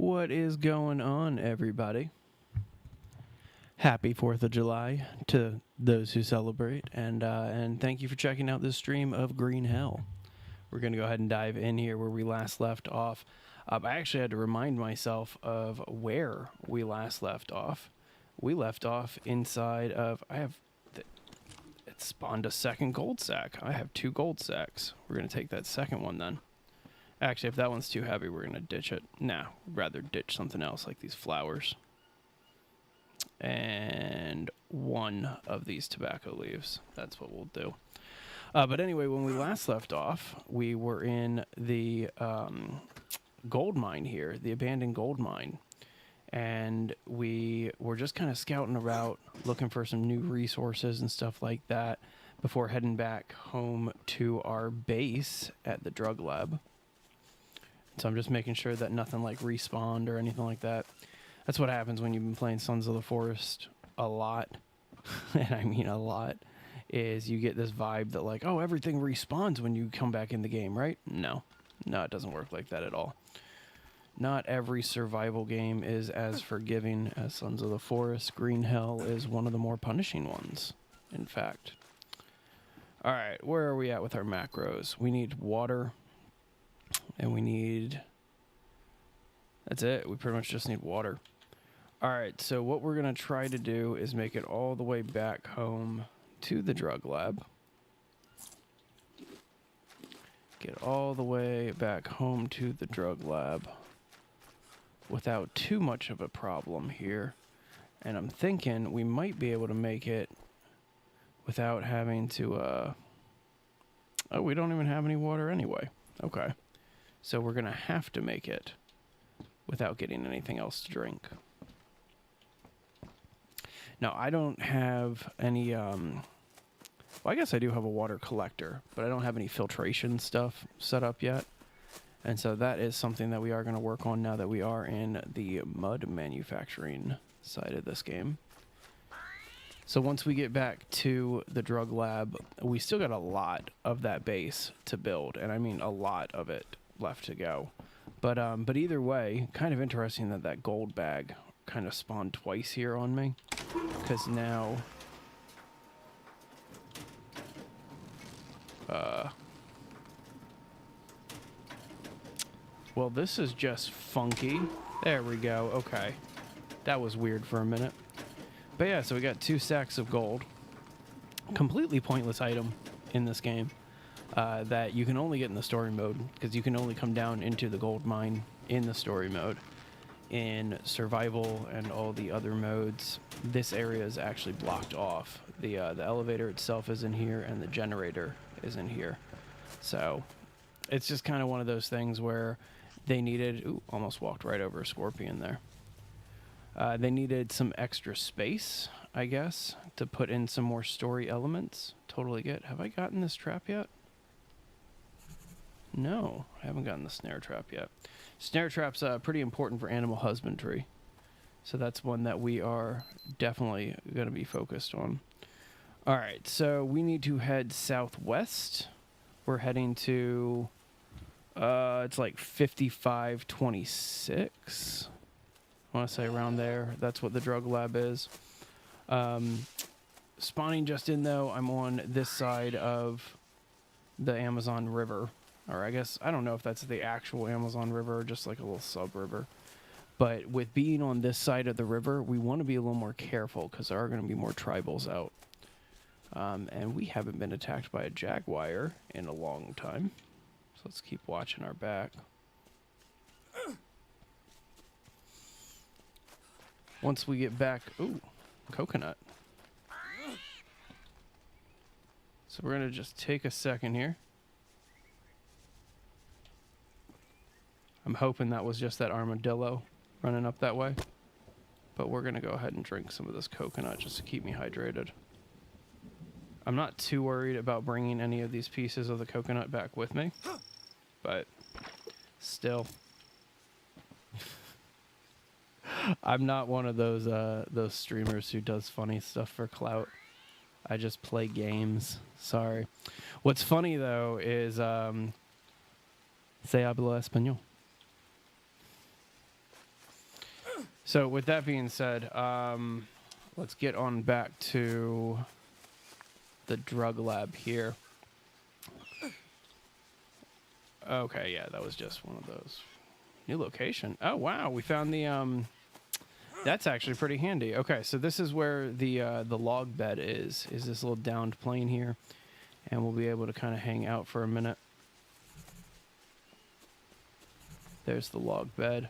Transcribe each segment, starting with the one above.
What is going on, everybody? Happy 4th of July to those who celebrate, and thank you for checking out this stream of Green Hell. We're going to go ahead and dive in here where we last left off. I actually had to remind myself of where we last left off. We left off inside of... It spawned a second gold sack. I have 2 gold sacks. We're going to take that second one then. Actually, if that one's too heavy, we're going to ditch it. Nah, we'd rather ditch something else like these flowers. And 1 of these tobacco leaves. That's what we'll do. But anyway, when we last left off, we were in the gold mine here, the abandoned gold mine. And we were just kind of scouting around, looking for some new resources and stuff like that before heading back home to our base at the drug lab. So I'm just making sure that nothing like respawned or anything like that. That's what happens when you've been playing Sons of the Forest a lot. And I mean a lot. Is you get this vibe that like, oh, everything respawns when you come back in the game, right? No. No, it doesn't work like that at all. Not every survival game is as forgiving as Sons of the Forest. Green Hell is one of the more punishing ones, in fact. All right, where are we at with our macros? We need water. And we need... That's it. We pretty much just need water. All right, so what we're going to try to do is make it all the way back home to the drug lab. Get all the way back home to the drug lab without too much of a problem here. And I'm thinking we might be able to make it without having to... Oh, we don't even have any water anyway. Okay. So we're going to have to make it without getting anything else to drink. Now, I don't have any... Well, I guess I do have a water collector, but I don't have any filtration stuff set up yet. And so that is something that we are going to work on now that we are in the mud manufacturing side of this game. So once we get back to the drug lab, we still got a lot of that base to build. And I mean a lot of it left to go. But either way, kind of interesting that that gold bag kind of spawned twice here on me. Because now... well, this is just funky. There we go. Okay. That was weird for a minute. But yeah, so we got 2 sacks of gold. Completely pointless item in this game that you can only get in the story mode, because you can only come down into the gold mine in the story mode. In survival and all the other modes, this area is actually blocked off. The elevator itself is in here, and the generator is in here. So it's just kind of one of those things where they needed... Ooh, almost walked right over a scorpion there. They needed some extra space, I guess, to put in some more story elements. Totally get. Have I gotten this trap yet? No, I haven't gotten the snare trap yet. Snare trap's pretty important for animal husbandry. So that's one that we are definitely going to be focused on. All right, so we need to head southwest. We're heading to... it's like 5526. I want to say around there. That's what the drug lab is. Spawning just in, though, I'm on this side of the Amazon River. Or I guess, I don't know if that's the actual Amazon River or just like a little sub-river. But with being on this side of the river, we want to be a little more careful because there are going to be more tribals out. And we haven't been attacked by a jaguar in a long time. So let's keep watching our back. Once we get back... Ooh, coconut. So we're going to just take a second here. I'm hoping that was just that armadillo running up that way. But we're going to go ahead and drink some of this coconut just to keep me hydrated. I'm not too worried about bringing any of these pieces of the coconut back with me. But still... I'm not one of those streamers who does funny stuff for clout. I just play games. Sorry. What's funny, though, is... Se hablo español. So with that being said, let's get on back to the drug lab here. Okay, yeah, that was just one of those. New location. Oh wow, we found the that's actually pretty handy. Okay, so this is where the log bed is this little downed plane here, and we'll be able to kind of hang out for a minute. There's the log bed.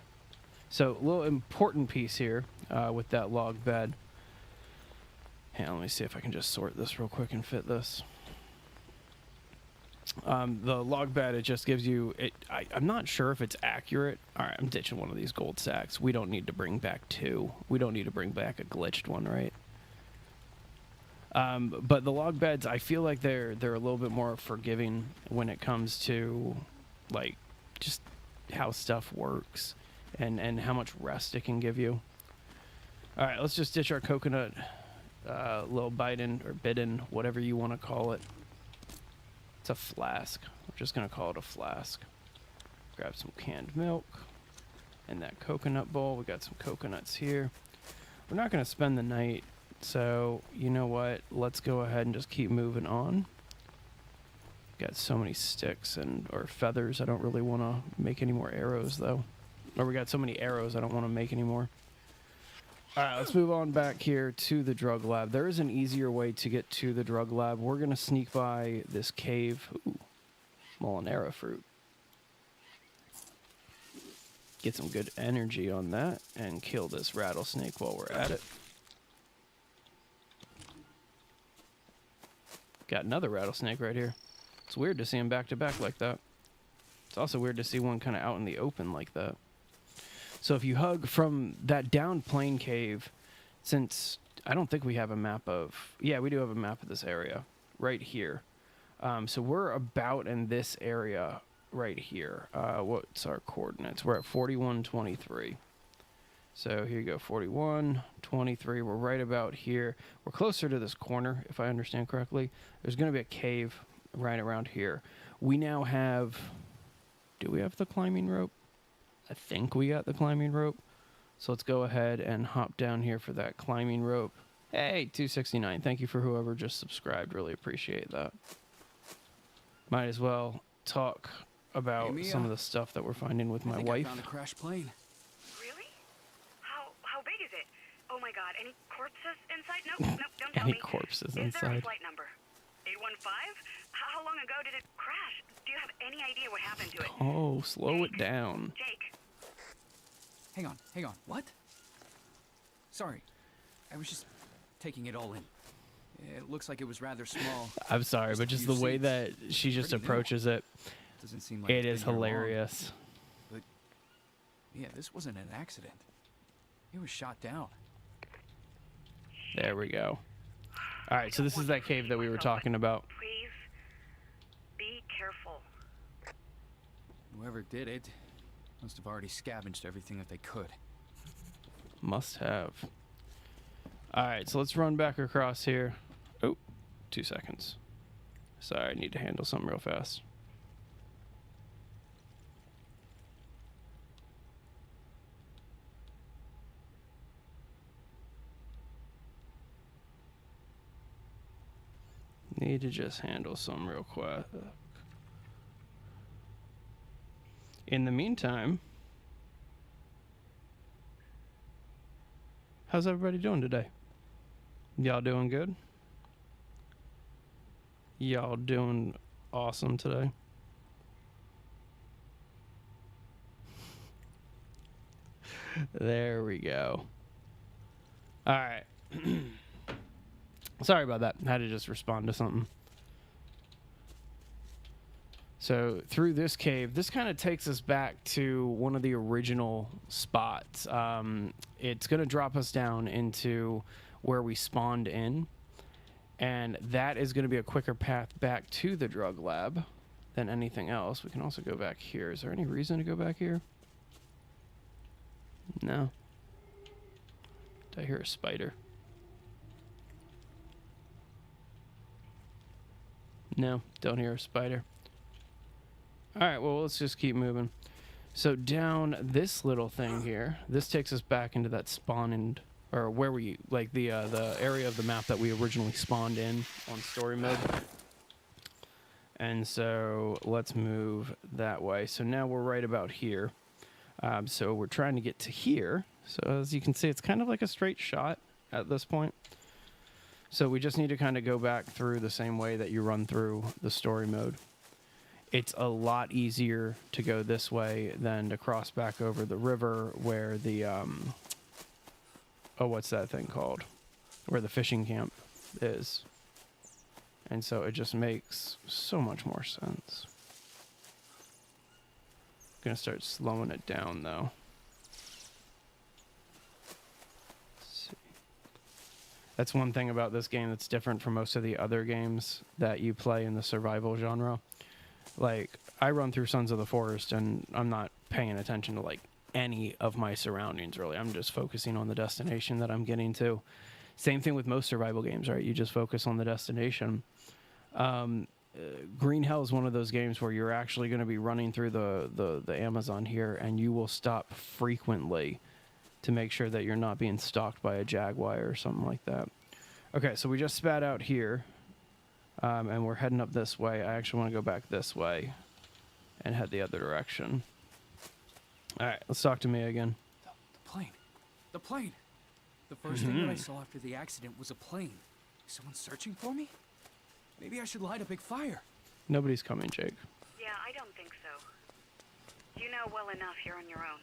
So a little important piece here with that log bed. Hang on, let me see if I can just sort this real quick and fit this. The log bed, it just gives you it. I'm not sure if it's accurate. All right, I'm ditching one of these gold sacks. We don't need to bring back two. We don't need to bring back a glitched one, right? But the log beds, I feel like they're a little bit more forgiving when it comes to like just how stuff works and how much rest it can give you. All right, let's just ditch our coconut, little biden or bidden, whatever you want to call it. It's a flask. We're just going to call it a flask. Grab some canned milk and that coconut bowl. We got some coconuts here. We're not going to spend the night, so you know what? Let's go ahead and just keep moving on. Got so many sticks or feathers. I don't really want to make any more arrows, though. Or we got so many arrows, I don't want to make any more. All right, let's move on back here to the drug lab. There is an easier way to get to the drug lab. We're going to sneak by this cave. Ooh, Molinera fruit. Get some good energy on that and kill this rattlesnake while we're at it. Got another rattlesnake right here. It's weird to see them back to back like that. It's also weird to see one kind of out in the open like that. So if you hug from that down plane cave, since I don't think we have a map of... Yeah, we do have a map of this area right here. So we're about in this area right here. What's our coordinates? We're at 4123. So here you go, 4123. We're right about here. We're closer to this corner, if I understand correctly. There's going to be a cave right around here. We now have... Do we have the climbing rope? I think we got the climbing rope. So let's go ahead and hop down here for that climbing rope. Hey, 269. Thank you for whoever just subscribed. Really appreciate that. Might as well talk about some of the stuff that we're finding with my wife. I found a crashed plane. Really? How big is it? Oh my god, any corpses inside? No, don't tell me. Any corpses Is there a inside? flight number? 815? How long ago did it crash? Do you have any idea what happened to it? Oh, slow it down. Jake. Hang on. What? Sorry. I was just taking it all in. It looks like it was rather small. I'm sorry, but just the way that she just approaches it, Doesn't seem like it it's is been here long. hilarious. But yeah, this wasn't an accident. It was shot down. There we go. All right, so this is that cave that we were talking about. Please be careful. Whoever did it must have already scavenged everything that they could. Must have. All right, so let's run back across here. Oh, 2 seconds. Sorry, I need to handle something real fast. Need to just handle something real quick. In the meantime, how's everybody doing today? Y'all doing good? Y'all doing awesome today? There we go. All right. Sorry about that. I had to just respond to something. So through this cave, this kind of takes us back to one of the original spots. It's going to drop us down into where we spawned in. And that is going to be a quicker path back to the drug lab than anything else. We can also go back here. Is there any reason to go back here? No. Did I hear a spider? No, don't hear a spider. All right, well, let's just keep moving. So down this little thing here, this takes us back into that spawn or where we like the area of the map that we originally spawned in on story mode. And so let's move that way. So now we're right about here. So we're trying to get to here. So as you can see, it's kind of like a straight shot at this point. So we just need to kind of go back through the same way that you run through the story mode. It's a lot easier to go this way than to cross back over the river where the, oh, what's that thing called? Where the fishing camp is. And so it just makes so much more sense. Gonna start slowing it down though. Let's see. That's one thing about this game that's different from most of the other games that you play in the survival genre. Like, I run through Sons of the Forest and I'm not paying attention to like any of my surroundings really. I'm just focusing on the destination that I'm getting to. Same thing with most survival games, right? You just focus on the destination. Green Hell is one of those games where you're actually going to be running through the Amazon here, and you will stop frequently to make sure that you're not being stalked by a jaguar or something like that. Okay, so we just spat out here, and we're heading up this way. I actually want to go back this way and head the other direction. All right, let's talk to me again. The plane. The plane. The first thing that I saw after the accident was a plane. Is someone searching for me? Maybe I should light a big fire. Nobody's coming, Jake. Yeah, I don't think so. You know well enough you're on your own.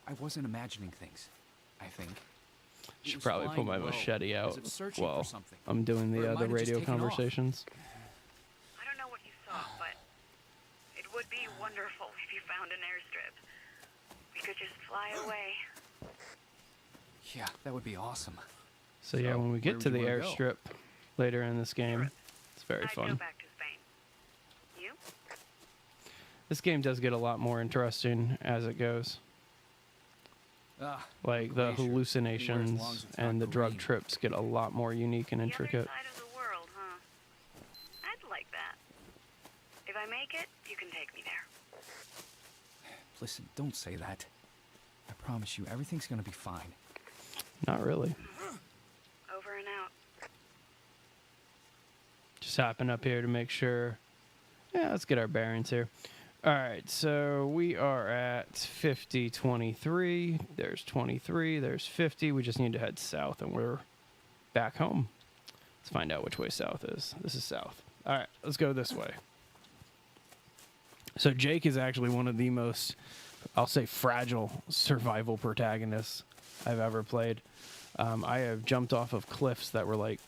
I wasn't imagining things, I think. Should probably pull my machete out while something. I'm doing the radio conversations. I don't know what you saw, but it would be wonderful if you found an airstrip. We could just fly away. Yeah, that would be awesome. So yeah, when we get to the airstrip later in this game, it's very I'd fun. go back to Spain. You? This game does get a lot more interesting as it goes. Like the hallucinations and the drug trips get a lot more unique and intricate. The other side of the world, huh? I'd like that. If I make it, you can take me there. Listen, don't say that. I promise you, everything's gonna be fine. Not really. Over and out. Just hopping up here to make sure. Yeah, let's get our bearings here. All right, so we are at 50, 23. There's 23. There's 50. We just need to head south, and we're back home. Let's find out which way south is. This is south. All right, let's go this way. So Jake is actually one of the most, I'll say, fragile survival protagonists I've ever played. I have jumped off of cliffs that were like,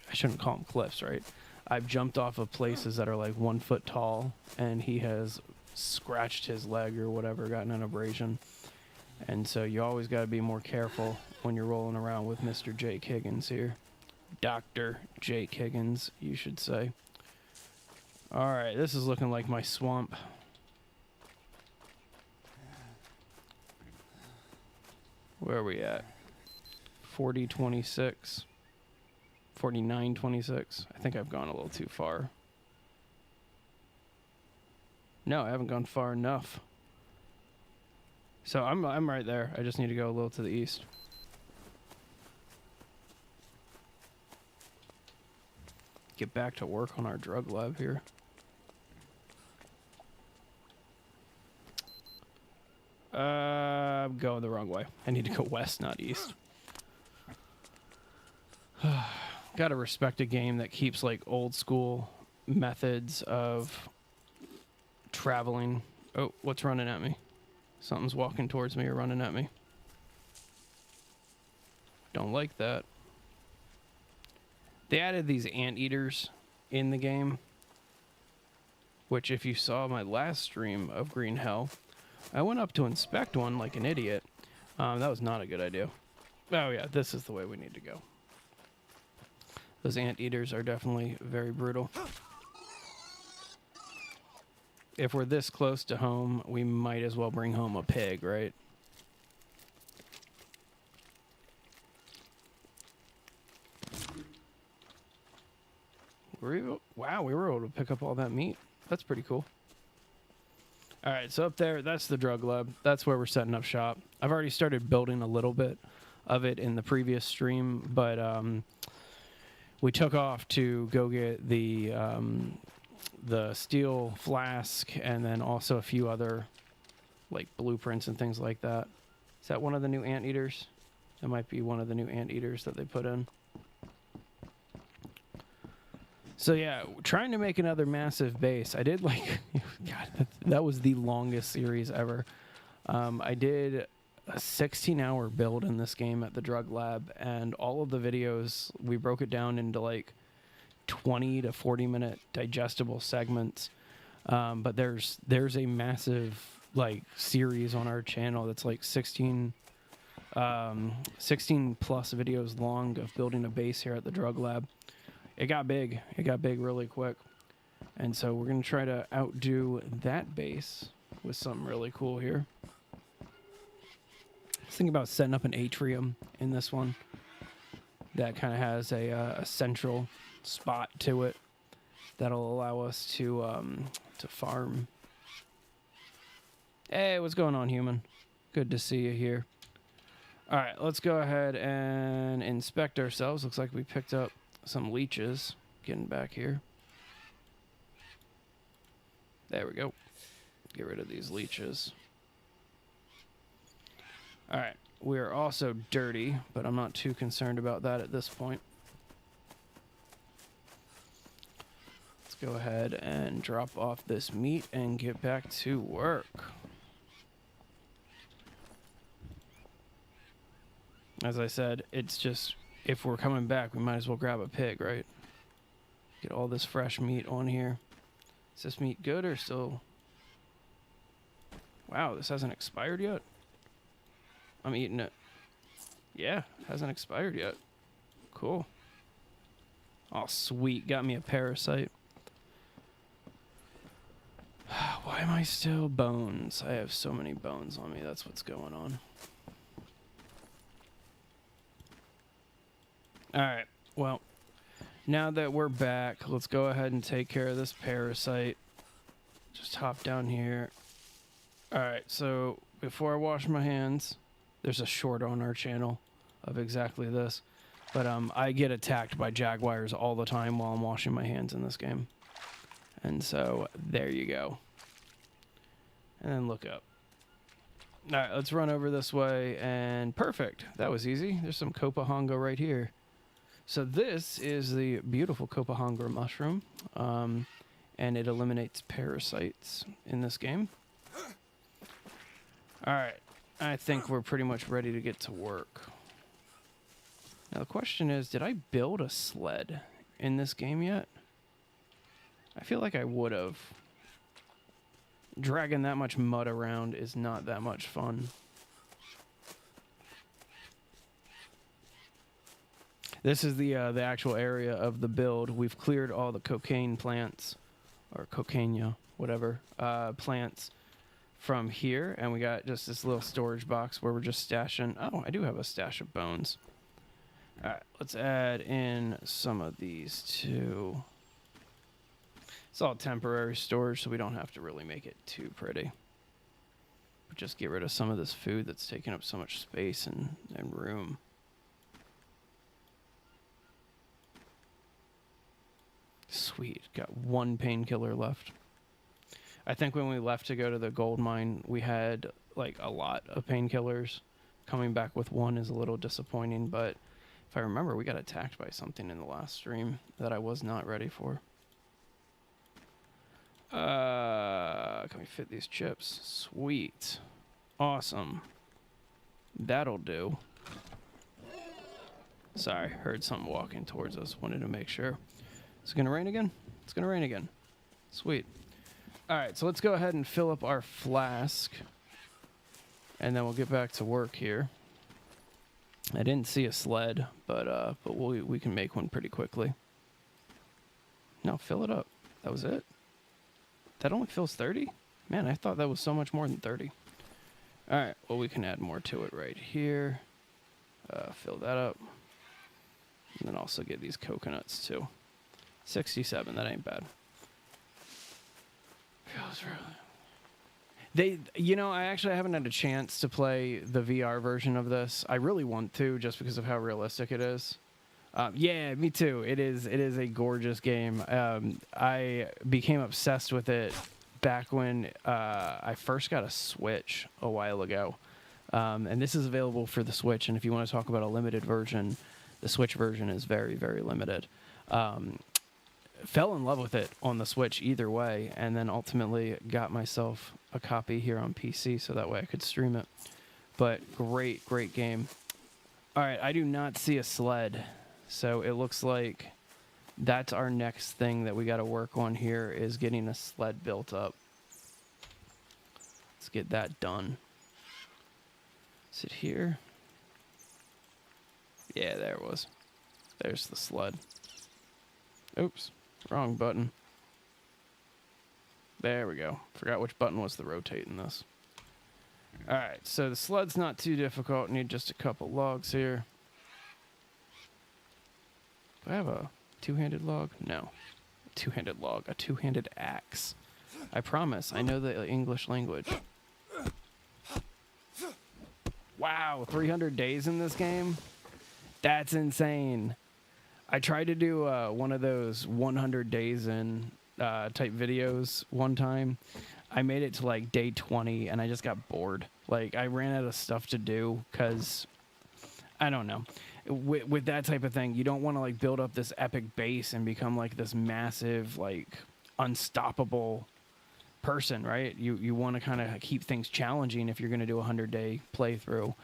I shouldn't call them cliffs, right? I've jumped off of places that are like 1 foot tall, and he has scratched his leg or whatever, gotten an abrasion. And so you always got to be more careful when you're rolling around with Mr. Jake Higgins here. Dr. Jake Higgins, you should say. All right, this is looking like my swamp. Where are we at? 4026. 4926. I think I've gone a little too far. No, I haven't gone far enough. So I'm right there. I just need to go a little to the east. Get back to work on our drug lab here. I'm going the wrong way. I need to go west, not east. Gotta respect a game that keeps like old school methods of traveling. Oh, what's running at me? Something's walking towards me or running at me. Don't like that. They added these anteaters in the game, which if you saw my last stream of Green Hell, I went up to inspect one like an idiot. That was not a good idea. Oh yeah, this is the way we need to go. Those anteaters are definitely very brutal. If we're this close to home, we might as well bring home a pig, right? Wow, we were able to pick up all that meat. That's pretty cool. All right, so up there, that's the drug lab. That's where we're setting up shop. I've already started building a little bit of it in the previous stream, but we took off to go get the steel flask and then also a few other like blueprints and things like that. Is that one of the new anteaters? That might be one of the new anteaters that they put in. So yeah, trying to make another massive base. I did like, God, that was the longest series ever. I did a 16-hour build in this game at the drug lab, and all of the videos, we broke it down into like 20 to 40-minute digestible segments. But there's a massive like series on our channel that's like 16 plus videos long of building a base here at the drug lab. It got big really quick, and so we're gonna try to outdo that base with something really cool here. I was thinking about setting up an atrium in this one that kind of has a central spot to it that'll allow us to farm. Hey, what's going on, human? Good to see you here. All right, let's go ahead and inspect ourselves. Looks like we picked up some leeches. Getting back here. There we go. Get rid of these leeches. All right, we're also dirty, but I'm not too concerned about that at this point. Let's go ahead and drop off this meat and get back to work. As I said, it's just, if we're coming back, we might as well grab a pig, right? Get all this fresh meat on here. Is this meat good or still... Wow, this hasn't expired yet? I'm eating it. Yeah, hasn't expired yet. Cool. Oh, sweet. Got me a parasite. Why am I still bones? I have so many bones on me. That's what's going on. Alright, well, now that we're back, let's go ahead and take care of this parasite. Just hop down here. Alright, so before I wash my hands, there's a short on our channel of exactly this. But I get attacked by jaguars all the time while I'm washing my hands in this game. And so, there you go. And then look up. Alright, let's run over this way, and perfect. That was easy. There's some Copahonga right here. So this is the beautiful Copahonga mushroom, and it eliminates parasites in this game. Alright, I think we're pretty much ready to get to work. Now the question is, did I build a sled in this game yet? I feel like I would have. Dragging that much mud around is not that much fun. This is the actual area of the build. We've cleared all the cocaine plants, or cocaina, whatever, plants from here, and we got just this little storage box where we're just stashing. Oh, I do have a stash of bones. All right, let's add in some of these too. It's all temporary storage, so we don't have to really make it too pretty. But just get rid of some of this food that's taking up so much space and room. Sweet, got one painkiller left. I think when we left to go to the gold mine, we had like a lot of painkillers. Coming back with one is a little disappointing, but if I remember, we got attacked by something in the last stream that I was not ready for. Can we fit these chips? Sweet. Awesome. That'll do. Sorry, heard something walking towards us. Wanted to make sure. Is it going to rain again? It's going to rain again. Sweet. All right, so let's go ahead and fill up our flask. And then we'll get back to work here. I didn't see a sled, but we can make one pretty quickly. No, fill it up. That was it. That only fills 30? Man, I thought that was so much more than 30. All right, well, we can add more to it right here. Fill that up. And then also get these coconuts, too. 67, that ain't bad. Feels really... I actually haven't had a chance to play the VR version of this. I really want to, just because of how realistic it is. Yeah, me too. It is a gorgeous game. I became obsessed with it back when I first got a Switch a while ago. And this is available for the Switch. And if you want to talk about a limited version, the Switch version is very, very limited. Fell in love with it on the Switch either way, and then ultimately got myself a copy here on PC so that way I could stream it. But great, great game. All right, I do not see a sled. So it looks like that's our next thing that we got to work on here is getting a sled built up. Let's get that done. Is it here? Yeah, there it was. There's the sled. Oops, wrong button. There we go. Forgot which button was the rotate in this. All right, so the sled's not too difficult. Need just a couple logs here. Do I have a two-handed log? No. A two-handed log. A two-handed axe. I promise. I know the English language. Wow, 300 days in this game? That's insane. I tried to do one of those 100 days in type videos one time. I made it to like day 20 and I just got bored. Like I ran out of stuff to do because I don't know. With that type of thing, you don't want to like build up this epic base and become like this massive, like unstoppable person, right? You want to kind of keep things challenging if you're going to do a 100-day playthrough.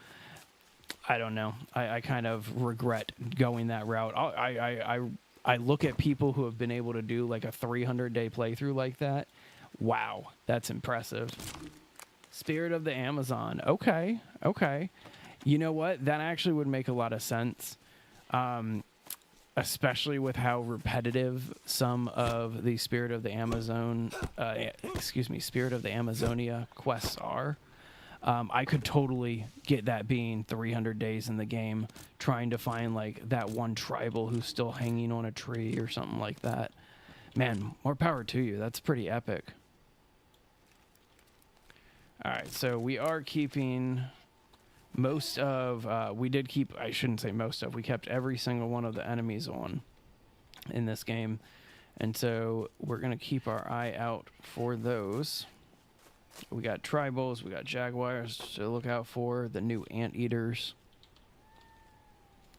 I don't know. I kind of regret going that route. I look at people who have been able to do like a 300-day playthrough like that. Wow, that's impressive. Spirit of the Amazon. Okay. You know what? That actually would make a lot of sense, especially with how repetitive some of the Spirit of the Amazonia quests are. I could totally get that being 300 days in the game, trying to find like that one tribal who's still hanging on a tree or something like that. Man, more power to you. That's pretty epic. All right, so we are keeping most of, I shouldn't say most of, we kept every single one of the enemies on in this game. And so we're going to keep our eye out for those. We got tribals, we got jaguars to look out for, the new anteaters.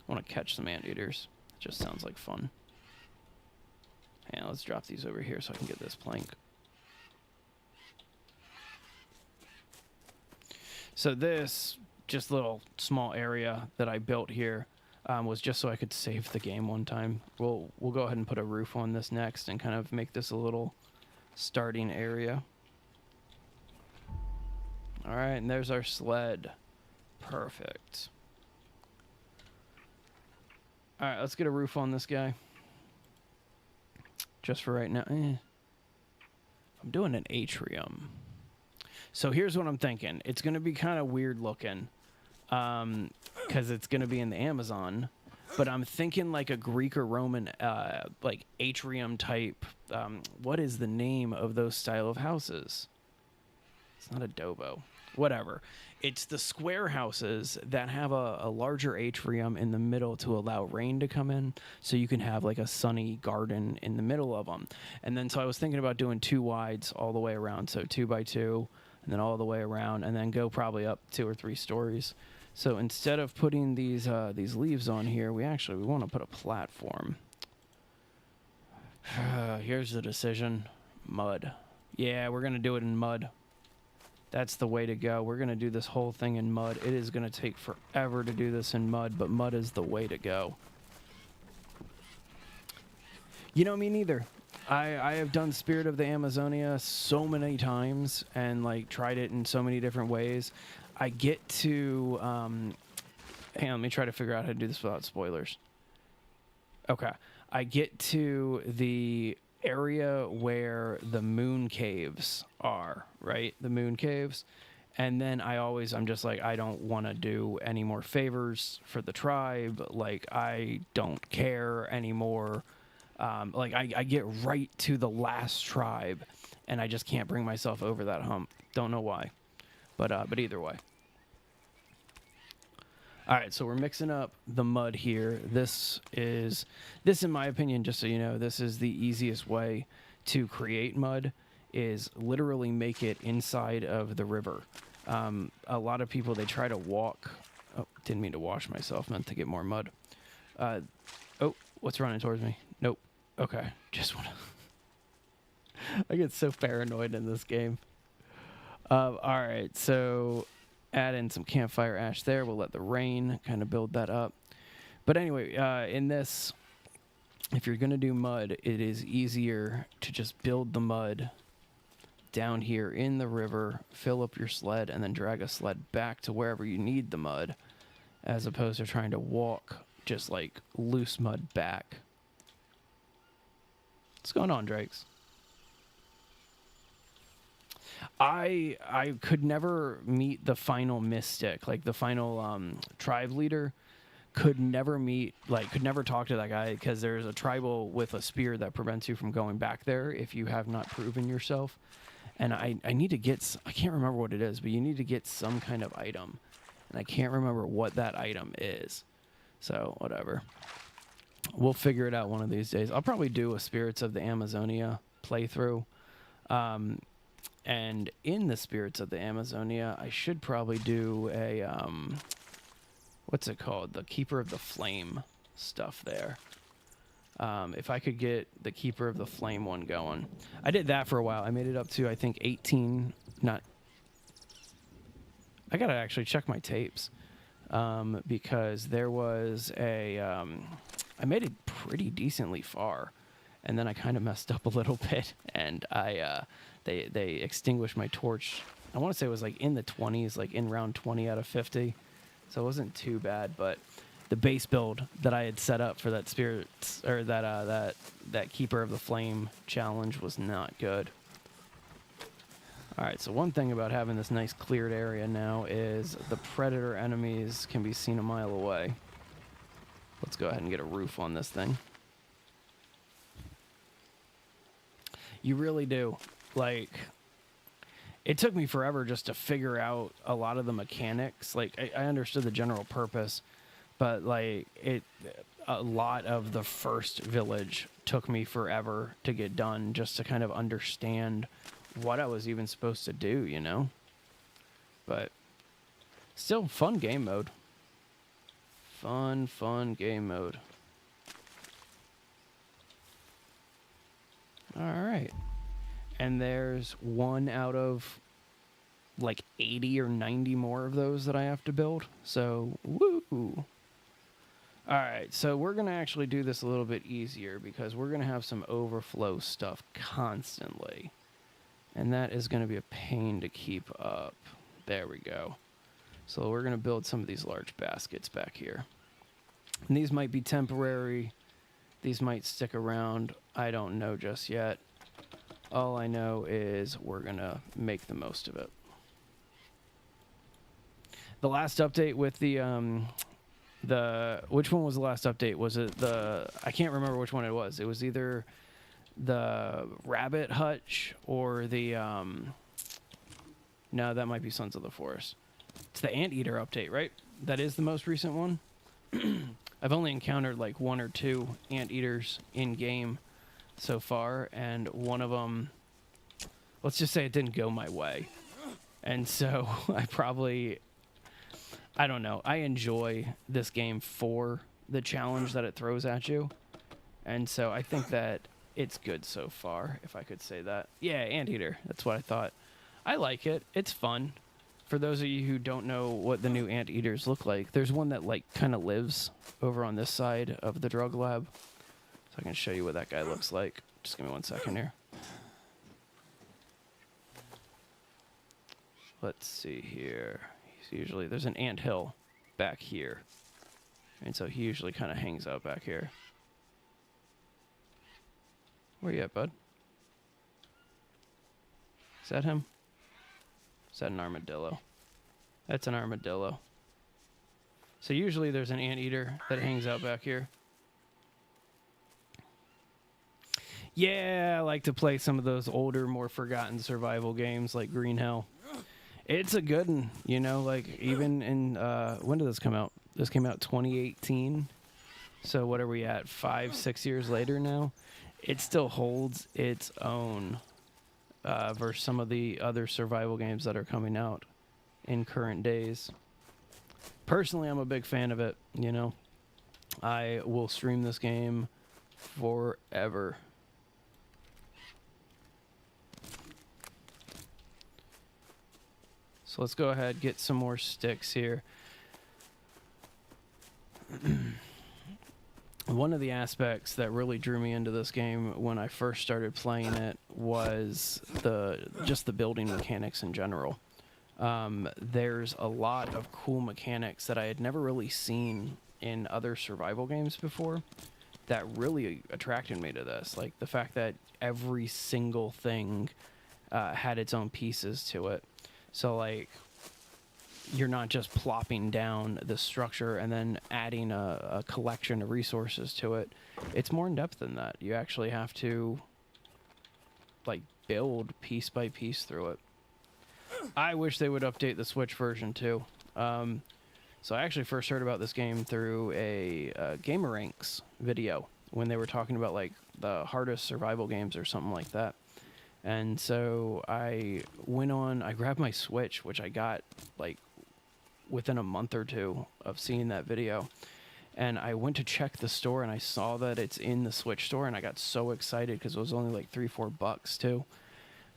I want to catch some anteaters. It just sounds like fun. And let's drop these over here so I can get this plank. So this just little small area that I built here was just so I could save the game one time. We'll go ahead and put a roof on this next and kind of make this a little starting area. All right, and there's our sled. Perfect. All right, let's get a roof on this guy. Just for right now. I'm doing an atrium. So here's what I'm thinking. It's going to be kind of weird looking because it's going to be in the Amazon. But I'm thinking like a Greek or Roman like atrium type. What is the name of those style of houses? It's not adobo. Whatever. It's the square houses that have a larger atrium in the middle to allow rain to come in, so you can have like a sunny garden in the middle of them. And then so I was thinking about doing 2 wides all the way around, so 2 by 2, and then all the way around, and then go probably up 2 or 3 stories. So instead of putting these leaves on here, we want to put a platform. Here's the decision. Mud. Yeah, we're gonna do it in mud. That's the way to go. We're going to do this whole thing in mud. It is going to take forever to do this in mud, but mud is the way to go. You know, me neither. I have done Spirit of the Amazonia so many times and like tried it in so many different ways. I get to... hang on, let me try to figure out how to do this without spoilers. Okay. I get to the area where the moon caves are, right? The moon caves. And then I'm just like, I don't want to do any more favors for the tribe. Like, I don't care anymore. Like, I get right to the last tribe. and I just can't bring myself over that hump. Don't know why, but either way. All right, so we're mixing up the mud here. This, in my opinion, just so you know, this is the easiest way to create mud, is literally make it inside of the river. A lot of people, they try to walk. Oh, didn't mean to wash myself, meant to get more mud. Oh, what's running towards me? Nope. Okay, just want to... I get so paranoid in this game. All right, so add in some campfire ash there. We'll let the rain kind of build that up. But anyway, in this, if you're going to do mud, it is easier to just build the mud down here in the river, fill up your sled, and then drag a sled back to wherever you need the mud, as opposed to trying to walk just like loose mud back. What's going on, Drakes? I could never meet the final mystic, like the final tribe leader. Could never talk to that guy, because there's a tribal with a spear that prevents you from going back there if you have not proven yourself. And I need to get, I can't remember what it is, but you need to get some kind of item. And I can't remember what that item is. So, whatever. We'll figure it out one of these days. I'll probably do a Spirits of the Amazonia playthrough. And in the Spirits of the Amazonia, I should probably do a, what's it called? The Keeper of the Flame stuff there. If I could get the Keeper of the Flame one going. I did that for a while. I made it up to, I think, 18, I gotta actually check my tapes. Because there was a, I made it pretty decently far, and then I kind of messed up a little bit, and they extinguished my torch. I want to say it was like in the 20s, like in round 20 out of 50, so it wasn't too bad. But the base build that I had set up for that spirits, or that Keeper of the Flame challenge, was not good. All right, so one thing about having this nice cleared area now is the predator enemies can be seen a mile away. Let's go ahead and get a roof on this thing. You really do. Like, it took me forever just to figure out a lot of the mechanics. Like, I understood the general purpose, but like a lot of the first village took me forever to get done, just to kind of understand what I was even supposed to do, you know? But still fun game mode. Fun game mode. All right. And there's one out of like 80 or 90 more of those that I have to build. So, woo! All right, so we're going to actually do this a little bit easier, because we're going to have some overflow stuff constantly. And that is going to be a pain to keep up. There we go. So we're going to build some of these large baskets back here. And these might be temporary. These might stick around. I don't know just yet. All I know is we're going to make the most of it. The last update with which one was the last update? Was it I can't remember which one it was. It was either the rabbit hutch or the no, that might be Sons of the Forest. It's the anteater update, right? That is the most recent one. I've only encountered like one or two anteaters in game so far, and one of them, let's just say it didn't go my way, and so I don't know, I enjoy this game for the challenge that it throws at you, and so I think that it's good so far, if I could say that. Yeah, anteater. That's what I thought. I like it. It's fun. For those of you who don't know what the new anteaters look like, there's one that like kind of lives over on this side of the drug lab. So I can show you what that guy looks like. Just give me 1 second here. Let's see here. There's an anthill back here. And so he usually kind of hangs out back here. Where you at, bud? Is that him? Is that an armadillo? That's an armadillo. So usually there's an anteater that hangs out back here. Yeah, I like to play some of those older, more forgotten survival games like Green Hell. It's a good one, you know, like even in, when did this come out? This came out 2018. So what are we at, 5-6 years later now? It still holds its own versus some of the other survival games that are coming out in current days. Personally, I'm a big fan of it, you know. I will stream this game forever. So let's go ahead, get some more sticks here. One of the aspects that really drew me into this game when I first started playing it was just the building mechanics in general. There's a lot of cool mechanics that I had never really seen in other survival games before that really attracted me to this. Like the fact that every single thing had its own pieces to it. So like you're not just plopping down the structure and then adding a collection of resources to it. It's more in depth than that. You actually have to like build piece by piece through it. I wish they would update the Switch version too. So I actually first heard about this game through a GamerRanks video when they were talking about like the hardest survival games or something like that. And so I grabbed my Switch, which I got like within a month or two of seeing that video. And I went to check the store and I saw that it's in the Switch store and I got so excited because it was only like $3-4 too.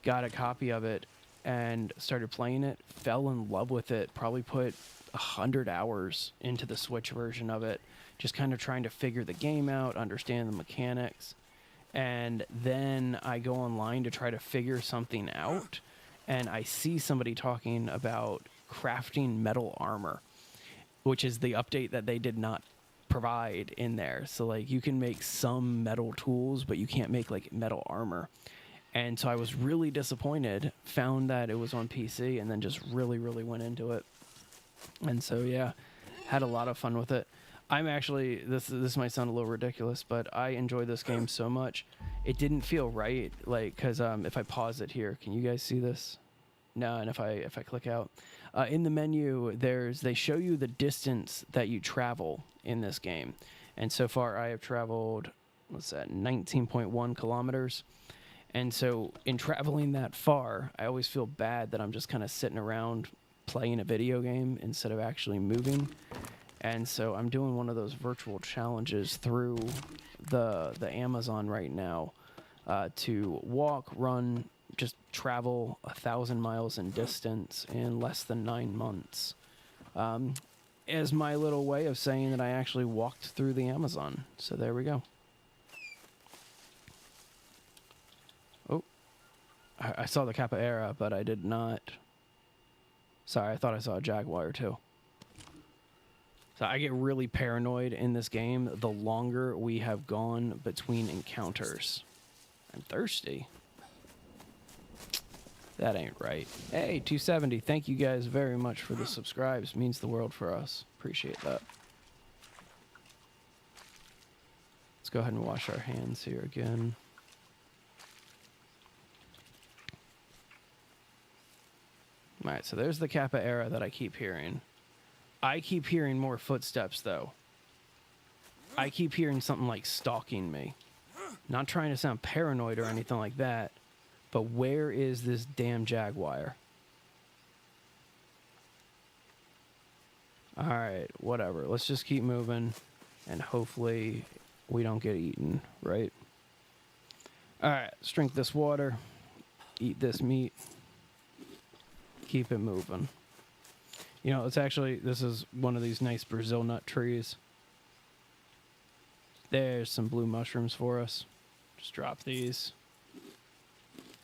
Got a copy of it and started playing it, fell in love with it, probably put 100 hours into the Switch version of it, just kind of trying to figure the game out, understand the mechanics. And then I go online to try to figure something out, and I see somebody talking about crafting metal armor, which is the update that they did not provide in there. So like you can make some metal tools, but you can't make like metal armor. And so I was really disappointed, found that it was on PC, and then just really, really went into it. And so, yeah, had a lot of fun with it. I'm actually, this might sound a little ridiculous, but I enjoy this game so much. It didn't feel right, like, because if I pause it here, can you guys see this? No, and if I click out. In the menu, they show you the distance that you travel in this game. And so far, I have traveled, 19.1 kilometers. And so in traveling that far, I always feel bad that I'm just kind of sitting around playing a video game instead of actually moving. And so I'm doing one of those virtual challenges through the Amazon right now to walk, run, just travel 1,000 miles in distance in less than 9 months. As my little way of saying that I actually walked through the Amazon. So there we go. Oh, I saw the capoeira, but I did not. Sorry, I thought I saw a jaguar too. So I get really paranoid in this game the longer we have gone between encounters. I'm thirsty. That ain't right. Hey, 270, thank you guys very much for the subscribes. Means the world for us. Appreciate that. Let's go ahead and wash our hands here again. All right, so there's the capoeira that I keep hearing. I keep hearing more footsteps, though. I keep hearing something like stalking me. Not trying to sound paranoid or anything like that, but where is this damn jaguar? All right, whatever. Let's just keep moving, and hopefully we don't get eaten, right? All right, let's drink this water, eat this meat. Keep it moving. You know, this is one of these nice Brazil nut trees. There's some blue mushrooms for us. Just drop these.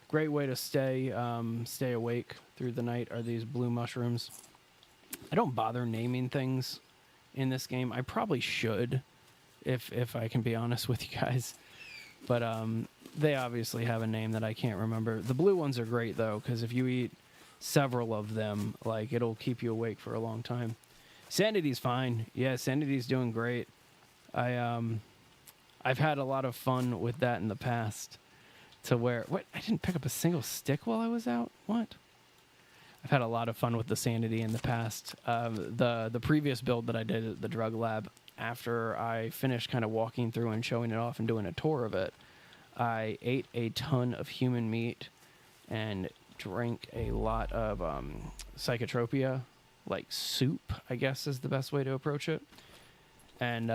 Great way to stay awake through the night are these blue mushrooms. I don't bother naming things in this game. I probably should, if I can be honest with you guys. But they obviously have a name that I can't remember. The blue ones are great, though, because if you eat several of them, like, it'll keep you awake for a long time. Sanity's fine. Yeah, Sanity's doing great. I've had a lot of fun with that in the past. to where... What? I didn't pick up a single stick while I was out? What? I've had a lot of fun with the Sanity in the past. The previous build that I did at the drug lab, after I finished kind of walking through and showing it off and doing a tour of it, I ate a ton of human meat and drank a lot of psychotropia, like soup, I guess is the best way to approach it. And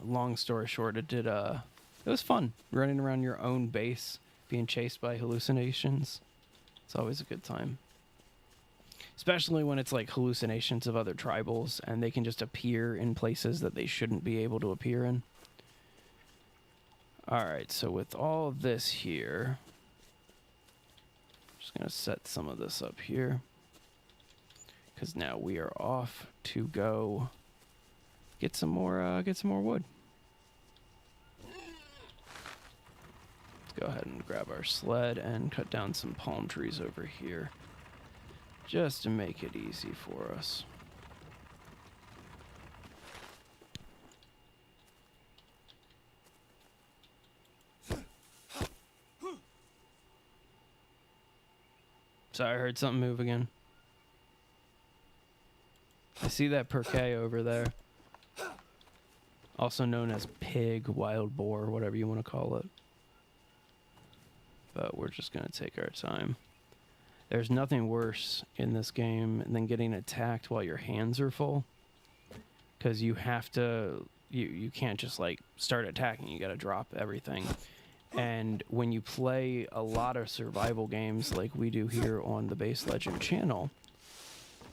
long story short, it was fun running around your own base, being chased by hallucinations. It's always a good time. Especially when it's like hallucinations of other tribals and they can just appear in places that they shouldn't be able to appear in. Alright, so with all of this here, I'm just going to set some of this up here. Because now we are off to go get some more wood. Go ahead and grab our sled and cut down some palm trees over here just to make it easy for us. Sorry, I heard something move again. I see that perquet over there. Also known as pig, wild boar, whatever you want to call it. But we're just going to take our time. There's nothing worse in this game than getting attacked while your hands are full. Because you have to... You can't just, like, start attacking. You got to drop everything. And when you play a lot of survival games like we do here on the Base Legend channel,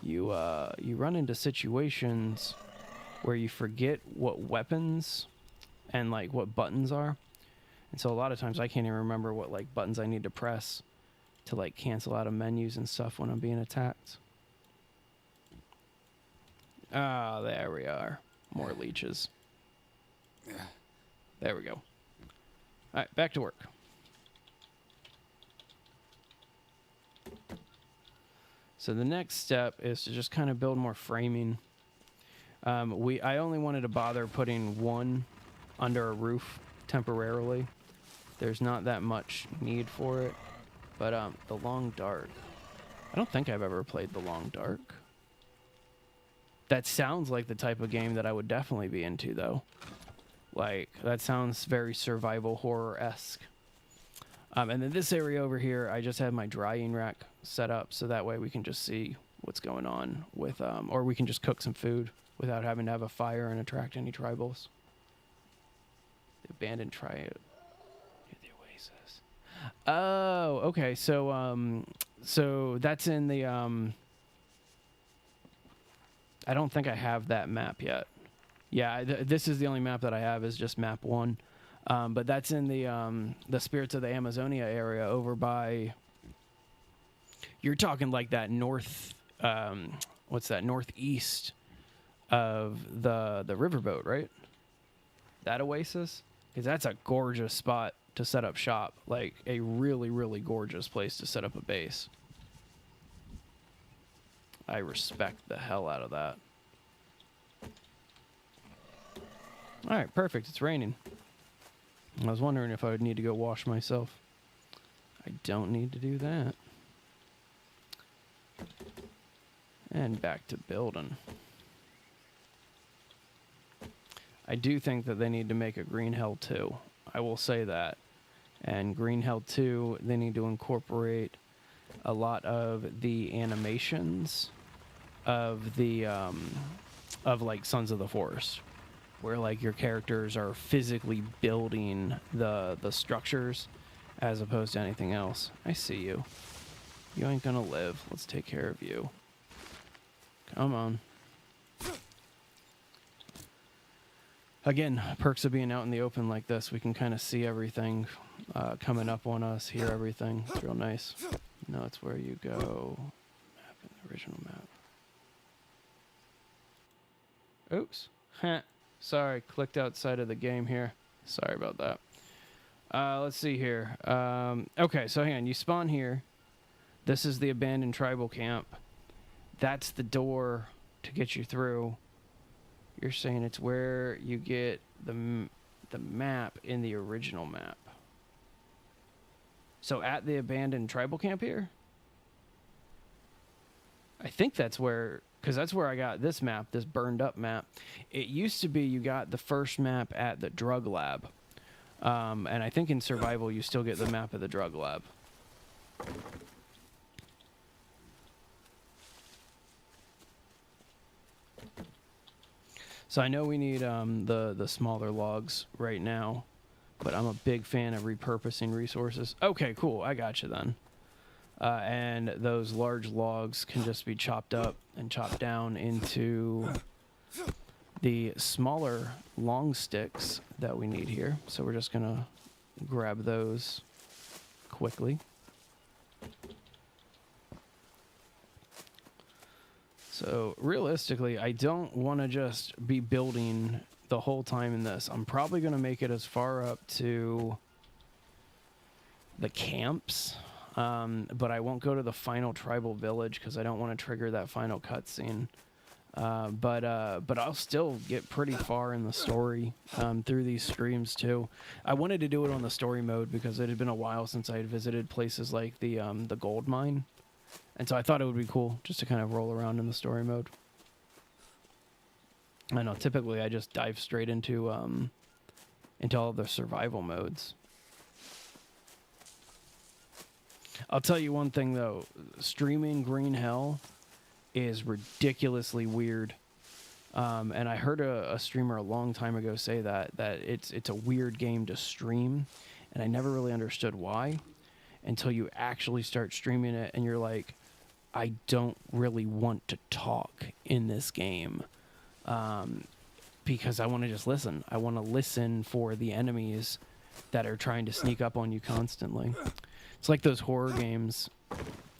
you run into situations where you forget what weapons and, like, what buttons are. And so a lot of times I can't even remember what like buttons I need to press to like cancel out of menus and stuff when I'm being attacked. Ah, there we are. More leeches. There we go. All right, back to work. So the next step is to just kind of build more framing. I only wanted to bother putting one under a roof temporarily. There's not that much need for it. But the Long Dark. I don't think I've ever played the Long Dark. That sounds like the type of game that I would definitely be into, though. Like, that sounds very survival horror-esque. And then this area over here, I just have my drying rack set up, so that way we can just see what's going on with... or we can just cook some food without having to have a fire and attract any tribals. The abandoned triad. The oasis. Oh, okay. So that's in the I don't think I have that map yet. Yeah, this is the only map that I have is just map 1. But that's in the Spirits of the Amazonia area over by... You're talking like that north... what's that? Northeast of the riverboat, right? That oasis? Because that's a gorgeous spot to set up shop. Like, a really, really gorgeous place to set up a base. I respect the hell out of that. Alright, perfect. It's raining. I was wondering if I would need to go wash myself. I don't need to do that. And back to building. I do think that they need to make a Green Hell 2. I will say that. And Green Hell 2, they need to incorporate a lot of the animations of the of like Sons of the Forest, where like your characters are physically building the structures as opposed to anything else. I see you. You ain't gonna live. Let's take care of you. Come on. Again, perks of being out in the open like this, we can kind of see everything coming up on us, hear everything. It's real nice. No, it's where you go. Map in the original map. Oops. Sorry, clicked outside of the game here. Sorry about that. Let's see here. Okay, so hang on. You spawn here. This is the abandoned tribal camp. That's the door to get you through. You're saying it's where you get the map in the original map. So at the abandoned tribal camp here? I think that's where, because that's where I got this map, this burned up map. It used to be you got the first map at the drug lab. And I think in survival you still get the map of the drug lab. So I know we need the smaller logs right now, but I'm a big fan of repurposing resources. Okay, cool. I got you then. And those large logs can just be chopped up and chopped down into the smaller long sticks that we need here. So we're just going to grab those quickly. So realistically, I don't want to just be building the whole time in this. I'm probably going to make it as far up to the camps. But I won't go to the final tribal village because I don't want to trigger that final cutscene. But I'll still get pretty far in the story through these streams too. I wanted to do it on the story mode because it had been a while since I had visited places like the gold mine, and so I thought it would be cool just to kind of roll around in the story mode. I know typically I just dive straight into all the survival modes. I'll tell you one thing though, streaming Green Hell is ridiculously weird. And I heard a streamer a long time ago say that it's a weird game to stream, and I never really understood why until you actually start streaming it and you're like, I don't really want to talk in this game. Because I want to just listen. I want to listen for the enemies that are trying to sneak up on you constantly. It's like those horror games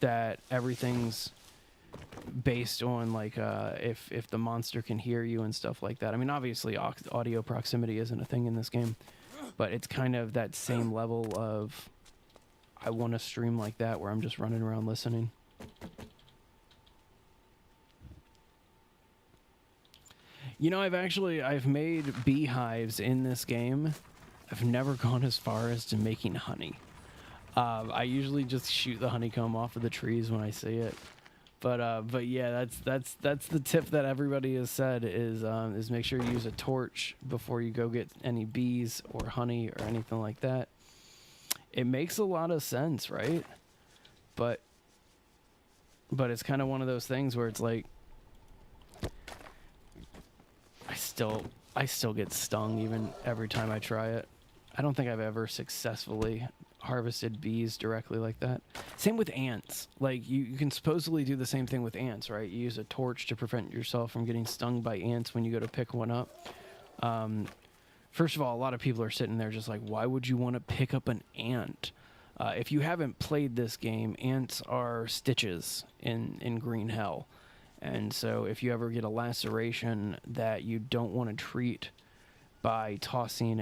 that everything's based on, like, if the monster can hear you and stuff like that. I mean, obviously, audio proximity isn't a thing in this game, but it's kind of that same level of I want to stream like that where I'm just running around listening. You know, I've made beehives in this game. I've never gone as far as to making honey. I usually just shoot the honeycomb off of the trees when I see it. But yeah, that's the tip that everybody has said is make sure you use a torch before you go get any bees or honey or anything like that. It makes a lot of sense, right? But it's kind of one of those things where it's like I still get stung even every time I try it. I don't think I've ever successfully harvested bees directly like that. Same with ants. Like, you can supposedly do the same thing with ants, right? You use a torch to prevent yourself from getting stung by ants when you go to pick one up. First of all, a lot of people are sitting there just like, why would you want to pick up an ant? If you haven't played this game, ants are stitches in Green Hell. And so if you ever get a laceration that you don't want to treat by tossing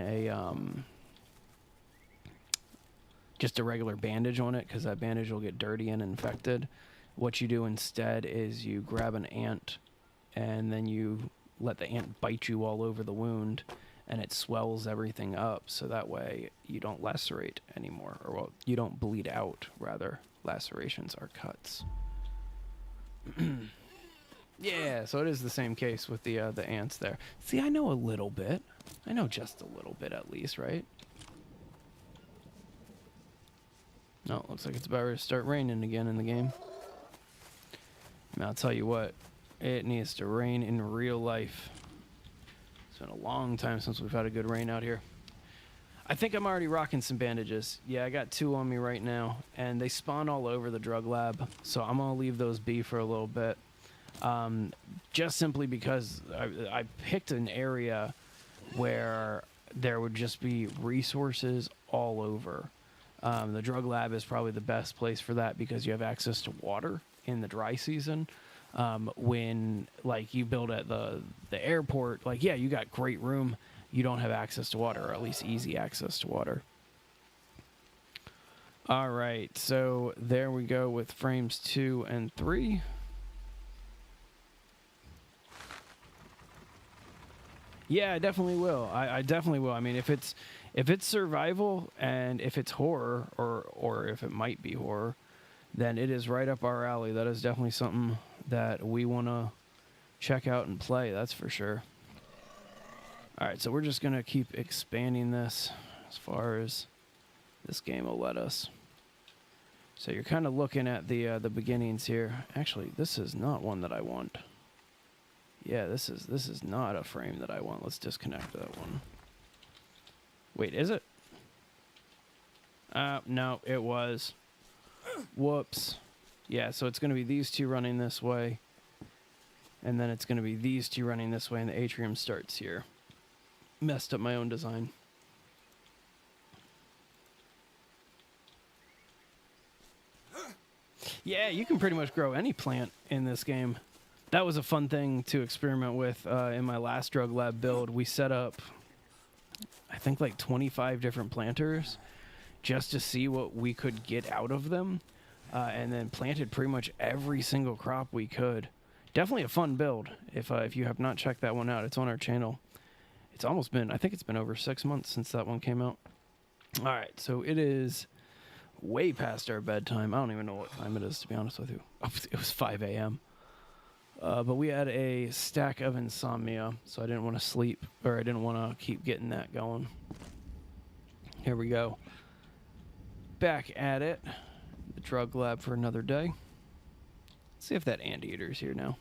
just a regular bandage on it, because that bandage will get dirty and infected, what you do instead is you grab an ant and then you let the ant bite you all over the wound, and it swells everything up, so that way you don't lacerate anymore, or well, you don't bleed out, rather. Lacerations are cuts. Yeah, so it is the same case with the ants there. See, I know a little bit. I know just a little bit at least, right? No, looks like it's about to start raining again in the game. And I'll tell you what, it needs to rain in real life. It's been a long time since we've had a good rain out here. I think I'm already rocking some bandages. Yeah, I got 2 on me right now, and they spawn all over the drug lab, so I'm going to leave those be for a little bit. Just simply because I picked an area where there would just be resources all over. The drug lab is probably the best place for that because you have access to water in the dry season. When, like, you build at the airport, like, yeah, you got great room. You don't have access to water, or at least easy access to water. All right, so there we go with frames 2 and 3. Yeah, I definitely will. I definitely will. I mean, if If it's survival and if it's horror, or if it might be horror, then it is right up our alley. That is definitely something that we want to check out and play, that's for sure. All right, so we're just going to keep expanding this as far as this game will let us. So you're kind of looking at the beginnings here. Actually, this is not one that I want. Yeah, this is not a frame that I want. Let's disconnect that one. Wait, is it? No, it was. Whoops. Yeah, so it's going to be these two running this way. And then it's going to be these two running this way, and the atrium starts here. Messed up my own design. Yeah, you can pretty much grow any plant in this game. That was a fun thing to experiment with in my last drug lab build. We set up, I think, like 25 different planters just to see what we could get out of them, and then planted pretty much every single crop we could. Definitely a fun build. If you have not checked that one out, it's on our channel. It's almost been, I think it's been over 6 months since that one came out. All right, so it is way past our bedtime. I don't even know what time it is, to be honest with you. Oh, it was 5 a.m. But we had a stack of insomnia, so I didn't want to sleep, or I didn't want to keep getting that going. Here we go. Back at it. The drug lab for another day. Let's see if that anteater's here now.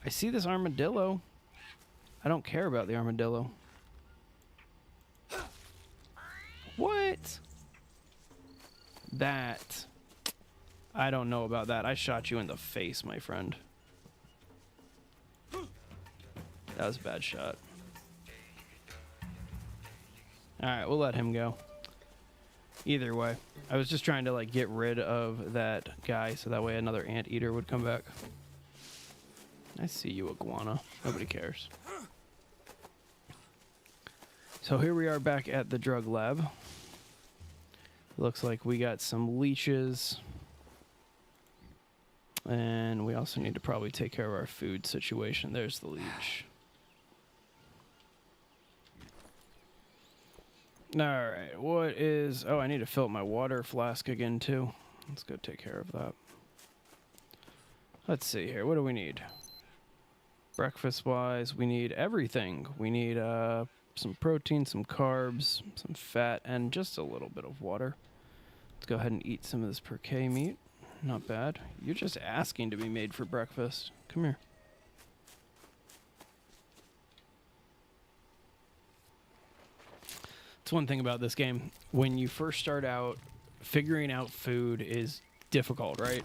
I see this armadillo. I don't care about the armadillo. What? That. I don't know about that. I shot you in the face, my friend. That was a bad shot. Alright, we'll let him go. Either way. I was just trying to, like, get rid of that guy so that way another anteater would come back. I see you, iguana. Nobody cares. So here we are back at the drug lab. Looks like we got some leeches. And we also need to probably take care of our food situation. There's the leech. Alright, what is... Oh, I need to fill up my water flask again, too. Let's go take care of that. Let's see here. What do we need? Breakfast-wise, we need everything. We need some protein, some carbs, some fat, and just a little bit of water. Let's go ahead and eat some of this parquet meat. Not bad. You're just asking to be made for breakfast. Come here. It's one thing about this game. When you first start out, figuring out food is difficult, right?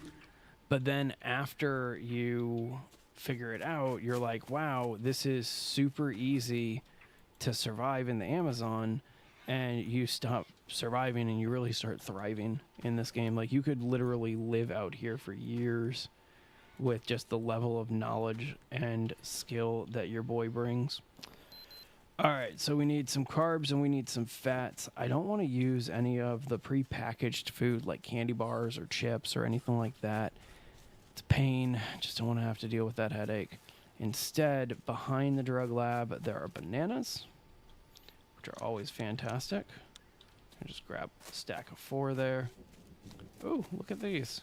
But then after you figure it out, you're like, wow, this is super easy to survive in the Amazon. And you stop surviving and you really start thriving in this game. Like, you could literally live out here for years with just the level of knowledge and skill that your boy brings. All right, so we need some carbs and we need some fats. I don't want to use any of the pre-packaged food like candy bars or chips or anything like that. It's a pain. Just don't want to have to deal with that headache. Instead, behind the drug lab, there are bananas, which are always fantastic. I just grab a stack of 4 there. Oh, look at these.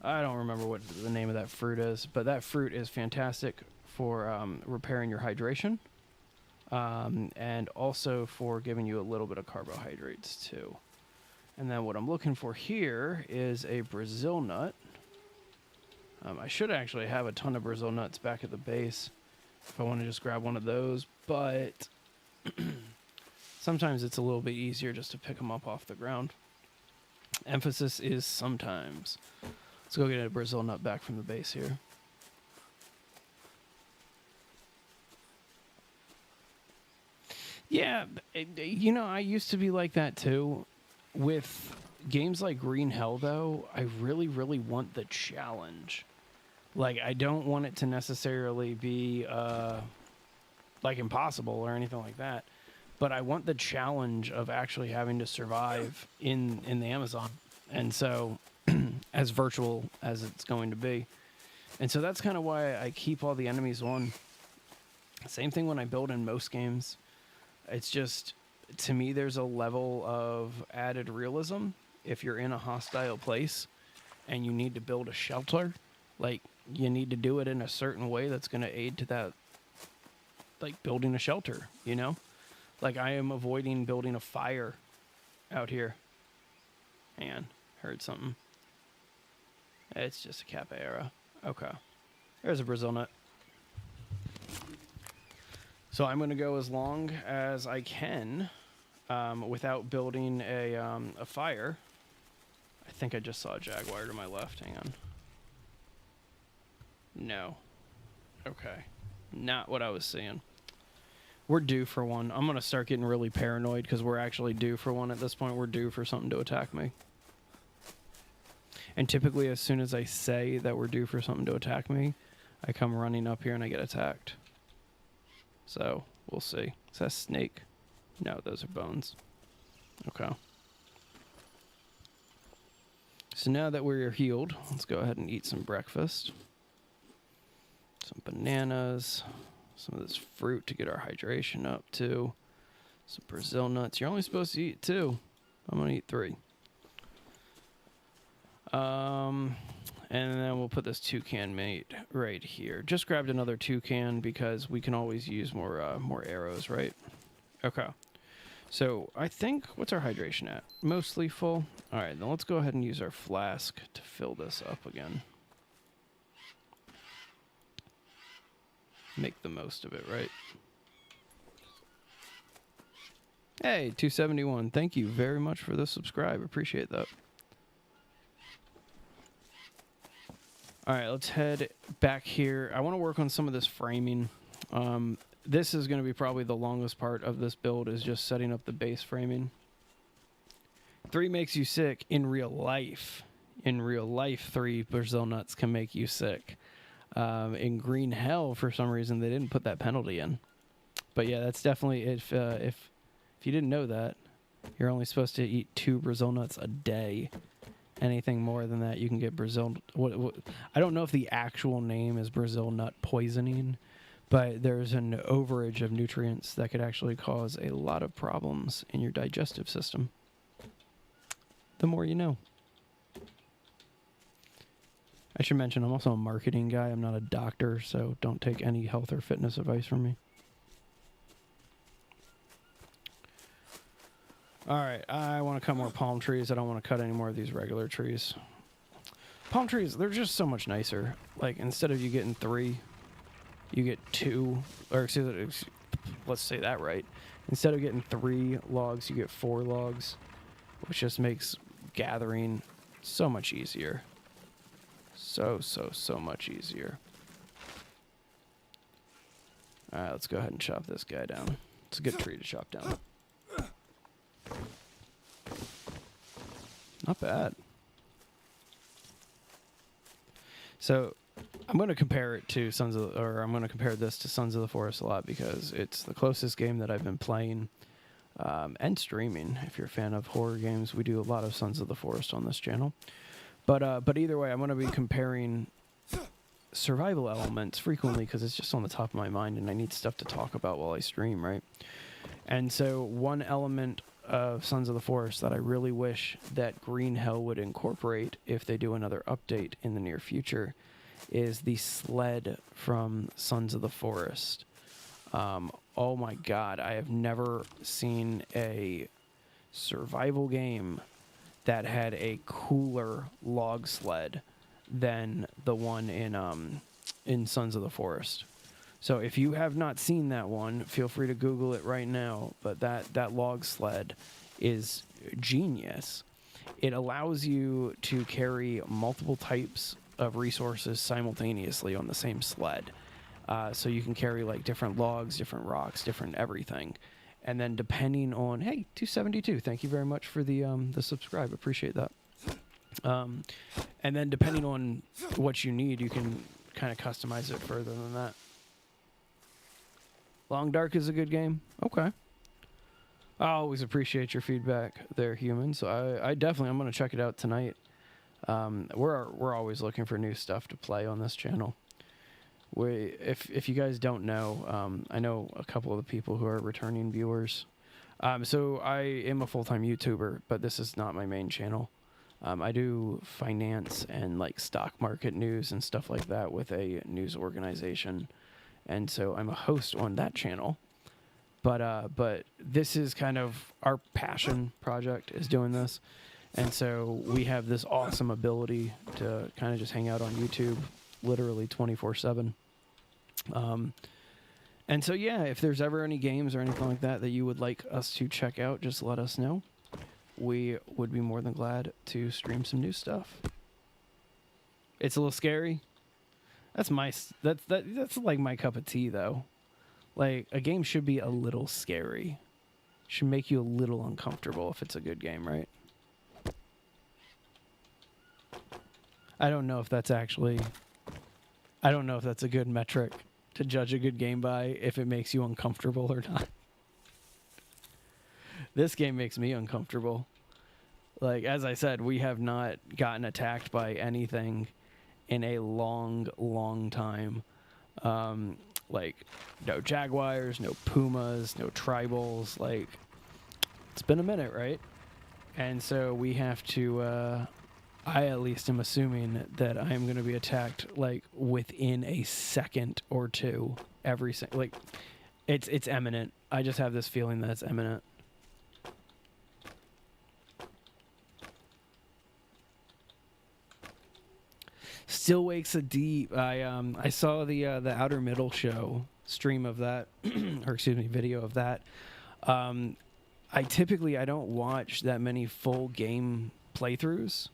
I don't remember what the name of that fruit is, but that fruit is fantastic for repairing your hydration, and also for giving you a little bit of carbohydrates too. And then what I'm looking for here is a Brazil nut. I should actually have a ton of Brazil nuts back at the base if I want to just grab one of those, but sometimes it's a little bit easier just to pick them up off the ground. Emphasis is sometimes. Let's go get a Brazil nut back from the base here. Yeah, you know, I used to be like that too. With games like Green Hell, though, I really, really want the challenge. Like, I don't want it to necessarily be, like, impossible or anything like that. But I want the challenge of actually having to survive in the Amazon. And so, as virtual as it's going to be. And so that's kind of why I keep all the enemies on. Same thing when I build in most games. it's just, to me, there's a level of added realism if you're in a hostile place and you need to build a shelter. Like, you need to do it in a certain way that's going to aid to that, like, building a shelter, you know? Like, I am avoiding building a fire out here. Hang on, heard something. It's just a Capoeira. Okay. There's a Brazil nut. So I'm going to go as long as I can without building a fire. I think I just saw a jaguar to my left. Hang on. No. Okay. Not what I was seeing. We're due for one. I'm going to start getting really paranoid because we're actually due for one at this point. We're due for something to attack me. And typically, as soon as I say that we're due for something to attack me, I come running up here and I get attacked. So, we'll see. Is that a snake? No, those are bones. Okay. So now that we're healed, let's go ahead and eat some breakfast. Some bananas. Some of this fruit to get our hydration up, too. Some Brazil nuts. You're only supposed to eat 2. I'm going to eat 3. And then we'll put this toucan mate right here. Just grabbed another toucan because we can always use more arrows, right? Okay. So I think, what's our hydration at? Mostly full. All right, then let's go ahead and use our flask to fill this up again. Make the most of it, right? Hey, 271. Thank you very much for the subscribe. Appreciate that. All right, let's head back here. I want to work on some of this framing. This is going to be probably the longest part of this build, is just setting up the base framing. 3 makes you sick in real life. In real life, 3 Brazil nuts can make you sick. In Green Hell, for some reason, they didn't put that penalty in. But yeah, that's definitely, if you didn't know that, you're only supposed to eat 2 Brazil nuts a day. Anything more than that, you can get Brazil. I don't know if the actual name is Brazil nut poisoning, but there's an overage of nutrients that could actually cause a lot of problems in your digestive system. The more you know. I should mention, I'm also a marketing guy. I'm not a doctor, so don't take any health or fitness advice from me. All right, I want to cut more palm trees. I don't want to cut any more of these regular trees. Palm trees, they're just so much nicer. Like, instead of you getting 3, you get 2. Or, let's say that right. Instead of getting 3 logs, you get 4 logs, which just makes gathering so much easier. So much easier. All right, let's go ahead and chop this guy down. It's a good tree to chop down. Not bad. So I'm going to compare it to I'm going to compare this to Sons of the Forest a lot because it's the closest game that I've been playing and streaming. If you're a fan of horror games, we do a lot of Sons of the Forest on this channel. But either way, I'm going to be comparing survival elements frequently because it's just on the top of my mind and I need stuff to talk about while I stream, right? And so one element of Sons of the Forest that I really wish that Green Hell would incorporate if they do another update in the near future is the sled from Sons of the Forest. Oh my god, I have never seen a survival game that had a cooler log sled than the one in Sons of the Forest. So if you have not seen that one, feel free to Google it right now. But that log sled is genius. It allows you to carry multiple types of resources simultaneously on the same sled. So you can carry like different logs, different rocks, different everything. And then depending on, hey, 272, thank you very much for the subscribe. Appreciate that. And then depending on what you need, you can kind of customize it further than that. Long Dark is a good game. Okay. I always appreciate your feedback there, humans. I definitely, I'm going to check it out tonight. We're always looking for new stuff to play on this channel. If you guys don't know, I know a couple of the people who are returning viewers. So I am a full-time YouTuber, but this is not my main channel. I do finance and like stock market news and stuff like that with a news organization, and so I'm a host on that channel. But this is kind of our passion project, is doing this, and so we have this awesome ability to kind of just hang out on YouTube, literally 24/7. And so yeah, if there's ever any games or anything like that that you would like us to check out, just let us know. We would be more than glad to stream some new stuff. It's a little scary. That's like my cup of tea, though. Like, a game should be a little scary. Should make you a little uncomfortable if it's a good game, right? I don't know if that's a good metric to judge a good game by, if it makes you uncomfortable or not. This game makes me uncomfortable. Like, as I said, we have not gotten attacked by anything in a long, long time. Like, no jaguars, no pumas, no tribals. Like, it's been a minute, right? And so we have to, I at least am assuming that I am going to be attacked, like, within a second or two. Like, it's imminent. I just have this feeling that it's imminent. Still Wakes the Deep. I saw the Outer Middle show stream of that, or excuse me, video of that. I don't watch that many full game playthroughs.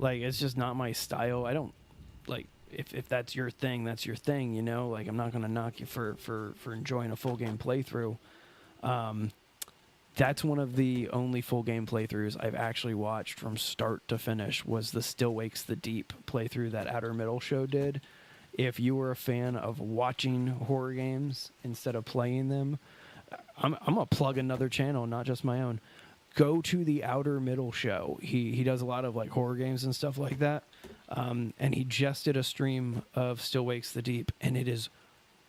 Like, it's just not my style. I don't like, if that's your thing, that's your thing, you know. Like, I'm not gonna knock you for enjoying a full game playthrough. That's one of the only full game playthroughs I've actually watched from start to finish, was the Still Wakes the Deep playthrough that Outer Middle show did. If you were a fan of watching horror games instead of playing them, I'm gonna plug another channel, not just my own. Go to the Outer Middle show. He does a lot of like horror games and stuff like that. And he just did a stream of Still Wakes the Deep, and it is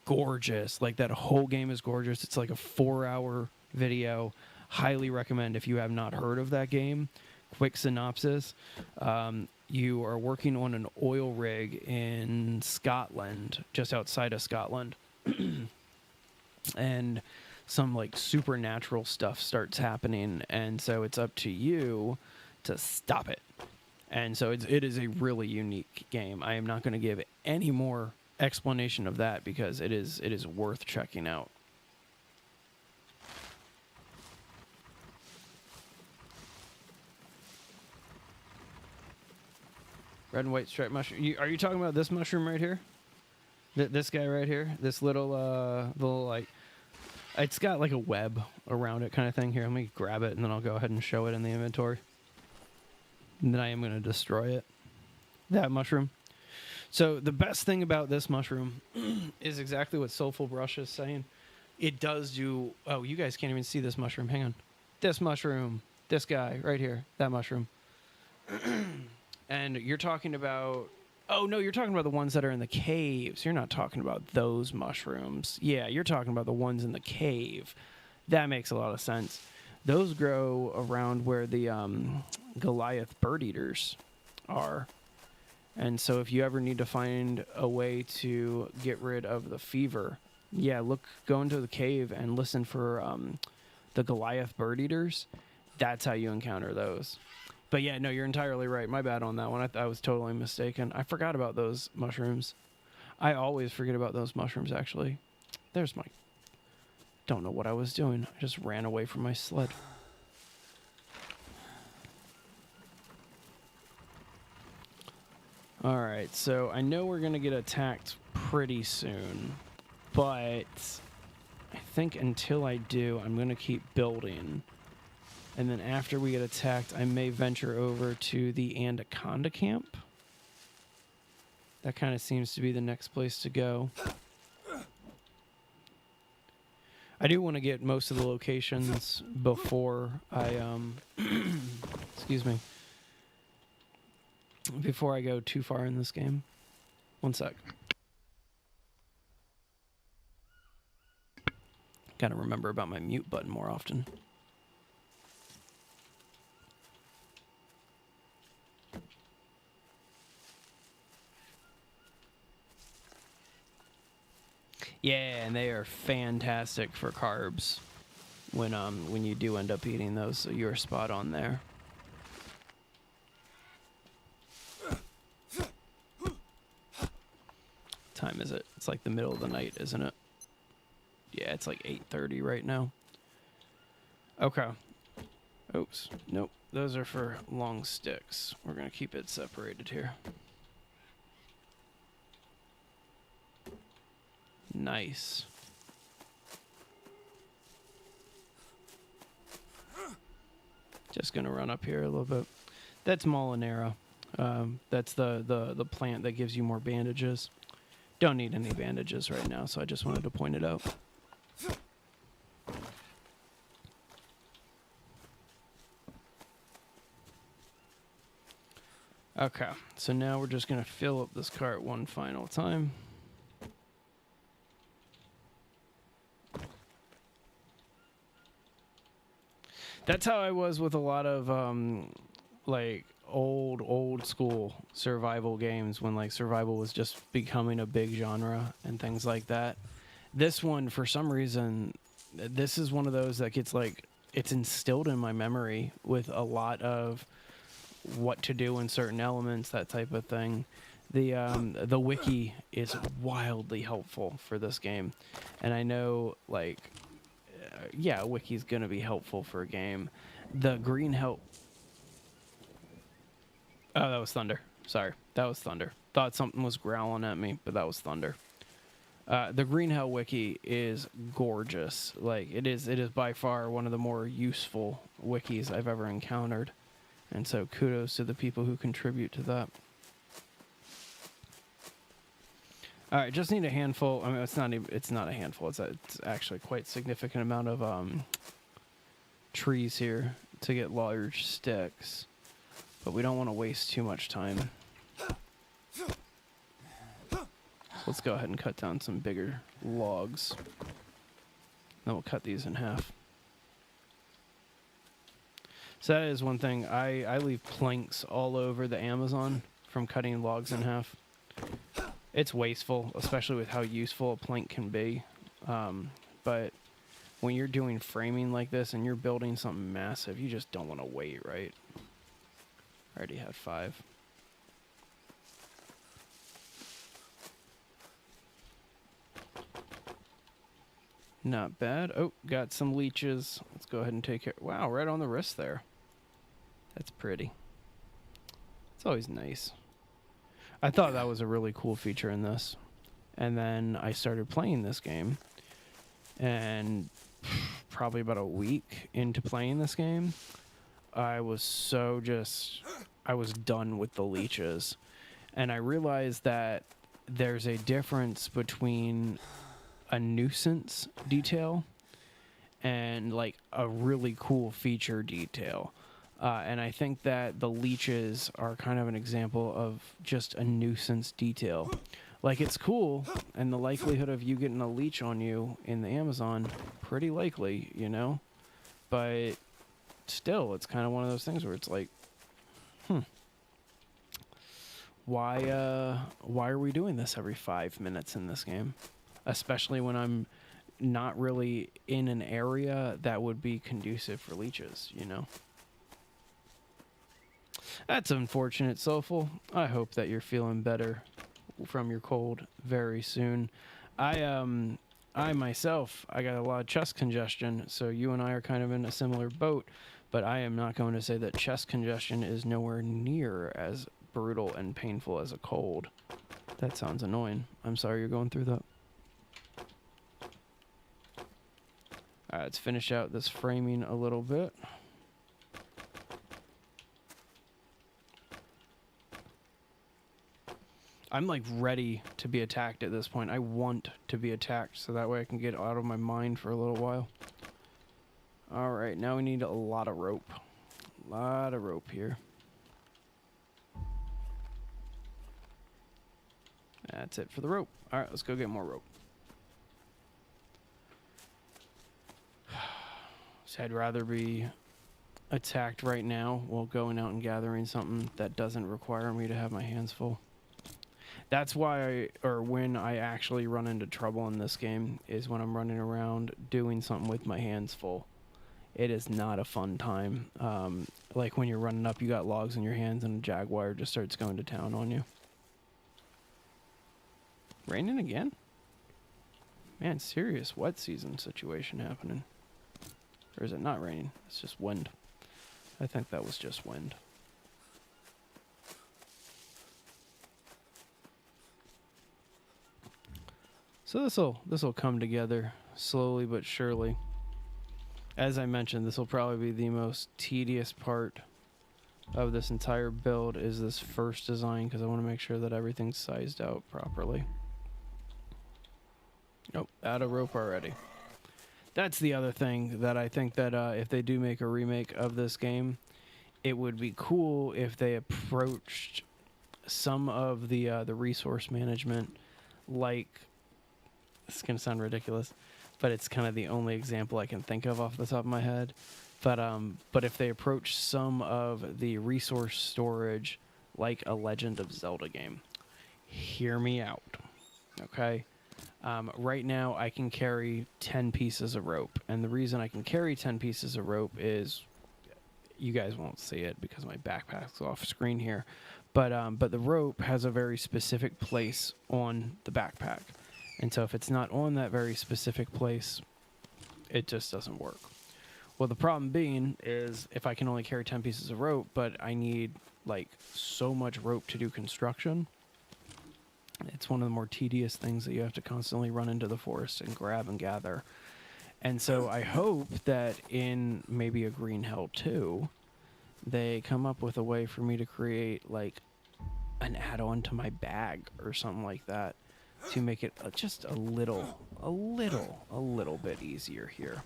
gorgeous. Like, that whole game is gorgeous. It's like a 4-hour video. Highly recommend if you have not heard of that game. Quick synopsis. You are working on an oil rig in Scotland, just outside of Scotland. And some like supernatural stuff starts happening, and so it's up to you to stop it. And so it is a really unique game. I am not going to give any more explanation of that, because it is worth checking out. Red and white striped mushroom. Are you talking about this mushroom right here? This guy right here? This little like... It's got like a web around it kind of thing. Here, let me grab it, and then I'll go ahead and show it in the inventory. And then I am going to destroy it. That mushroom. So the best thing about this mushroom is exactly what Soulful Brush is saying. It does do... Oh, you guys can't even see this mushroom. Hang on. This mushroom. This guy right here. That mushroom. And you're talking about... Oh, no, you're talking about the ones that are in the caves. You're not talking about those mushrooms. Yeah, you're talking about the ones in the cave. That makes a lot of sense. Those grow around where the Goliath bird eaters are. And so if you ever need to find a way to get rid of the fever, yeah, go into the cave and listen for the Goliath bird eaters. That's how you encounter those. But yeah, no, you're entirely right. My bad on that one. I was totally mistaken. I forgot about those mushrooms. I always forget about those mushrooms, actually. There's my... Don't know what I was doing. I just ran away from my sled. Alright, so I know we're going to get attacked pretty soon. But I think until I do, I'm going to keep building. And then after we get attacked, I may venture over to the Anaconda Camp. That kind of seems to be the next place to go. I do want to get most of the locations before I, excuse me, before I go too far in this game. One sec. Gotta remember about my mute button more often. Yeah, and they are fantastic for carbs when you do end up eating those, so you're spot on there. Time is it? It's like the middle of the night, isn't it? Yeah, it's like 8:30 right now. Okay. Oops. Nope. Those are for long sticks. We're going to keep it separated here. Nice. Just going to run up here a little bit. That's Molinera. That's the plant that gives you more bandages. Don't need any bandages right now, so I just wanted to point it out. Okay, so now we're just going to fill up this cart one final time. That's how I was with a lot of like old school survival games when like survival was just becoming a big genre and things like that. This one, for some reason, this is one of those that gets like, it's instilled in my memory with a lot of what to do in certain elements, that type of thing. The wiki is wildly helpful for this game, and I know like yeah, wiki's gonna be helpful for a game. The green help. Oh, that was thunder. Sorry, that was thunder. Thought something was growling at me, but that was thunder. The Green Hell wiki is gorgeous. Like it is by far one of the more useful wikis I've ever encountered, and so kudos to the people who contribute to that. All right, just need a handful. I mean, it's not a handful. It's actually quite significant amount of trees here to get large sticks, but we don't want to waste too much time. Let's go ahead and cut down some bigger logs. Then we'll cut these in half. So that is one thing. I leave planks all over the Amazon from cutting logs in half. It's wasteful, especially with how useful a plank can be. But when you're doing framing like this and you're building something massive, you just don't want to wait, right? I already had 5. Not bad. Oh, got some leeches. Let's go ahead and take care. Wow, right on the wrist there. That's pretty. It's always nice. I thought that was a really cool feature in this. And then I started playing this game. And probably about a week into playing this game, I was done with the leeches. And I realized that there's a difference between a nuisance detail and like a really cool feature detail. And I think that the leeches are kind of an example of just a nuisance detail. Like, it's cool, and the likelihood of you getting a leech on you in the Amazon, pretty likely, you know? But still, it's kind of one of those things where it's like, why are we doing this every 5 minutes in this game? Especially when I'm not really in an area that would be conducive for leeches, you know? That's unfortunate, Soulful. I hope that you're feeling better from your cold very soon. I myself, I got a lot of chest congestion, so you and I are kind of in a similar boat, but I am not going to say that chest congestion is nowhere near as brutal and painful as a cold. That sounds annoying. I'm sorry you're going through that. All right, let's finish out this framing a little bit. I'm like ready to be attacked at this point. I want to be attacked so that way I can get out of my mind for a little while. All right, now we need a lot of rope. A lot of rope here. That's it for the rope. All right, let's go get more rope. So I'd rather be attacked right now while going out and gathering something that doesn't require me to have my hands full. That's why when I actually run into trouble in this game is when I'm running around doing something with my hands full. It is not a fun time. Like when you're running up, you got logs in your hands and a jaguar just starts going to town on you. Raining again? Man, serious wet season situation happening. Or is it not raining? It's just wind. I think that was just wind. So this'll come together slowly but surely. As I mentioned, this will probably be the most tedious part of this entire build is this first design because I want to make sure that everything's sized out properly. Nope, out of rope already. That's the other thing that I think that if they do make a remake of this game, it would be cool if they approached some of the resource management like, it's going to sound ridiculous, but it's kind of the only example I can think of off the top of my head. But if they approach some of the resource storage like a Legend of Zelda game, hear me out, okay? Right now I can carry 10 pieces of rope, and the reason I can carry 10 pieces of rope is, you guys won't see it because my backpack's off screen here, but the rope has a very specific place on the backpack. And so if it's not on that very specific place, it just doesn't work. Well, the problem being is if I can only carry 10 pieces of rope, but I need like so much rope to do construction, it's one of the more tedious things that you have to constantly run into the forest and grab and gather. And so I hope that in maybe a Green Hell 2, they come up with a way for me to create like an add-on to my bag or something like that, to make it just a little bit easier here.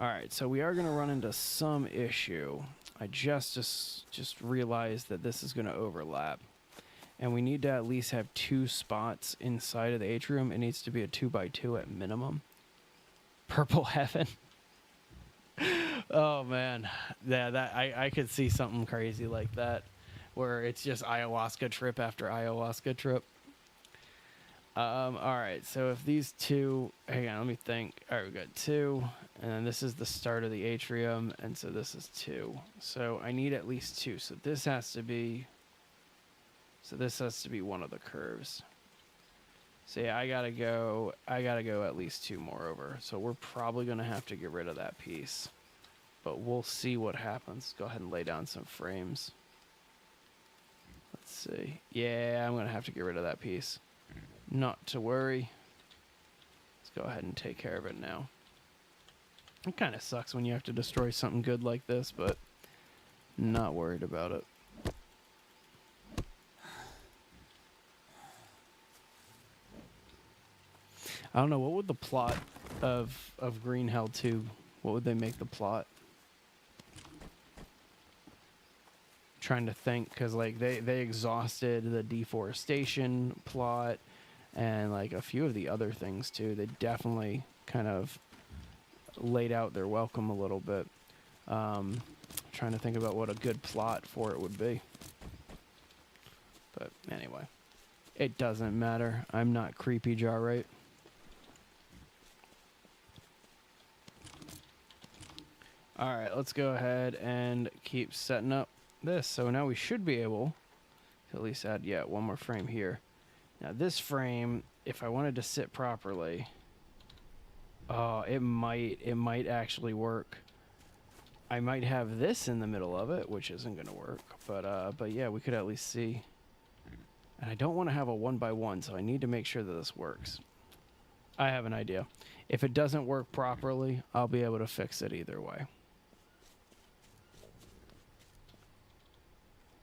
All right, so we are going to run into some issue. I just realized that this is going to overlap, and we need to at least have 2 spots inside of the atrium. It needs to be a 2x2 at minimum. Purple heaven. Oh man, yeah, that I could see something crazy like that, where it's just ayahuasca trip after ayahuasca trip. All right, so if these 2, hang on, let me think. All right, we got 2, and then this is the start of the atrium, and so this is 2. So I need at least 2. So this has to be one of the curves. So yeah, I gotta go at least 2 more over. So we're probably gonna have to get rid of that piece, but we'll see what happens. Go ahead and lay down some frames. Let's see. Yeah, I'm gonna have to get rid of that piece. Not to worry. Let's go ahead and take care of it now. It kind of sucks when you have to destroy something good like this, but not worried about it. I don't know, what would the plot of Green Hell 2, what would they make the plot? Trying to think, because like they exhausted the deforestation plot and like a few of the other things too. They definitely kind of laid out their welcome a little bit. Trying to think about what a good plot for it would be. But anyway, it doesn't matter. I'm not creepy jar, right? All right, let's go ahead and keep setting up this. So now we should be able to at least add, yeah, 1 more frame here. Now this frame, if I wanted to sit properly, oh, it might actually work. I might have this in the middle of it, which isn't going to work, but yeah, we could at least see. And I don't want to have a 1x1, so I need to make sure that this works. I have an idea. If it doesn't work properly, I'll be able to fix it either way.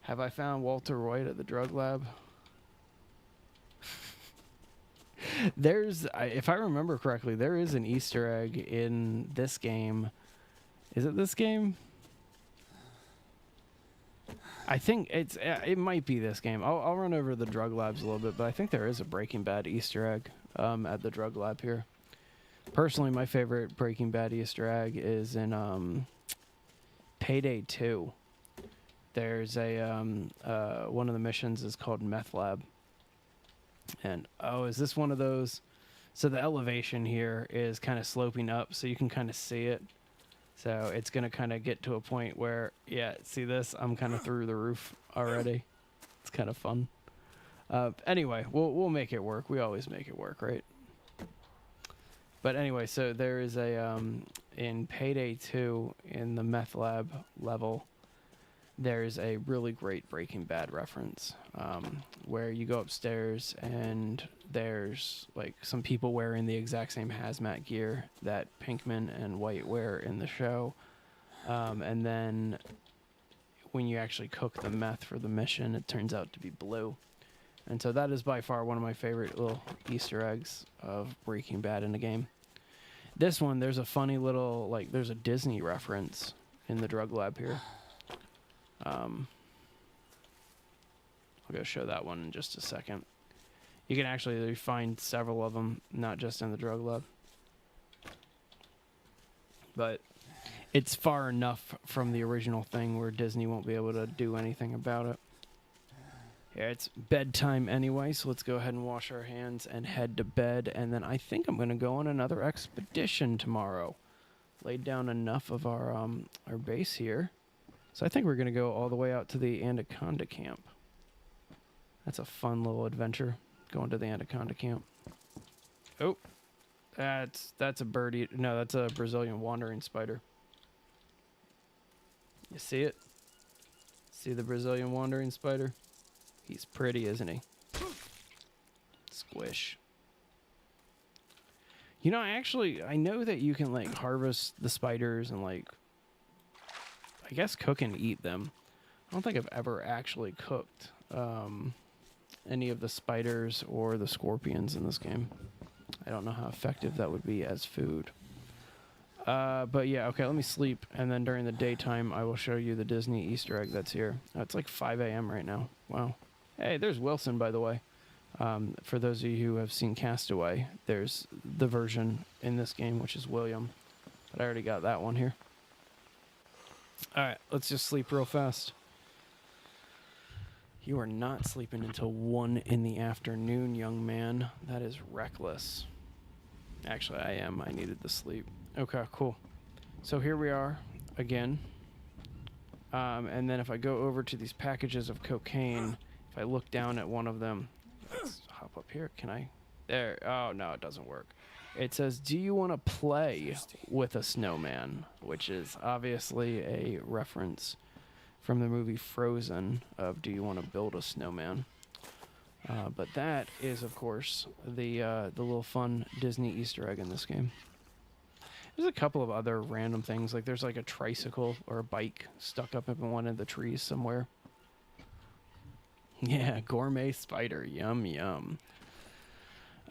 Have I found Walter White at the drug lab? If I remember correctly, there is an Easter egg in this game. Is it this game? I think it might be this game. I'll run over the drug labs a little bit, but I think there is a Breaking Bad Easter egg at the drug lab here. Personally, my favorite Breaking Bad Easter egg is in Payday 2. There's a one of the missions is called Meth Lab. And oh, is this one of those? So the elevation here is kind of sloping up, so you can kind of see it. So it's gonna kind of get to a point where, yeah, see this? I'm kind of through the roof already. It's kind of fun. Anyway, we'll make it work. We always make it work, right? But anyway, so there is a in Payday 2 in the meth lab level. There's a really great Breaking Bad reference where you go upstairs and there's like some people wearing the exact same hazmat gear that Pinkman and White wear in the show. And then when you actually cook the meth for the mission, it turns out to be blue. And so that is by far one of my favorite little Easter eggs of Breaking Bad in the game. This one, there's a funny little, like, there's a Disney reference in the drug lab here. I'll go show that one in just a second. You can actually find several of them, not just in the drug lab. But it's far enough from the original thing where Disney won't be able to do anything about it. Yeah, it's bedtime anyway, so let's go ahead and wash our hands and head to bed. And then I think I'm going to go on another expedition tomorrow. Laid down enough of our base here. So I think we're going to go all the way out to the Anaconda Camp. That's a fun little adventure, going to the Anaconda Camp. Oh, that's a birdie. No, that's a Brazilian wandering spider. You see it? See the Brazilian wandering spider? He's pretty, isn't he? Squish. You know, I know that you can, like, harvest the spiders and, like, I guess cook and eat them. I don't think I've ever actually cooked any of the spiders or the scorpions in this game. I don't know how effective that would be as food. But yeah, okay, let me sleep, and then during the daytime, I will show you the Disney Easter egg that's here. It's like 5 a.m. right now. Wow. Hey, there's Wilson, by the way. For those of you who have seen Castaway, there's the version in this game, which is William. But I already got that one here. All right, let's just sleep real fast. You are not sleeping until 1 in the afternoon, young man. That is reckless. Actually, I am. I needed the sleep. Okay, cool. So here we are again. And then if I go over to these packages of cocaine, if I look down at one of them, let's hop up here. Can I? There. Oh, no, it doesn't work. It says, do you want to play with a snowman? Which is obviously a reference from the movie Frozen of do you want to build a snowman? But that is, of course, the little fun Disney Easter egg in this game. There's a couple of other random things. Like there's like a tricycle or a bike stuck up in one of the trees somewhere. Yeah, gourmet spider. Yum, yum.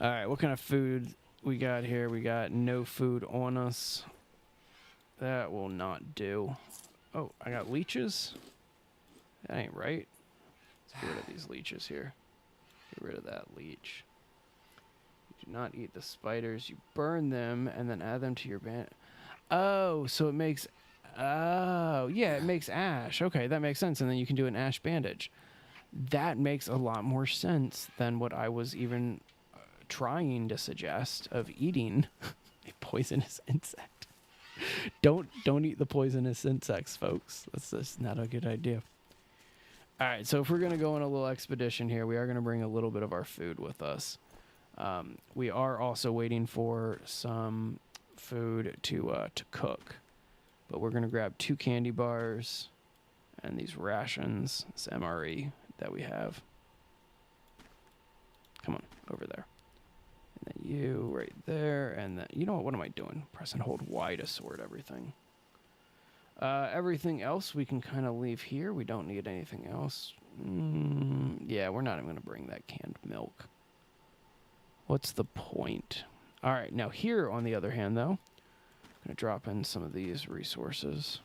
All right, what kind of food we got here? We got no food on us. That will not do. Oh, I got leeches? That ain't right. Let's get rid of these leeches here. Get rid of that leech. You do not eat the spiders. You burn them and then add them to your band. Oh, so it makes... Oh, yeah, it makes ash. Okay, that makes sense. And then you can do an ash bandage. That makes a lot more sense than what I was even trying to suggest of eating a poisonous insect. Don't eat the poisonous insects, folks. That's just not a good idea. All right, so if we're going to go on a little expedition here, we are going to bring a little bit of our food with us. We are also waiting for some food to cook. But we're going to grab 2 candy bars and these rations, this MRE that we have. Come on, over there. And then you right there. And then, you know what am I doing? Press and hold Y to sort everything. Everything else we can kind of leave here. We don't need anything else. Yeah, we're not even going to bring that canned milk. What's the point? All right, now here on the other hand, though, I'm going to drop in some of these resources.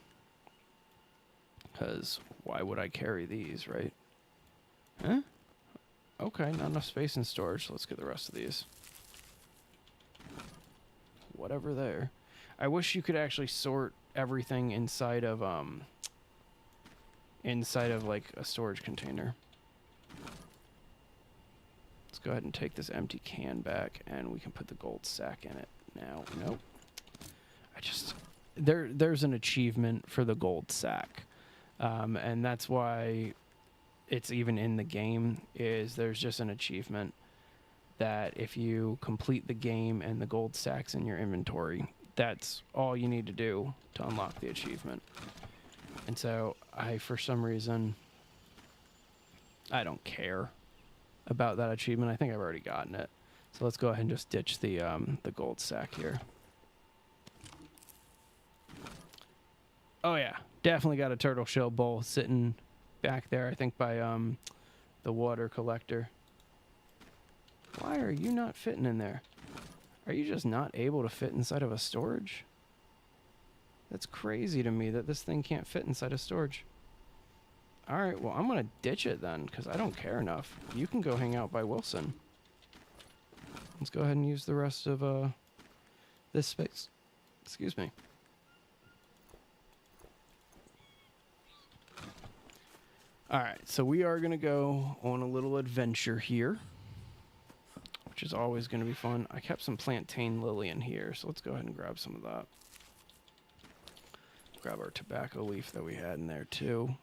Because why would I carry these, right? Huh? Okay, not enough space in storage. Let's get the rest of these. whatever there. I wish you could actually sort everything inside of like a storage container. Let's go ahead and take this empty can back, and we can put the gold sack in it now. Nope. There's an achievement for the gold sack, and that's why it's even in the game. Is there's just an achievement that if you complete the game and the gold sack's in your inventory, that's all you need to do to unlock the achievement. And so for some reason, I don't care about that achievement. I think I've already gotten it. So let's go ahead and just ditch the gold sack here. Oh yeah, definitely got a turtle shell bowl sitting back there, I think by the water collector. Why are you not fitting in there? Are you just not able to fit inside of a storage? That's crazy to me that this thing can't fit inside a storage. Alright, well, I'm going to ditch it then, because I don't care enough. You can go hang out by Wilson. Let's go ahead and use the rest of this space. Excuse me. Alright, so we are going to go on a little adventure here, which is always going to be fun. I kept some plantain lily in here, so let's go ahead and grab some of that. Grab our tobacco leaf that we had in there too.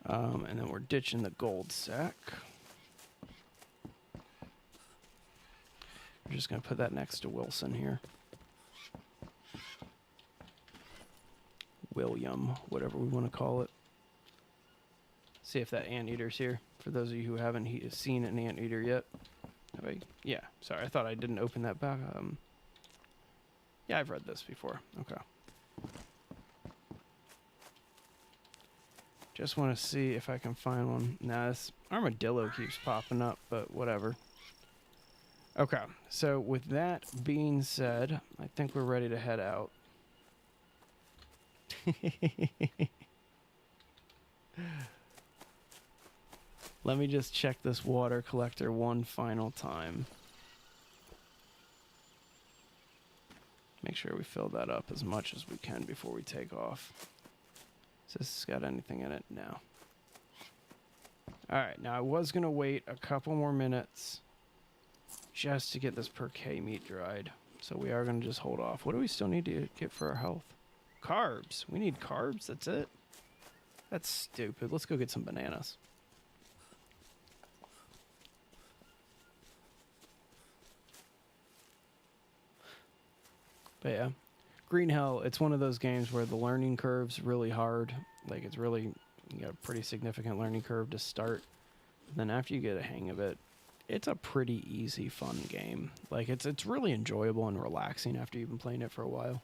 And then we're ditching the gold sack. We're just going to put that next to Wilson here. William, whatever we want to call it. See if that anteater's here. For those of you who haven't seen an anteater yet. Have I? Yeah, sorry, I thought I didn't open that back. Yeah, I've read this before. Okay. Just want to see if I can find one. Nah, this armadillo keeps popping up, but whatever. Okay, so with that being said, I think we're ready to head out. Let me just check this water collector one final time. Make sure we fill that up as much as we can before we take off. Has this got anything in it? No. Alright, now I was going to wait a couple more minutes just to get this per K meat dried. So we are going to just hold off. What do we still need to get for our health? Carbs. We need carbs, that's it? That's stupid. Let's go get some bananas. But yeah, Green Hell, it's one of those games where the learning curve's really hard. Like, it's really, you got a pretty significant learning curve to start. Then after you get a hang of it, it's a pretty easy, fun game. Like, it's really enjoyable and relaxing after you've been playing it for a while.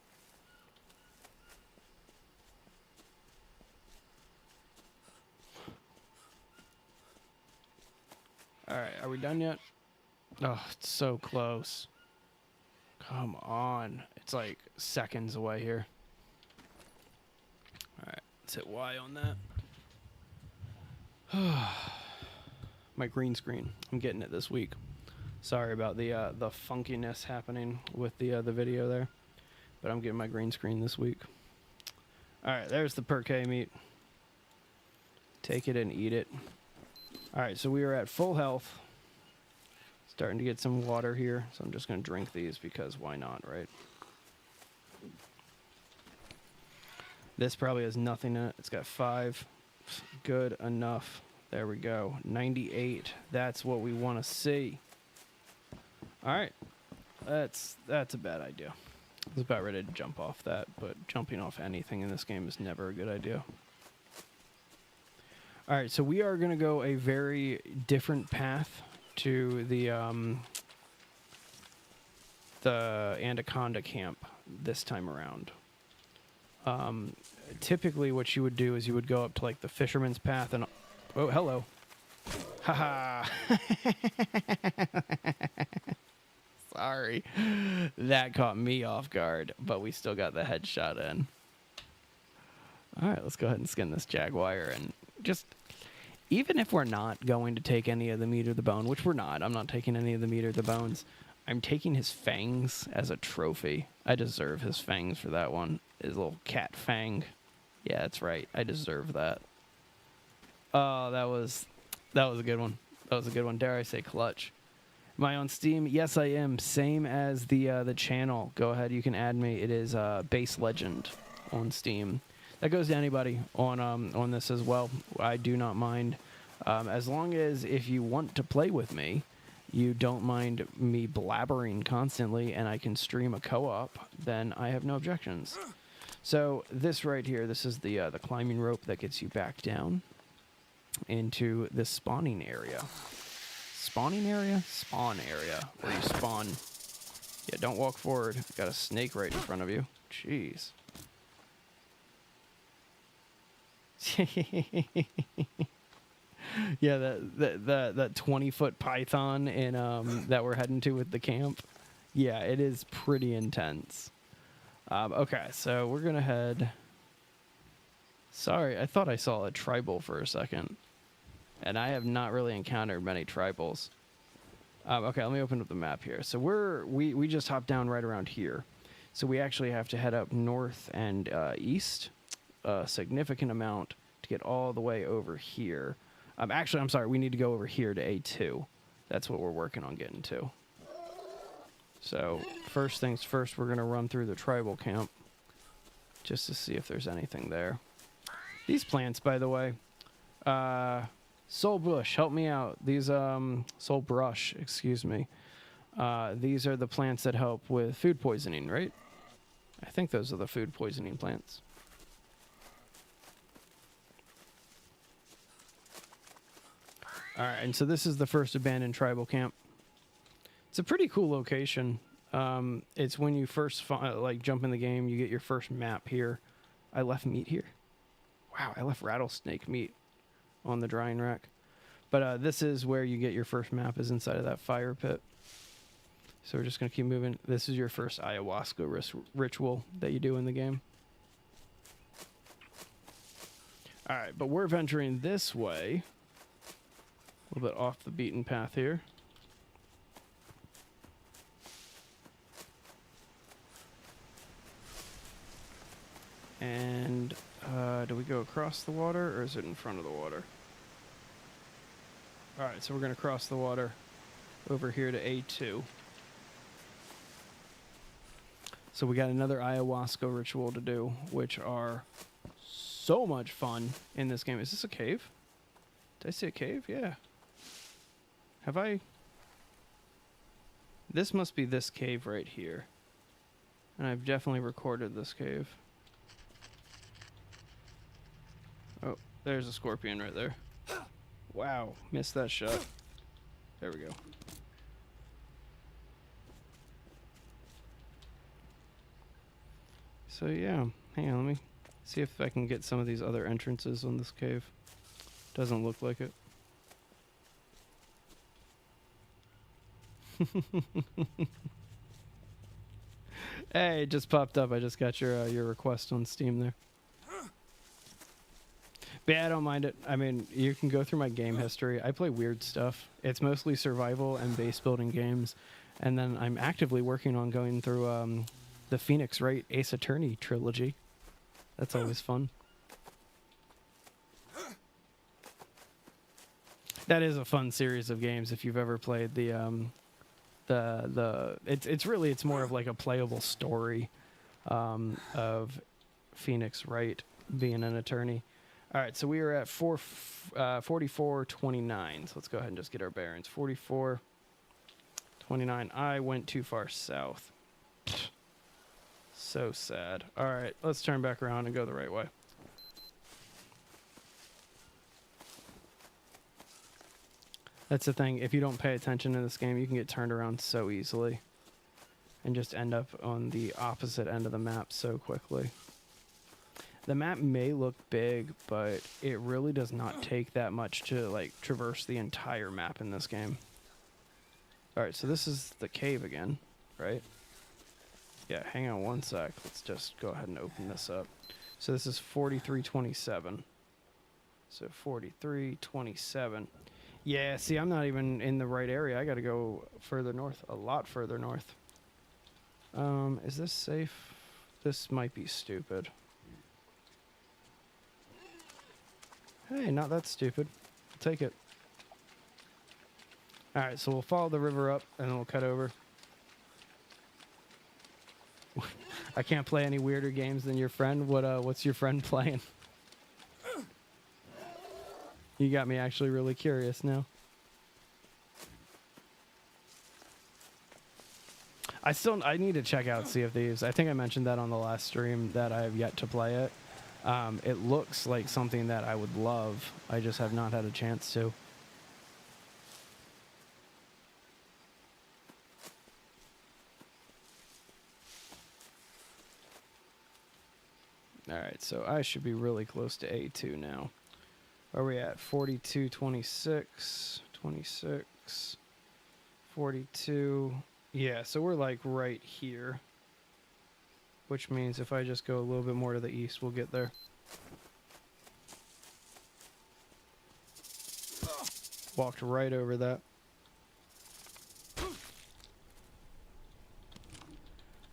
Alright, are we done yet? Oh, it's so close. Come on. It's like seconds away here. Alright, let's hit Y on that. My green screen. I'm getting it this week. Sorry about the funkiness happening with the video there. But I'm getting my green screen this week. Alright, there's the per K meat. Take it and eat it. Alright, so we are at full health. Starting to get some water here, so I'm just going to drink these because why not, right? This probably has nothing in it. It's got 5. Good enough. There we go. 98. That's what we want to see. All right. That's a bad idea. I was about ready to jump off that, but jumping off anything in this game is never a good idea. All right, so we are going to go a very different path to the Anaconda Camp this time around. Typically what you would do is you would go up to like the fisherman's path and... Oh, hello. Haha. Sorry. That caught me off guard, but we still got the headshot in. All right, let's go ahead and skin this jaguar and just... Even if we're not going to take any of the meat or the bone, which we're not, I'm not taking any of the meat or the bones, I'm taking his fangs as a trophy. I deserve his fangs for that one. His little cat fang. Yeah, that's right. I deserve that. Oh, that was a good one. That was a good one. Dare I say clutch. Am I on Steam? Yes, I am. Same as the channel. Go ahead. You can add me. It is Base Legend on Steam. That goes to anybody on this as well. I do not mind. As long as if you want to play with me, you don't mind me blabbering constantly and I can stream a co-op, then I have no objections. So this right here, this is the climbing rope that gets you back down into this spawning area. Spawning area? Spawn area, where you spawn. Yeah, don't walk forward. Got a snake right in front of you. Jeez. Yeah, that 20-foot python in that we're heading to with the camp. Yeah, it is pretty intense. Okay, so we're gonna head. Sorry, I thought I saw a tribal for a second, and I have not really encountered many tribals. Okay, let me open up the map here. So we just hopped down right around here, so we actually have to head up north and east a significant amount to get all the way over here. Actually, I'm sorry, we need to go over here to A2. That's what we're working on getting to. So first things first, we're going to run through the tribal camp just to see if there's anything there. These plants, by the way, Soul Bush, help me out. These, Soul Brush, excuse me. These are the plants that help with food poisoning, right? I think those are the food poisoning plants. All right, and so this is the first abandoned tribal camp. It's a pretty cool location. It's when you first jump in the game, you get your first map here. I left meat here. Wow, I left rattlesnake meat on the drying rack. But this is where you get your first map, is inside of that fire pit. So we're just going to keep moving. This is your first ayahuasca ritual that you do in the game. All right, but we're venturing this way. A little bit off the beaten path here. And do we go across the water or is it in front of the water? All right, so we're going to cross the water over here to A2. So we got another ayahuasca ritual to do, which are so much fun in this game. Is this a cave? Did I see a cave? Yeah. Have I? This must be this cave right here. And I've definitely recorded this cave. Oh, there's a scorpion right there. Wow, missed that shot. There we go. So yeah, hang on, let me see if I can get some of these other entrances on this cave. Doesn't look like it. Hey, it just popped up. I just got your request on Steam there. But yeah, I don't mind it. I mean, you can go through my game history. I play weird stuff. It's mostly survival and base building games. And then I'm actively working on going through the Phoenix Wright Ace Attorney trilogy. That's always fun. That is a fun series of games if you've ever played it's more of like a playable story of Phoenix Wright being an attorney. All right, so we are at 4429. So let's go ahead and just get our bearings. 4429. I went too far south. So sad. All right, let's turn back around and go the right way. That's the thing. If you don't pay attention in this game, you can get turned around so easily and just end up on the opposite end of the map so quickly. The map may look big, but it really does not take that much to like traverse the entire map in this game. All right, so this is the cave again, right? Yeah, hang on one sec. Let's just go ahead and open this up. So this is 4327. So 4327. Yeah, see, I'm not even in the right area. I gotta go further north, a lot further north. Is this safe? This might be stupid. Hey, not that stupid. I'll take it. Alright, so we'll follow the river up, and then we'll cut over. I can't play any weirder games than your friend. What's your friend playing? You got me actually really curious now. I need to check out Sea of Thieves. I think I mentioned that on the last stream that I have yet to play it. It looks like something that I would love. I just have not had a chance to. Alright, so I should be really close to A2 now. Where are we at? 42, 26, 26, 42. Yeah, so we're like right here. Which means if I just go a little bit more to the east, we'll get there. Walked right over that.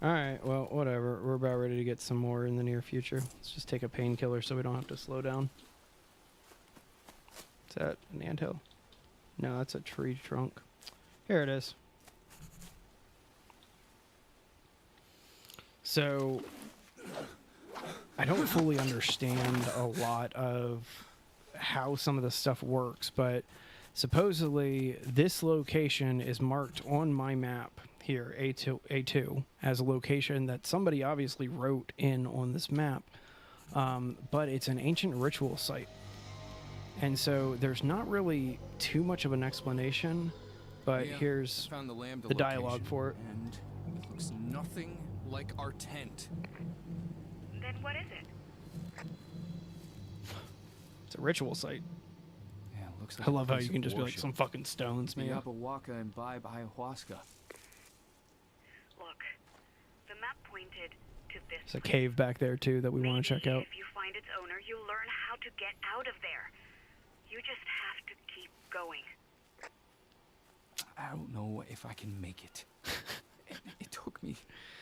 Alright, well, whatever. We're about ready to get some more in the near future. Let's just take a painkiller so we don't have to slow down. Is that an anthill? No, that's a tree trunk. Here it is. So, I don't fully understand a lot of how some of the stuff works, but supposedly this location is marked on my map here, A2, as a location that somebody obviously wrote in on this map, but it's an ancient ritual site. And so there's not really too much of an explanation, but here's found the Lambda the dialogue location, for it. And it looks nothing like our tent. Then what is it? It's a ritual site. Yeah, it looks like I a love how place you can of just be like worship. some fucking stones, The man. Iowaska imbibe Iowaska. Look, the map pointed to this. There's a cave back there too that we want to check out. If you find its owner, you'll learn how to get out of there. You just have to keep going. I don't know if I can make it. It took me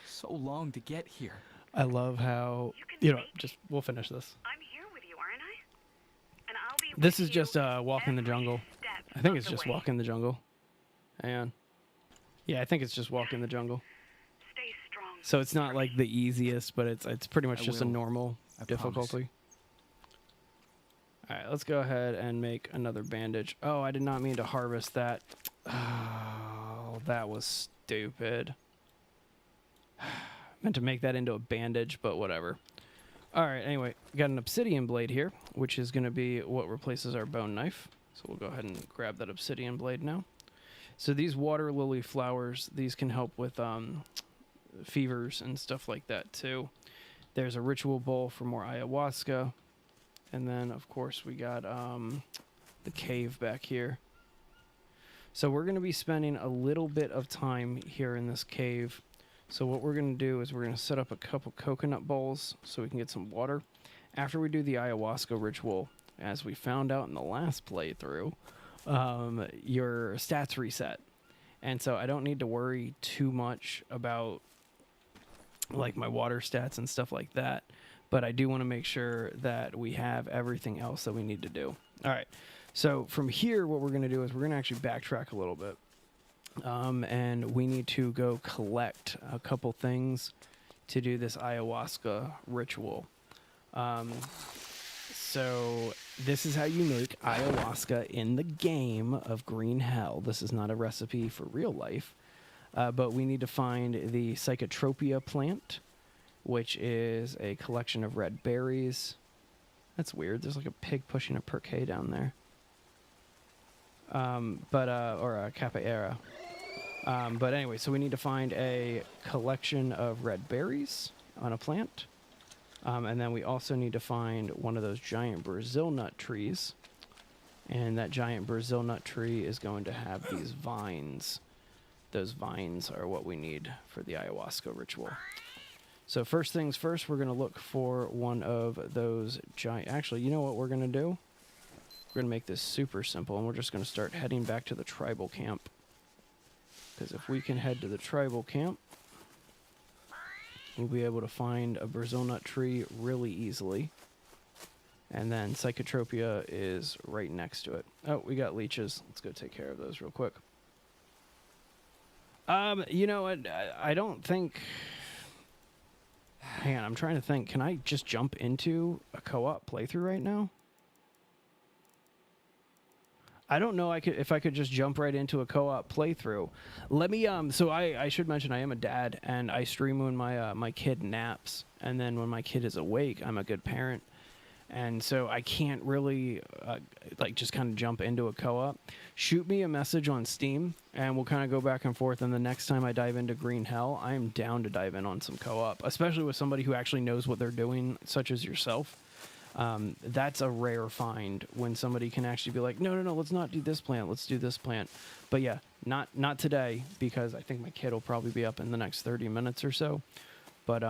so long to get here. I love how, we'll finish this. I'm here with you, aren't I? And I'll be This with is you just walk in the every jungle. step I think of it's the just way. walk in the jungle. Hang on. Yeah, I think it's just walk in the jungle. Stay strong. So it's not like the easiest, but it's pretty much I just a will. normal I difficulty. Alright, let's go ahead and make another bandage. Oh, I did not mean to harvest that. Oh, that was stupid. Meant to make that into a bandage, but whatever. Alright, anyway, got an obsidian blade here, which is going to be what replaces our bone knife. So we'll go ahead and grab that obsidian blade now. So these water lily flowers, these can help with fevers and stuff like that too. There's a ritual bowl for more ayahuasca. And then, of course, we got the cave back here. So we're going to be spending a little bit of time here in this cave. So what we're going to do is we're going to set up a couple coconut bowls so we can get some water. After we do the ayahuasca ritual, as we found out in the last playthrough, your stats reset. And so I don't need to worry too much about like my water stats and stuff like that. But I do want to make sure that we have everything else that we need to do. All right. So from here, what we're going to do is we're going to actually backtrack a little bit. And we need to go collect a couple things to do this ayahuasca ritual. So this is how you make ayahuasca in the game of Green Hell. This is not a recipe for real life. But we need to find the Psychotropia plant, which is a collection of red berries. That's weird. There's like a pig pushing a perque down there. Or a capoeira. But anyway, so we need to find a collection of red berries on a plant. And then we also need to find one of those giant Brazil nut trees. And that giant Brazil nut tree is going to have these vines. Those vines are what we need for the ayahuasca ritual. So first things first, we're going to look for one of those giant... Actually, you know what we're going to do? We're going to make this super simple, and we're just going to start heading back to the tribal camp. Because if we can head to the tribal camp, we'll be able to find a Brazil nut tree really easily. And then Psychotropia is right next to it. Oh, we got leeches. Let's go take care of those real quick. You know what? I don't think... Hang on, I'm trying to think. Can I just jump into a co-op playthrough right now? I don't know if I could just jump right into a co-op playthrough. Let me, so I should mention I am a dad, and I stream when my kid naps. And then when my kid is awake, I'm a good parent. And so I can't really, like, just kind of jump into a co-op. Shoot me a message on Steam, and we'll kind of go back and forth. And the next time I dive into Green Hell, I am down to dive in on some co-op, especially with somebody who actually knows what they're doing, such as yourself. That's a rare find when somebody can actually be like, no, let's not do this plant. Let's do this plant. But yeah, not today, because I think my kid will probably be up in the next 30 minutes or so. But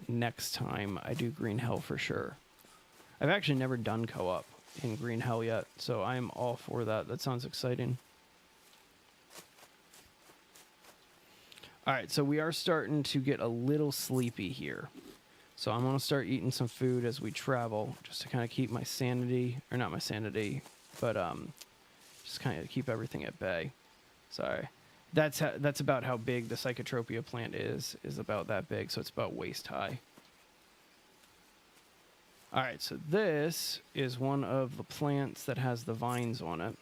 next time I do Green Hell for sure. I've actually never done co-op in Green Hell yet, so I am all for that. That sounds exciting. All right, so we are starting to get a little sleepy here. So I'm going to start eating some food as we travel, just to kind of keep my sanity, or not my sanity, but just kind of keep everything at bay. Sorry. That's about how big the Psychotropia plant is about that big, so it's about waist high. All right, so this is one of the plants that has the vines on it.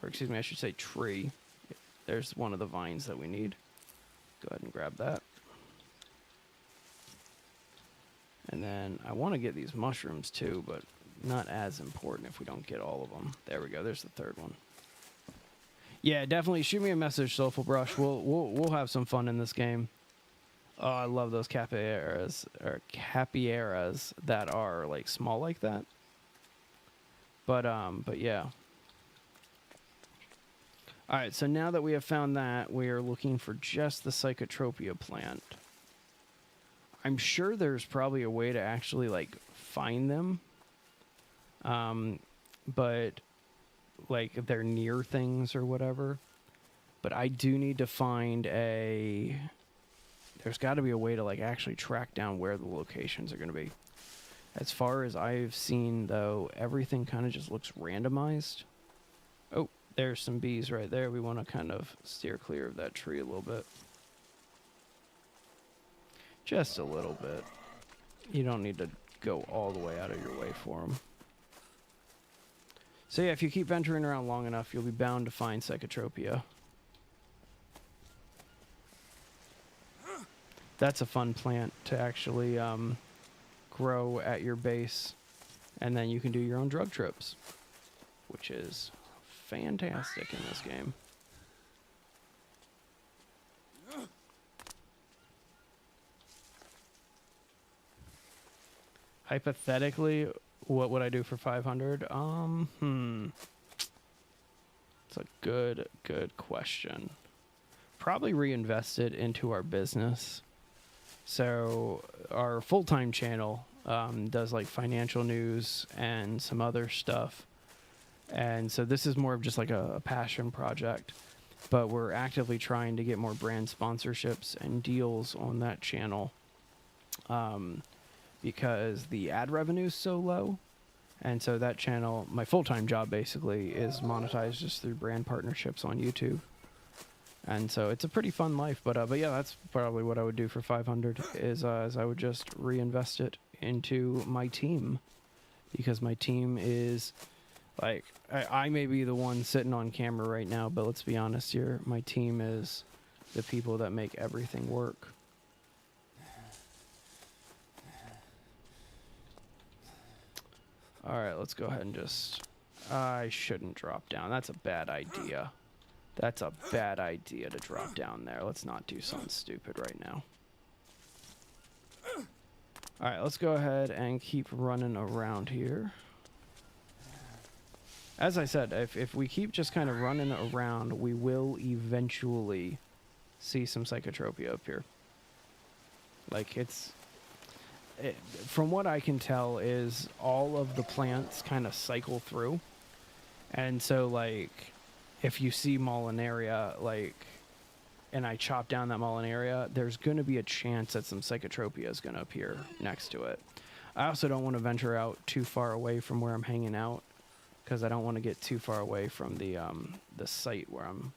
Or excuse me, I should say tree. There's one of the vines that we need. Go ahead and grab that. And then I want to get these mushrooms too, but not as important if we don't get all of them. There we go. There's the third one. Yeah, definitely shoot me a message, Soulful Brush. We'll have some fun in this game. Oh, I love those capieras that are like small like that. But yeah. All right, so now that we have found that, we are looking for just the Psychotropia plant. I'm sure there's probably a way to actually like find them. But like if they're near things or whatever. But I do need to find there's got to be a way to like actually track down where the locations are going to be. As far as I've seen though, everything kind of just looks randomized. Oh, there's some bees right there. We want to kind of steer clear of that tree a little bit. Just a little bit. You don't need to go all the way out of your way for them. So yeah, if you keep venturing around long enough, you'll be bound to find Psychotropia. That's a fun plant to actually grow at your base, and then you can do your own drug trips, which is fantastic in this game. Hypothetically, what would I do for 500? It's a good question. Probably reinvest it into our business. So our full-time channel does like financial news and some other stuff. And so this is more of just like a passion project. But we're actively trying to get more brand sponsorships and deals on that channel. Because the ad revenue is so low. And so that channel, my full-time job basically, is monetized just through brand partnerships on YouTube. And so it's a pretty fun life. But yeah, that's probably what I would do for 500 is I would just reinvest it into my team. Because my team is, like, I may be the one sitting on camera right now, but let's be honest here. My team is the people that make everything work. All right, let's go ahead and just... I shouldn't drop down. That's a bad idea. That's a bad idea to drop down there. Let's not do something stupid right now. All right, let's go ahead and keep running around here. As I said, if we keep just kind of running around, we will eventually see some Psychotropia up here. Like, it's... from what I can tell, is all of the plants kind of cycle through. And so, like, if you see Mollinaria, like, and I chop down that Mollinaria, there's going to be a chance that some Psychotropia is going to appear next to it. I also don't want to venture out too far away from where I'm hanging out, because I don't want to get too far away from the site where I'm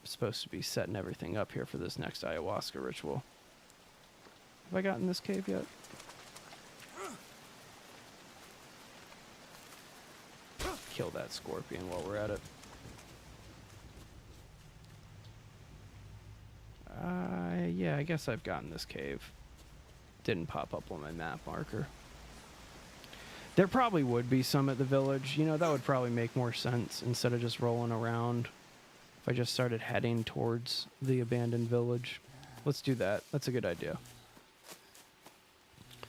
supposed to be setting everything up here for this next Iowaska ritual. Have I gotten this cave yet? Kill that scorpion while we're at it. Yeah, I guess I've gotten this cave. Didn't pop up on my map marker. There probably would be some at the village. You know, that would probably make more sense instead of just rolling around. If I just started heading towards the abandoned village. Let's do that. That's a good idea.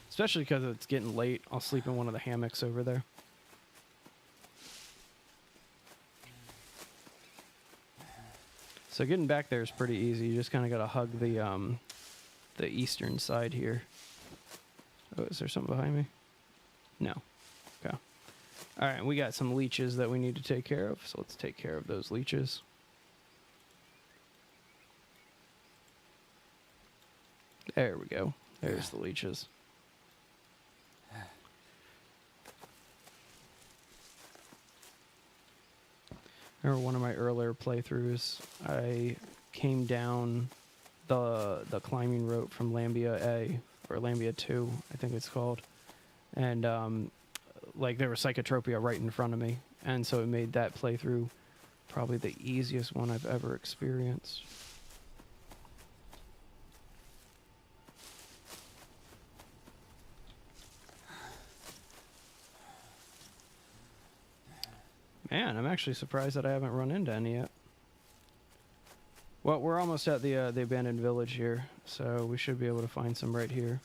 Especially because it's getting late. I'll sleep in one of the hammocks over there. So getting back there is pretty easy. You just kind of got to hug the eastern side here. Oh, is there something behind me? No. Okay. All right, we got some leeches that we need to take care of. So let's take care of those leeches. There we go. There's the leeches. Remember one of my earlier playthroughs, I came down the climbing rope from Lambia A, or Lambia 2, I think it's called. And like there was Psychotropia right in front of me. And so it made that playthrough probably the easiest one I've ever experienced. Man, I'm actually surprised that I haven't run into any yet. Well, we're almost at the abandoned village here, so we should be able to find some right here.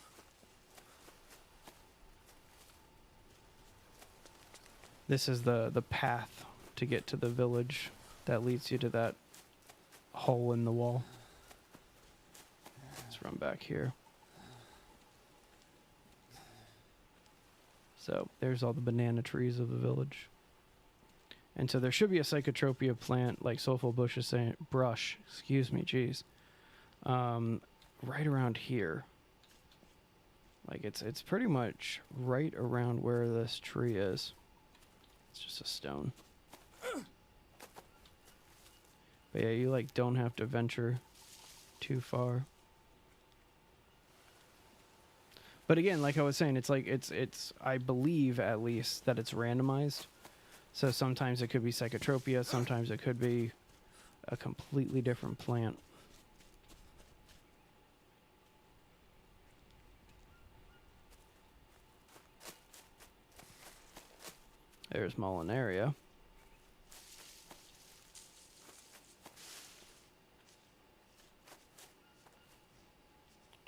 This is the path to get to the village that leads you to that hole in the wall. Let's run back here. So there's all the banana trees of the village. And so there should be a Psychotropia plant, like Soulful Brush, excuse me, jeez, right around here. Like it's pretty much right around where this tree is. It's just a stone. But yeah, you like don't have to venture too far. But again, like I was saying, it's like it's I believe at least that it's randomized. So sometimes it could be Psychotropia, sometimes it could be a completely different plant. There's Mollinaria.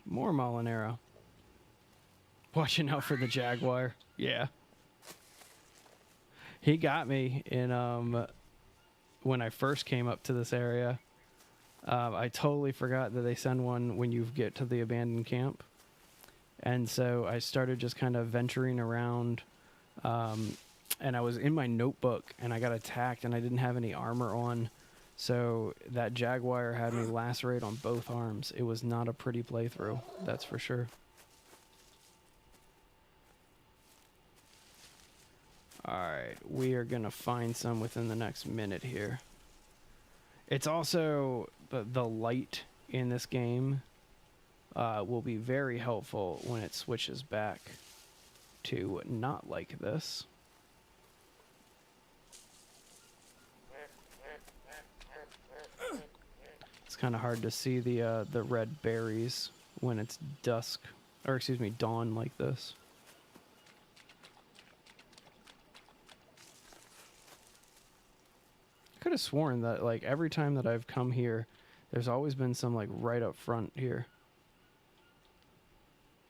More Mollinaria. Watching out for the jaguar. Yeah. He got me in when I first came up to this area. I totally forgot that they send one when you get to the abandoned camp. And so I started just kind of venturing around. And I was in my notebook and I got attacked and I didn't have any armor on. So that jaguar had me lacerate on both arms. It was not a pretty playthrough, that's for sure. Alright, we are going to find some within the next minute here. It's also, the light in this game will be very helpful when it switches back to not like this. It's kind of hard to see the red berries when it's dusk, or excuse me, dawn like this. I could have sworn that like every time that I've come here, there's always been some like right up front here.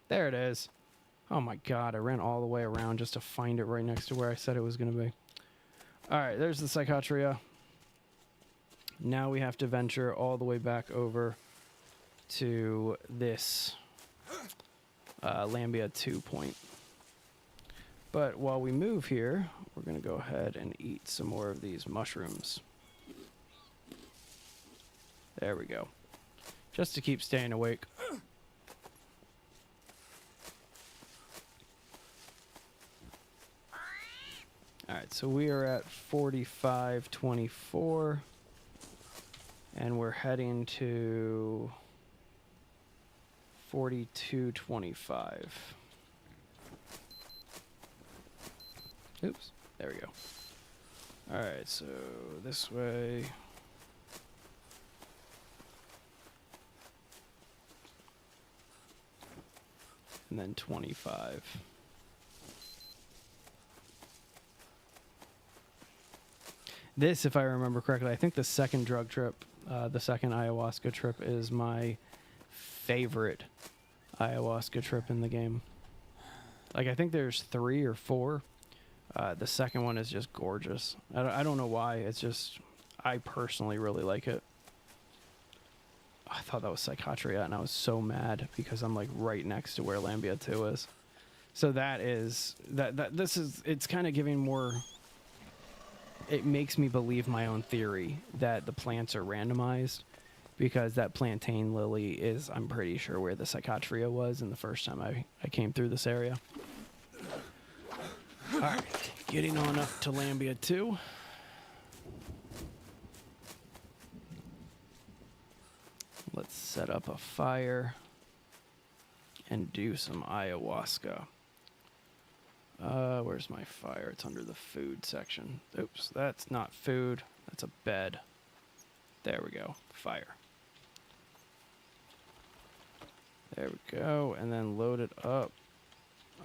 There it is. Oh my god, I ran all the way around just to find it right next to where I said it was going to be. Alright, there's the Psychotria. Now we have to venture all the way back over to this Lambia 2 point. But while we move here, we're going to go ahead and eat some more of these mushrooms. There we go. Just to keep staying awake. Alright, so we are at 45.24. And we're heading to 42.25. Oops, there we go. Alright, so this way. And then 25. This, if I remember correctly, I think the second drug trip, the second ayahuasca trip is my favorite ayahuasca trip in the game. Like, I think there's 3 or 4. The second one is just gorgeous. I don't know why. It's just, I personally really like it. I thought that was Psychotria, and I was so mad because I'm like right next to where Lambia 2 is. So that is, this is, it's kind of giving more, it makes me believe my own theory that the plants are randomized, because that plantain lily is, I'm pretty sure, where the Psychotria was in the first time I came through this area. Alright, getting on up to Lambia 2. Let's set up a fire and do some ayahuasca. Where's my fire? It's under the food section. Oops, that's not food. That's a bed. There we go. Fire. There we go. And then load it up.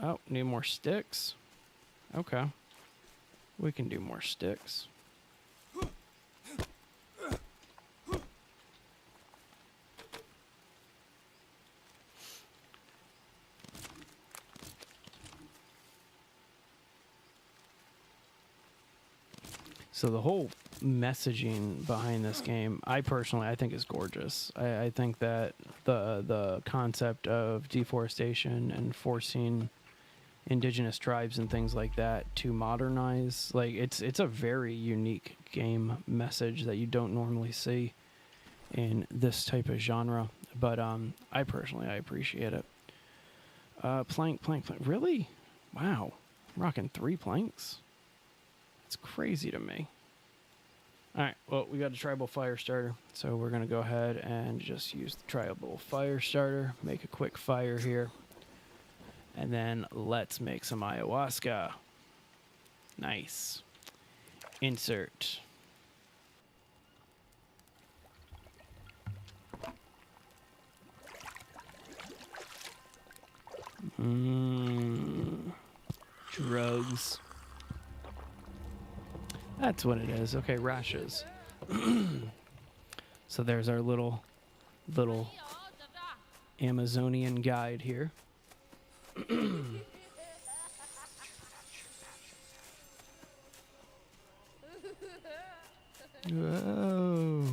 Oh, need more sticks. Okay. We can do more sticks. So the whole messaging behind this game, I think is gorgeous. I think that the concept of deforestation and forcing indigenous tribes and things like that to modernize, like, it's a very unique game message that you don't normally see in this type of genre. But I appreciate it. Plank. Really? Wow. I'm rocking 3 planks. It's crazy to me. Alright, well, we got a tribal fire starter, so we're going to go ahead and just use the tribal fire starter, make a quick fire here, and then let's make some ayahuasca. Nice. Insert. Drugs. That's what it is. Okay, rashes. So there's our little Amazonian guide here. Whoa.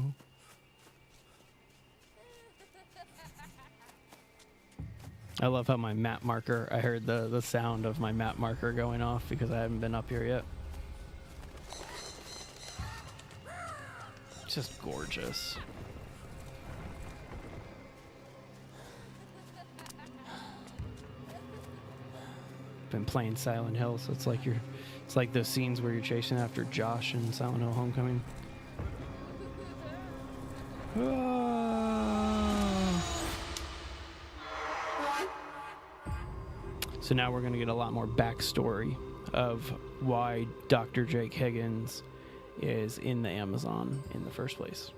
I love how my map marker, I heard the sound of my map marker going off because I haven't been up here yet. Just gorgeous. Been playing Silent Hill, so it's like those scenes where you're chasing after Josh in Silent Hill Homecoming. So now we're going to get a lot more backstory of why Dr. Jake Higgins is in the Amazon in the first place.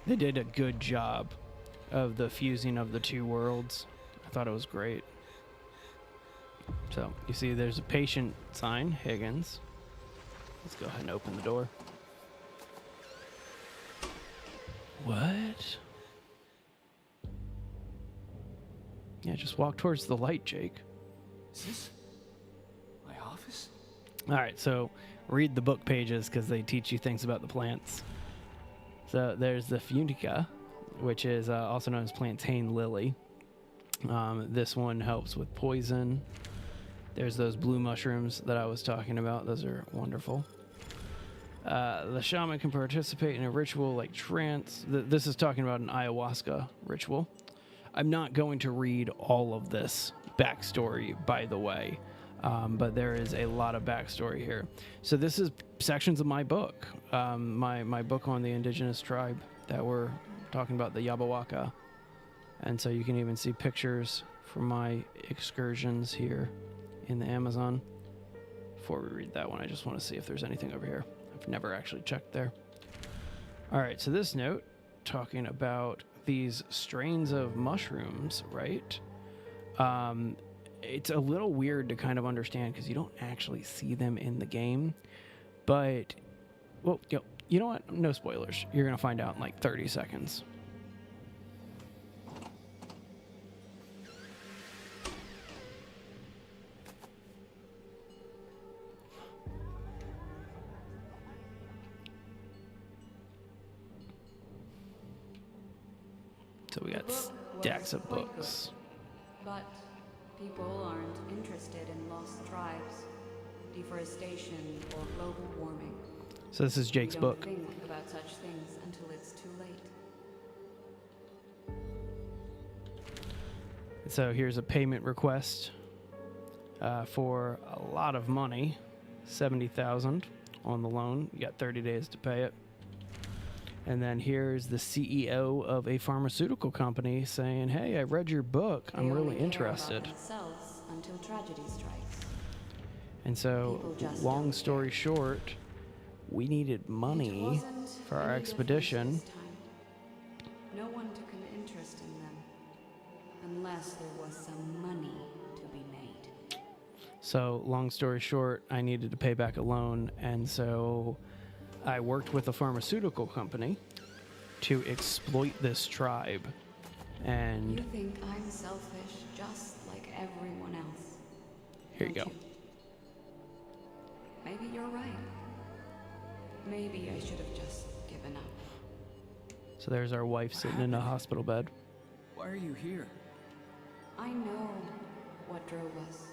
They did a good job of the fusing of the 2 worlds. I thought it was great. So, you see there's a patient sign, Higgins. Let's go ahead and open the door. What? Yeah, just walk towards the light, Jake. Is this my office? All right, so read the book pages because they teach you things about the plants. So there's the funica, which is also known as plantain lily. This one helps with poison. There's those blue mushrooms that I was talking about. Those are wonderful. The shaman can participate in a ritual like trance. This is talking about an ayahuasca ritual. I'm not going to read all of this backstory, by the way, but there is a lot of backstory here. So this is sections of my book, my book on the indigenous tribe that we're talking about, the Iowaska. And so you can even see pictures from my excursions here in the Amazon. Before we read that one, I just want to see if there's anything over here. I've never actually checked there. All right, so this note talking about these strains of mushrooms, right? It's a little weird to kind of understand because you don't actually see them in the game. But, well, you know what? No spoilers. You're going to find out in like 30 seconds. So we got stacks of books. But people aren't interested in lost tribes, deforestation, or global warming. So this is Jake's We book. don't think about such things until it's too late. So here's a payment request for a lot of money, $70,000 on the loan. You got 30 days to pay it. And then here's the CEO of a pharmaceutical company saying, "Hey, I read your book. I'm really interested." They only care about themselves until tragedy strikes. And so, People just long don't story care. short, we needed It money wasn't for our any expedition. difference this time. No one took an interest in them, unless there was some money to be made. So, long story short, I needed to pay back a loan, and so I worked with a pharmaceutical company to exploit this tribe. You And think I'm selfish, just like everyone else. here you don't go. Maybe you're right. Maybe I should have just given up. So there's our wife sitting in a hospital bed. Why are you here? I know what drove us,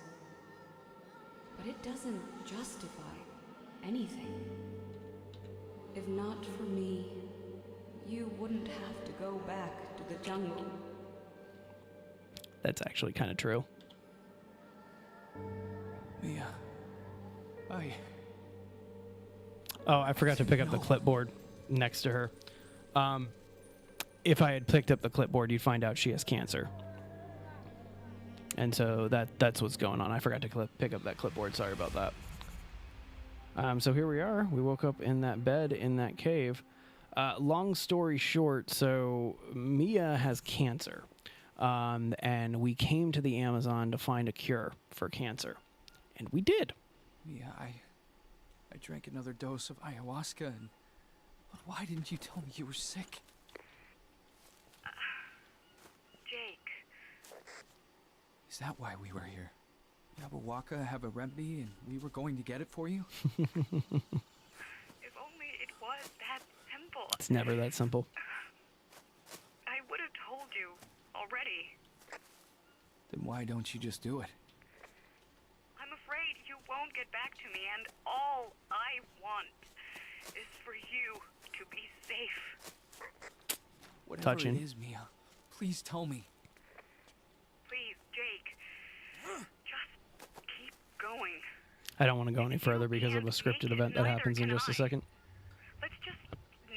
but it doesn't justify anything. If not for me, you wouldn't have to go back to the jungle. That's actually kind of true. Mia. Oh, I forgot to pick up the clipboard next to her. If I had picked up the clipboard, you'd find out she has cancer. And so that's what's going on. I forgot to pick up that clipboard. Sorry about that. So here we are. We woke up in that bed in that cave. Long story short, so Mia has cancer. And we came to the Amazon to find a cure for cancer. And we did. Mia, I drank another dose of ayahuasca, but why didn't you tell me you were sick? Jake, Is that why we were here? Iowaska have a remedy and we were going to get it for you? if only it was that simple. It's never that simple. I would have told you already. Then why don't you just do it? I'm afraid you won't get back to me, and all I want is for you to be safe. Whatever Touching. it is, Mia, please tell me. Please, Jake, just keep going. I don't want to go any further because of a scripted event that happens in just a second. Let's just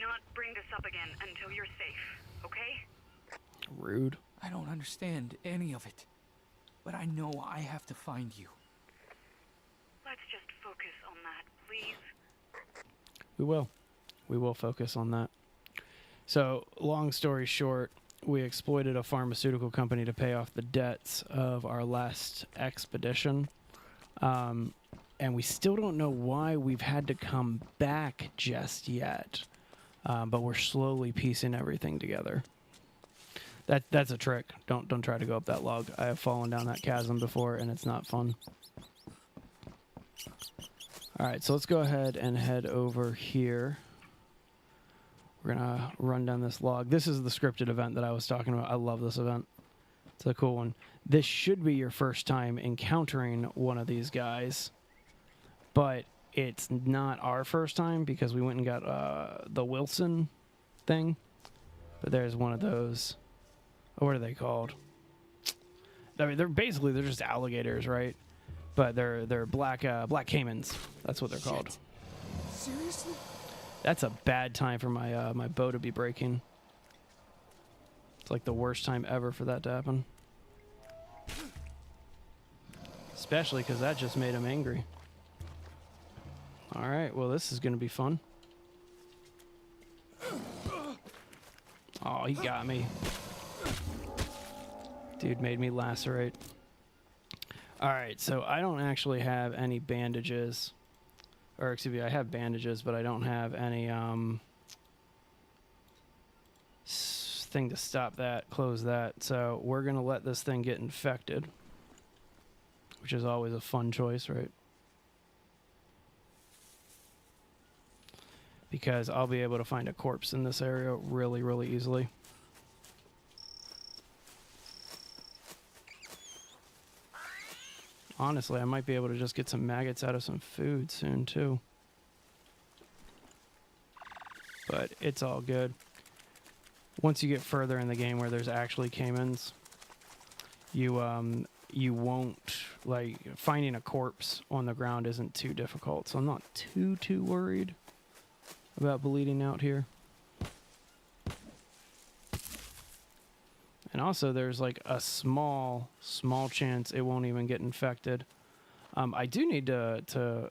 not bring this up again until you're safe, okay? Rude. I don't understand any of it, but I know I have to find you. Let's just focus on that, please. We will. We will focus on that. So, long story short, we exploited a pharmaceutical company to pay off the debts of our last expedition. And we still don't know why we've had to come back just yet. But we're slowly piecing everything together. That's a trick. Don't try to go up that log. I have fallen down that chasm before, and it's not fun. All right, so let's go ahead and head over here. We're going to run down this log. This is the scripted event that I was talking about. I love this event. It's a cool one. This should be your first time encountering one of these guys, but it's not our first time because we went and got the Wilson thing. But there's one of those. What are they called? I mean, they're just alligators, right? But they're black caimans. That's what they're called. Seriously? That's a bad time for my my bow to be breaking. It's like the worst time ever for that to happen. Especially because that just made him angry. All right, well, this is going to be fun. Oh, he got me. Dude made me lacerate. All right, so I don't actually have any bandages. Or, excuse me, I have bandages, but I don't have any thing to stop that, close that. So we're going to let this thing get infected, which is always a fun choice, right? Because I'll be able to find a corpse in this area really, really easily. Honestly, I might be able to just get some maggots out of some food soon, too. But it's all good. Once you get further in the game where there's actually caimans, you won't, like, finding a corpse on the ground isn't too difficult. So I'm not too worried about bleeding out here. And also there's like a small chance it won't even get infected. I do need to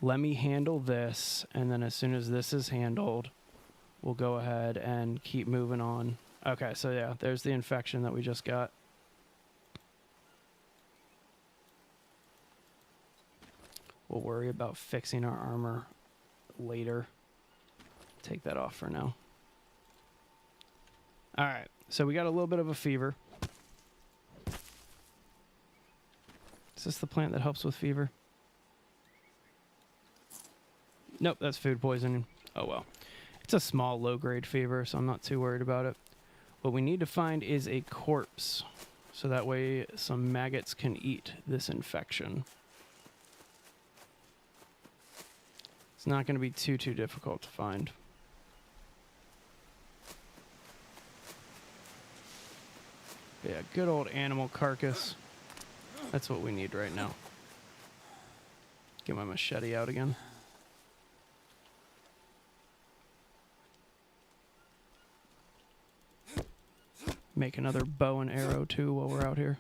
let me handle this, and then as soon as this is handled, we'll go ahead and keep moving on. Okay, so yeah, there's the infection that we just got. We'll worry about fixing our armor later. Take that off for now. All right, so we got a little bit of a fever. Is this the plant that helps with fever? Nope, that's food poisoning. Oh well. It's a small, low-grade fever, so I'm not too worried about it. What we need to find is a corpse, so that way some maggots can eat this infection. It's not going to be too difficult to find. Yeah, good old animal carcass. That's what we need right now. Get my machete out again. Make another bow and arrow too while we're out here.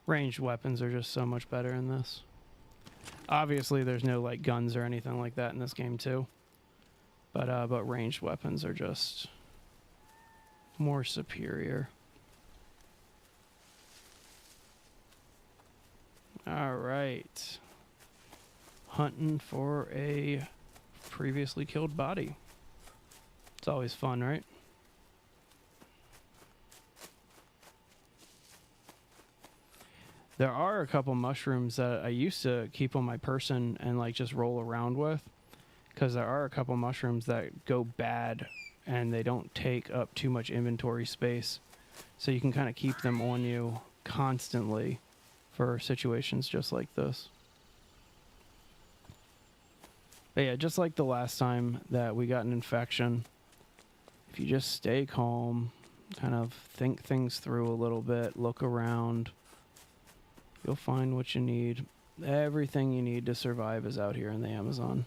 Ranged weapons are just so much better in this. Obviously, there's no like guns or anything like that in this game too. But ranged weapons are just more superior. All right. Hunting for a previously killed body. It's always fun, right? There are a couple mushrooms that I used to keep on my person and like just roll around with, because there are a couple mushrooms that go bad and they don't take up too much inventory space, so you can kind of keep them on you constantly for situations just like this. But yeah, just like the last time that we got an infection, if you just stay calm, kind of think things through a little bit, look around, you'll find what you need. Everything you need to survive is out here in the Amazon.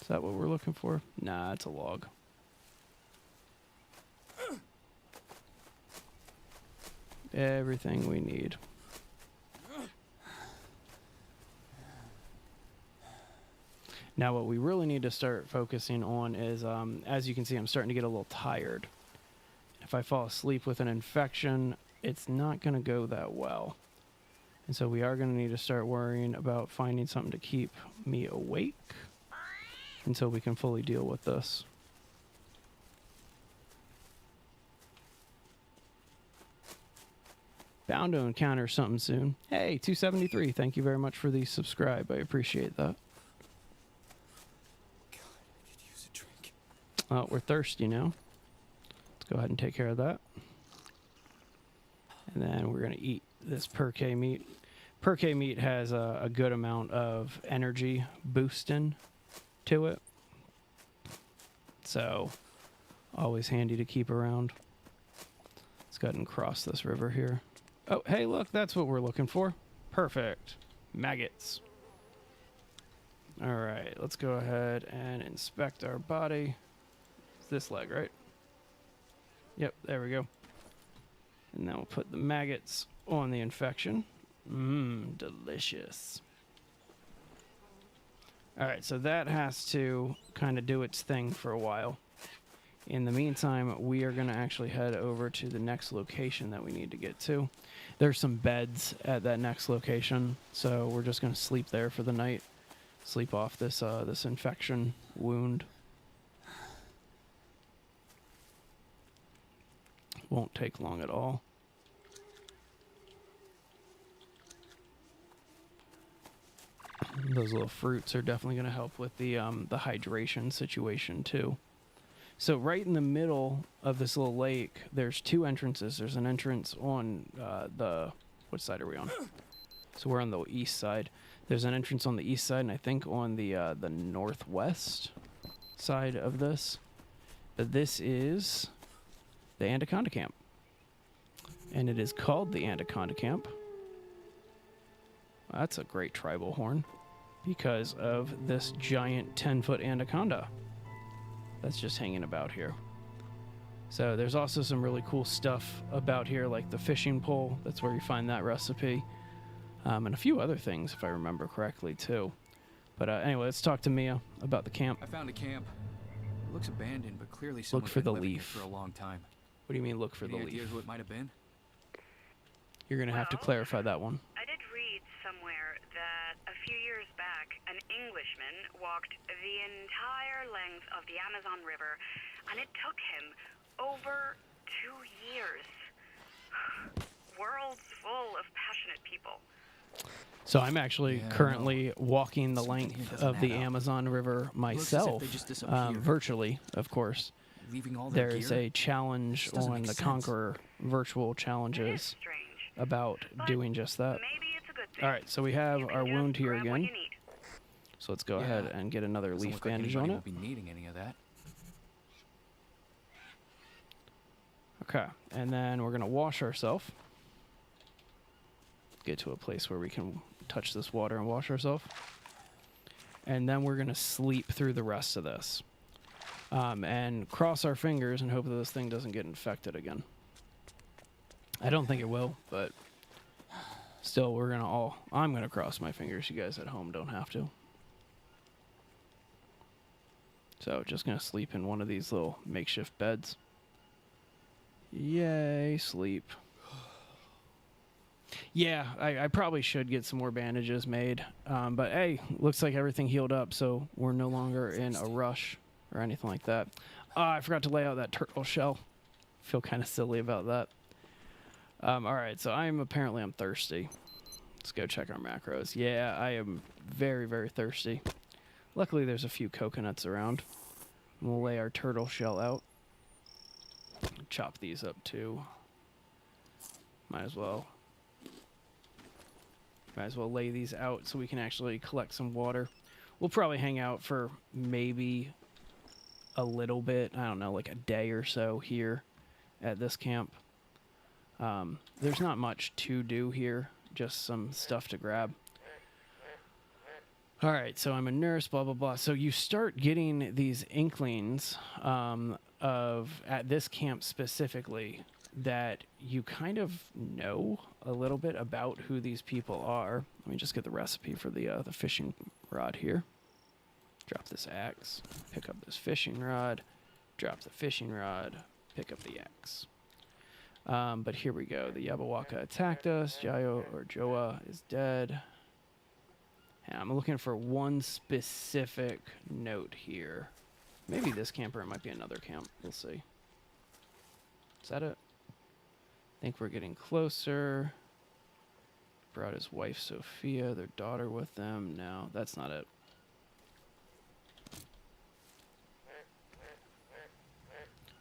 Is that what we're looking for? Nah, it's a log. Everything we need. Now what we really need to start focusing on is, as you can see, I'm starting to get a little tired. If I fall asleep with an infection, it's not going to go that well. And so we are going to need to start worrying about finding something to keep me awake until we can fully deal with this. Bound to encounter something soon. Hey, 273. Thank you very much for the subscribe. I appreciate that. God, I could use a drink. Oh, we're thirsty now. Let's go ahead and take care of that. And then we're going to eat this Perque meat. Perque meat has a good amount of energy boosting to it. So, always handy to keep around. Let's go ahead and cross this river here. Oh, hey, look, that's what we're looking for. Perfect. Maggots. All right, let's go ahead and inspect our body. It's this leg, right? Yep, there we go. And then we'll put the maggots on the infection. Mmm, delicious. All right, so that has to kind of do its thing for a while. In the meantime, we are going to actually head over to the next location that we need to get to. There's some beds at that next location, so we're just going to sleep there for the night. Sleep off this this infection wound. Won't take long at all. Those little fruits are definitely going to help with the hydration situation too. So right in the middle of this little lake, there's two entrances. There's an entrance on what side are we on? So we're on the east side. There's an entrance on the east side, and I think on the northwest side of this. But this is the Anaconda Camp, and it is called the Anaconda Camp. That's a great tribal horn because of this giant 10-foot anaconda that's just hanging about here. So there's also some really cool stuff about here, like the fishing pole. That's where you find that recipe. And a few other things, if I remember correctly, too. But anyway, let's talk to Mia about the camp. I found a camp. It looks abandoned, but clearly someone's for been the living here leaf. for a long time. What do you mean, look for Any the idea leaf? who it might have been? You're going to have to Well, clarify that one. I did read somewhere that a few years back, an Englishman walked the entire length of the Amazon River, and it took him over 2 years. Worlds full of passionate people. So I'm actually Yeah, currently walking the Something here length doesn't of the add up. Amazon River Looks as if myself, they just disappeared. virtually, of course. Leaving all their There's gear? a challenge This doesn't on make the sense. Conqueror virtual It is challenges strange. about But doing just that. Maybe it's a good thing. All right, so we have You can our just wound here grab what again. you need. So let's go ahead Yeah, and get another Doesn't leaf look like bandage on anybody it. will be needing any of that. Okay, and then we're gonna wash ourselves. Get to a place where we can touch this water and wash ourselves. And then we're gonna sleep through the rest of this. And cross our fingers and hope that this thing doesn't get infected again. I don't think it will, but still, I'm gonna cross my fingers. You guys at home don't have to. So just gonna sleep in one of these little makeshift beds. Yay, sleep. Yeah, I probably should get some more bandages made. But hey, looks like everything healed up, so we're no longer in a rush or anything like that. I forgot to lay out that turtle shell. Feel kind of silly about that. All right, so I'm thirsty. Let's go check our macros. Yeah, I am very, very thirsty. Luckily, there's a few coconuts around. We'll lay our turtle shell out. Chop these up too. Might as well lay these out so we can actually collect some water. We'll probably hang out for maybe a little bit. I don't know, like a day or so here at this camp. There's not much to do here, just some stuff to grab. All right, so I'm a nurse, blah, blah, blah. So you start getting these inklings of, at this camp specifically, that you kind of know a little bit about who these people are. Let me just get the recipe for the fishing rod here. Drop this axe, pick up this fishing rod, drop the fishing rod, pick up the axe. But here we go. The Iowaska attacked us. Joa is dead. And I'm looking for one specific note here. Maybe this camp or it might be another camp. We'll see. Is that it? I think we're getting closer. brought his wife Sophia, their daughter with them. No, that's not it.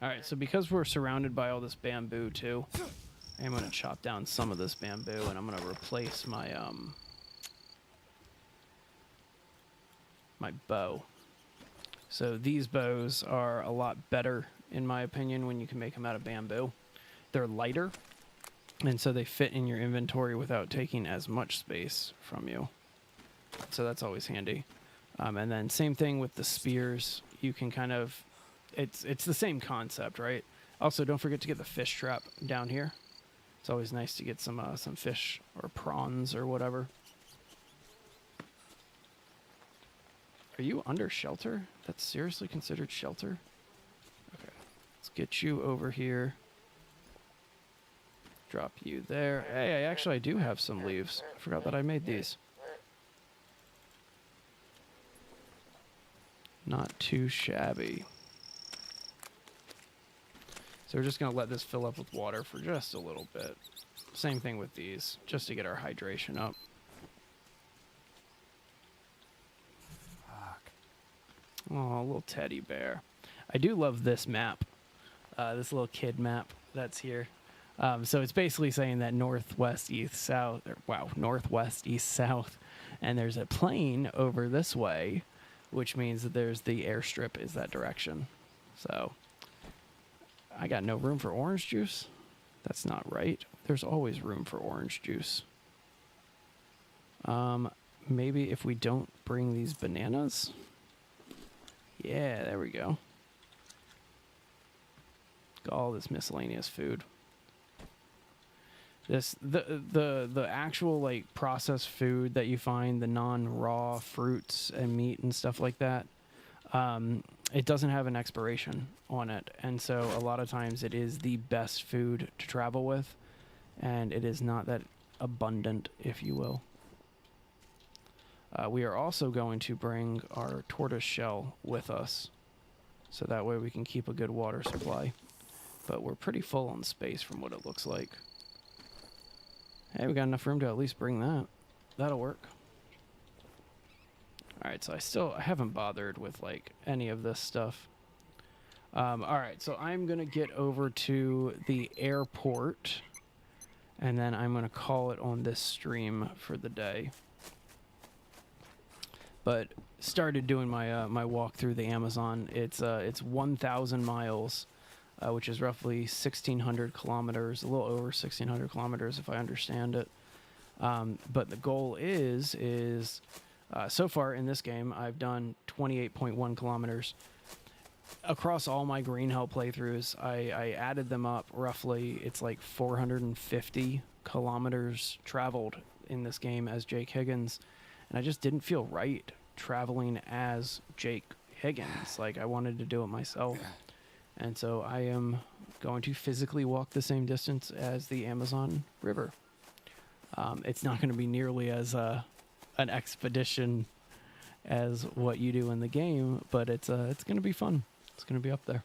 Alright, so because we're surrounded by all this bamboo too, I'm going to chop down some of this bamboo and I'm going to replace my my bow. So these bows are a lot better, in my opinion, when you can make them out of bamboo. They're lighter, and so they fit in your inventory without taking as much space from you. So that's always handy. And then same thing with the spears. You can kind of, it's the same concept, right? Also, don't forget to get the fish trap down here. It's always nice to get some fish or prawns or whatever. Are you under shelter? That's seriously considered shelter? Okay. Let's get you over here. Drop you there. Hey, I do have some leaves. I forgot that I made these. Not too shabby. So we're just going to let this fill up with water for just a little bit. Same thing with these, just to get our hydration up. Oh, little teddy bear. I do love this map. This little kid map that's here. So it's basically saying that northwest, east, south. Northwest, east, south. And there's a plane over this way, which means that there's the airstrip is that direction. So I got no room for orange juice. That's not right. There's always room for orange juice. Maybe if we don't bring these bananas. Yeah, there we go. Got all this miscellaneous food. The actual like processed food that you find, the non-raw fruits and meat and stuff like that, it doesn't have an expiration on it, and so a lot of times it is the best food to travel with, and it is not that abundant, if you will. We are also going to bring our tortoise shell with us, so that way we can keep a good water supply. But we're pretty full on space from what it looks like. Hey, we got enough room to at least bring that. That'll work. Alright, so I haven't bothered with like any of this stuff. Alright, so I'm going to get over to the airport, and then I'm going to call it on this stream for the day. But started doing my my walk through the Amazon. It's 1,000 miles, which is roughly 1,600 kilometers, a little over 1,600 kilometers if I understand it. But the goal is so far in this game I've done 28.1 kilometers. Across all my Green Hell playthroughs, I added them up roughly. It's like 450 kilometers traveled in this game as Jake Higgins. And I just didn't feel right traveling as Jake Higgins. Like, I wanted to do it myself. And so I am going to physically walk the same distance as the Amazon River. It's not going to be nearly as an expedition as what you do in the game, but it's going to be fun. It's going to be up there.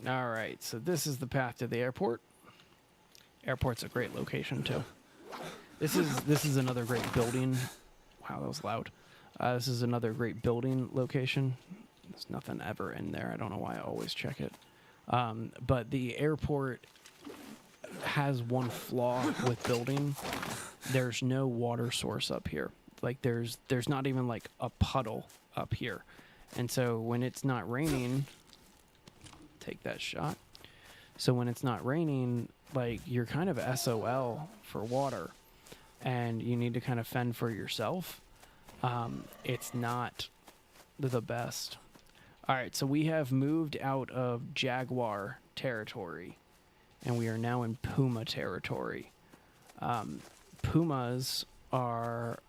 All right, so this is the path to the airport. Airport's a great location, too. This is another great building. Wow, that was loud. This is another great building location. There's nothing ever in there. I don't know why I always check it. But the airport has one flaw with building. There's no water source up here. Like there's not even like a puddle up here. And so when it's not raining, take that shot. So when it's not raining, like you're kind of SOL for water. And you need to kind of fend for yourself. It's not the best. All right, so we have moved out of jaguar territory, and we are now in puma territory. Pumas are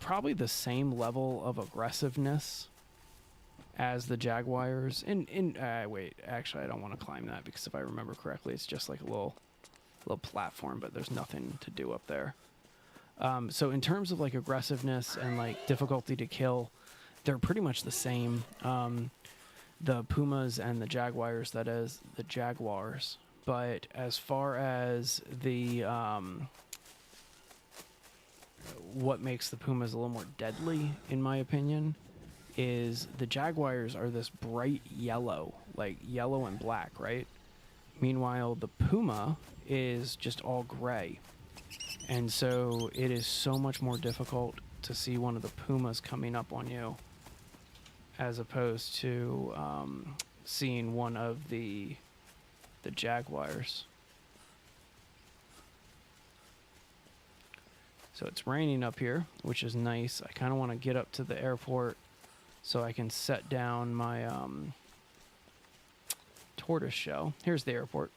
probably the same level of aggressiveness as the jaguars. Wait, actually, I don't want to climb that because if I remember correctly, it's just like a little platform, but there's nothing to do up there. So in terms of like aggressiveness and like difficulty to kill, they're pretty much the same. The pumas and the jaguars, that is, the jaguars, But as far as the what makes the pumas a little more deadly, in my opinion, is the jaguars are this bright yellow, like yellow and black, right? Meanwhile, the puma is just all gray. And so it is so much more difficult to see one of the pumas coming up on you as opposed to seeing one of the jaguars. So it's raining up here, which is nice. I kind of want to get up to the airport so I can set down my tortoise shell. Here's the airport.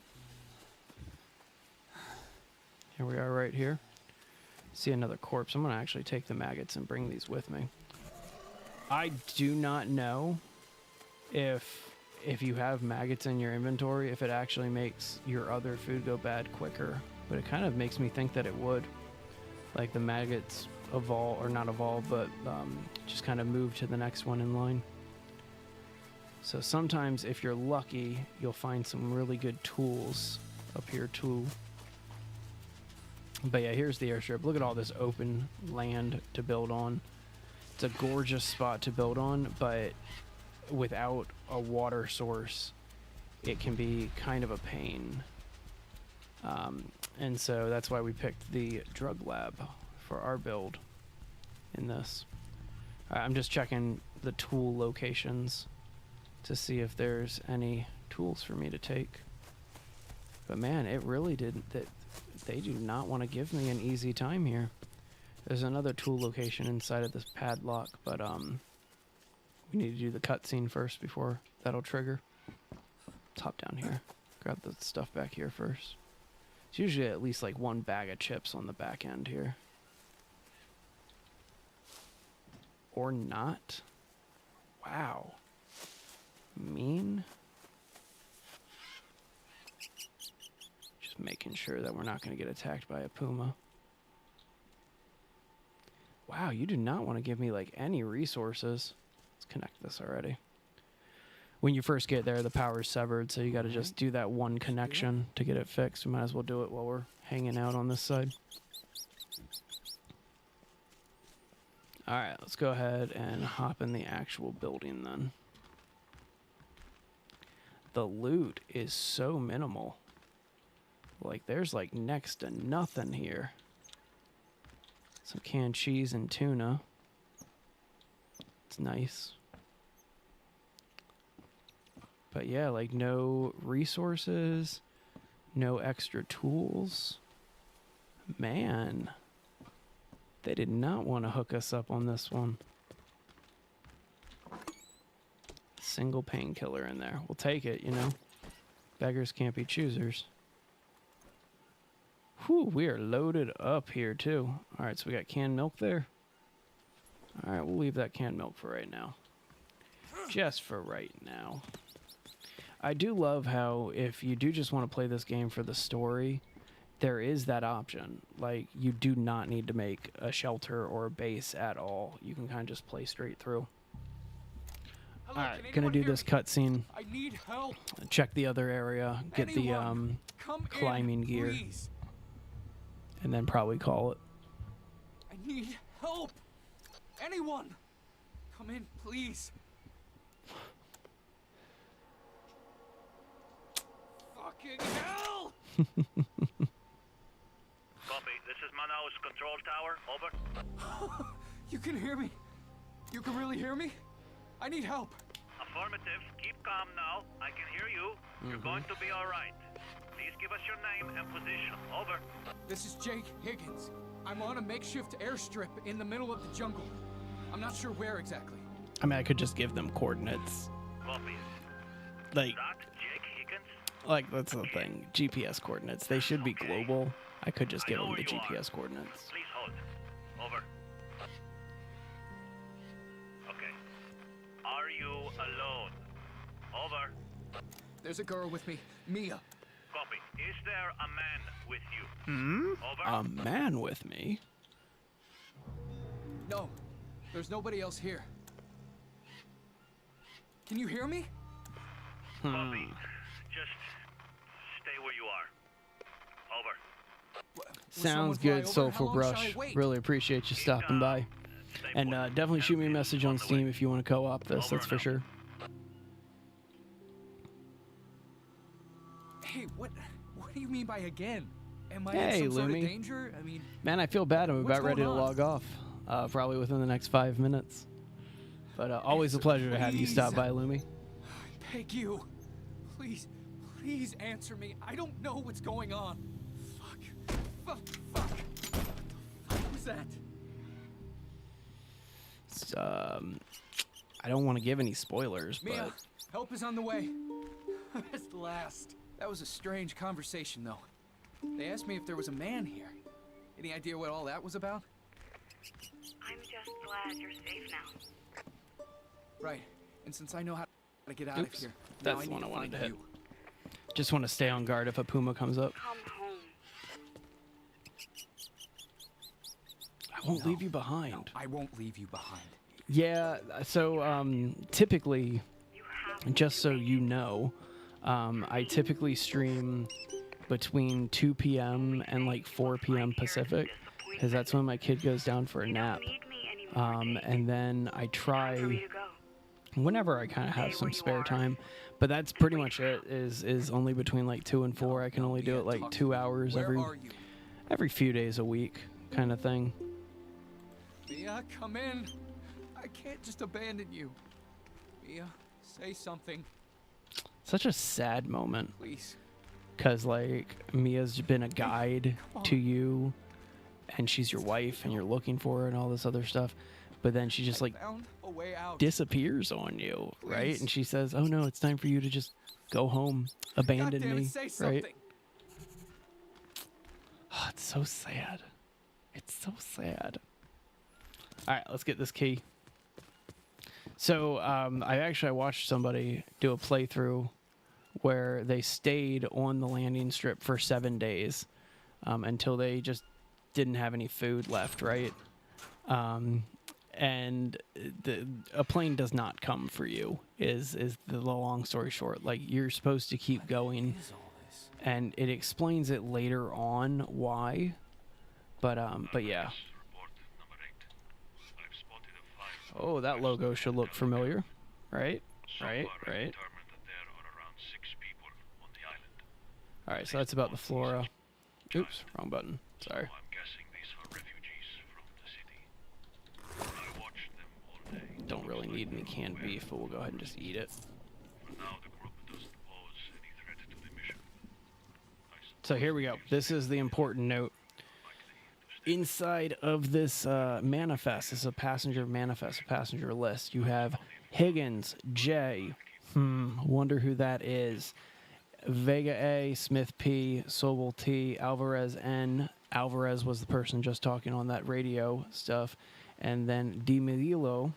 Here we are right here. See another corpse. I'm going to actually take the maggots and bring these with me. I do not know if you have maggots in your inventory, if it actually makes your other food go bad quicker. But it kind of makes me think that it would. Like the maggots evolve, or not evolve, but just kind of move to the next one in line. So sometimes if you're lucky, you'll find some really good tools up here too. But yeah, here's the airstrip. Look at all this open land to build on. It's a gorgeous spot to build on, but without a water source, it can be kind of a pain. And so that's why we picked the drug lab for our build in this. I'm just checking the tool locations to see if there's any tools for me to take. But man, it really didn't. They do not want to give me an easy time here. There's another tool location inside of this padlock, but we need to do the cutscene first before that'll trigger. Let's hop down here. Grab the stuff back here first. It's usually at least like one bag of chips on the back end here. Or not. Wow. Mean. Just making sure that we're not going to get attacked by a puma. Wow, you do not want to give me like any resources. Let's connect this already. When you first get there, the power's severed, so you got to just do that one connection to get it fixed. We might as well do it while we're hanging out on this side. All right, let's go ahead and hop in the actual building then. The loot is so minimal. Like, there's like next to nothing here. Some canned cheese and tuna. It's nice. But yeah, like no resources, no extra tools. Man, they did not want to hook us up on this one. Single painkiller in there. We'll take it, you know. Beggars can't be choosers. Whew, we are loaded up here too. All right, so we got canned milk there. All right, we'll leave that canned milk for right now. Just for right now. I do love how if you do just want to play this game for the story, there is that option. Like, you do not need to make a shelter or a base at all. You can kind of just play straight through. Hello, All right, gonna do this cutscene. I need help. Check the other area, get the climbing gear, please. and then probably call it. I need help. Anyone, come in, please. Fucking hell! Copy. This is Manaus Control Tower. Over. You can hear me? You can really hear me? I need help. Affirmative. Keep calm now. I can hear you. You're going to be all right. Please give us your name and position. Over. This is Jake Higgins. I'm on a makeshift airstrip in the middle of the jungle. I'm not sure where exactly. I mean, I could just give them coordinates. Copy. Like, That Jake Higgins? like that's the thing. GPS coordinates. They should be global. I could just give I know them the where you are. GPS coordinates. Please hold. Over. Okay. Are you alone? Over. There's a girl with me, Mia. Copy. Is there a man with you? Over. A man with me? No, there's nobody else here. Can you hear me? Copy. Just stay where you are. Over. Sounds good, Soulful Brush. Really appreciate you stopping by. And definitely shoot me a message on Steam if you want to co-op this, that's for sure. Hey, what do you mean by again? Am I Hey, in some sort of Lumi. danger? I mean, Man, I feel bad. I'm What's about ready to going on? log off, probably within the next 5 minutes. But always a pleasure to have you stop Please. by, Lumi. I beg you. Please answer me. I don't know what's going on. Fuck. What the fuck was that? It's, I don't want to give any spoilers, Mia, but help is on the way. At last. That was a strange conversation, though. They asked me if there was a man here. Any idea what all that was about? I'm just glad you're safe now. Right. And since I know how to get out of Oops. here, That's now I the need one I to wanted find to hit. you. just want to stay on guard if a puma comes up. Come home. I won't leave you behind. I won't leave you behind. Yeah, so typically, You have just so you know, I typically stream between 2 p.m. and like 4 p.m. Pacific, because that's when my kid goes down for a nap. need me anymore. And then I For try you to go. whenever I kind of have some spare time, but that's pretty much it. Is only between like 2 and 4. I can only do it like 2 hours Where are you? every few days a week, kind of thing. Mia, come in. I can't just abandon you. Mia, say something, Such a sad moment. please. Because, like, Mia's been a guide to you, and she's your wife, and you're looking for her and all this other stuff. But then she just, like, Found a way out. disappears on you, right? Please. And she says, oh, no, it's time for you to just go home, abandon God damn it, me, say right? something. Oh, it's so sad. It's so sad. All right, let's get this key. So, I watched somebody do a playthrough where they stayed on the landing strip for 7 days until they just didn't have any food left, right? And a plane does not come for you, is the long story short. Like, you're supposed to keep going, and it explains it later on why. But yeah. Report number 8. I've spotted a 5. Oh, that logo should look familiar, right? So Right, far, I've right. determined that there are around 6 people on the island. All right, so that's about the flora. Oops, wrong button. Sorry. I'm guessing these are refugees from the city. I watched them all day. Don't really need any canned beef, but we'll go ahead and just eat it. For now, the group doesn't pose any threat to the mission. So here we go. This is the important note. Inside of this manifest, this is a passenger manifest, a passenger list. You have Higgins, J. Wonder who that is. Vega A, Smith P, Sobel T, Alvarez N. Alvarez was the person just talking on that radio stuff. And then Di Medillo,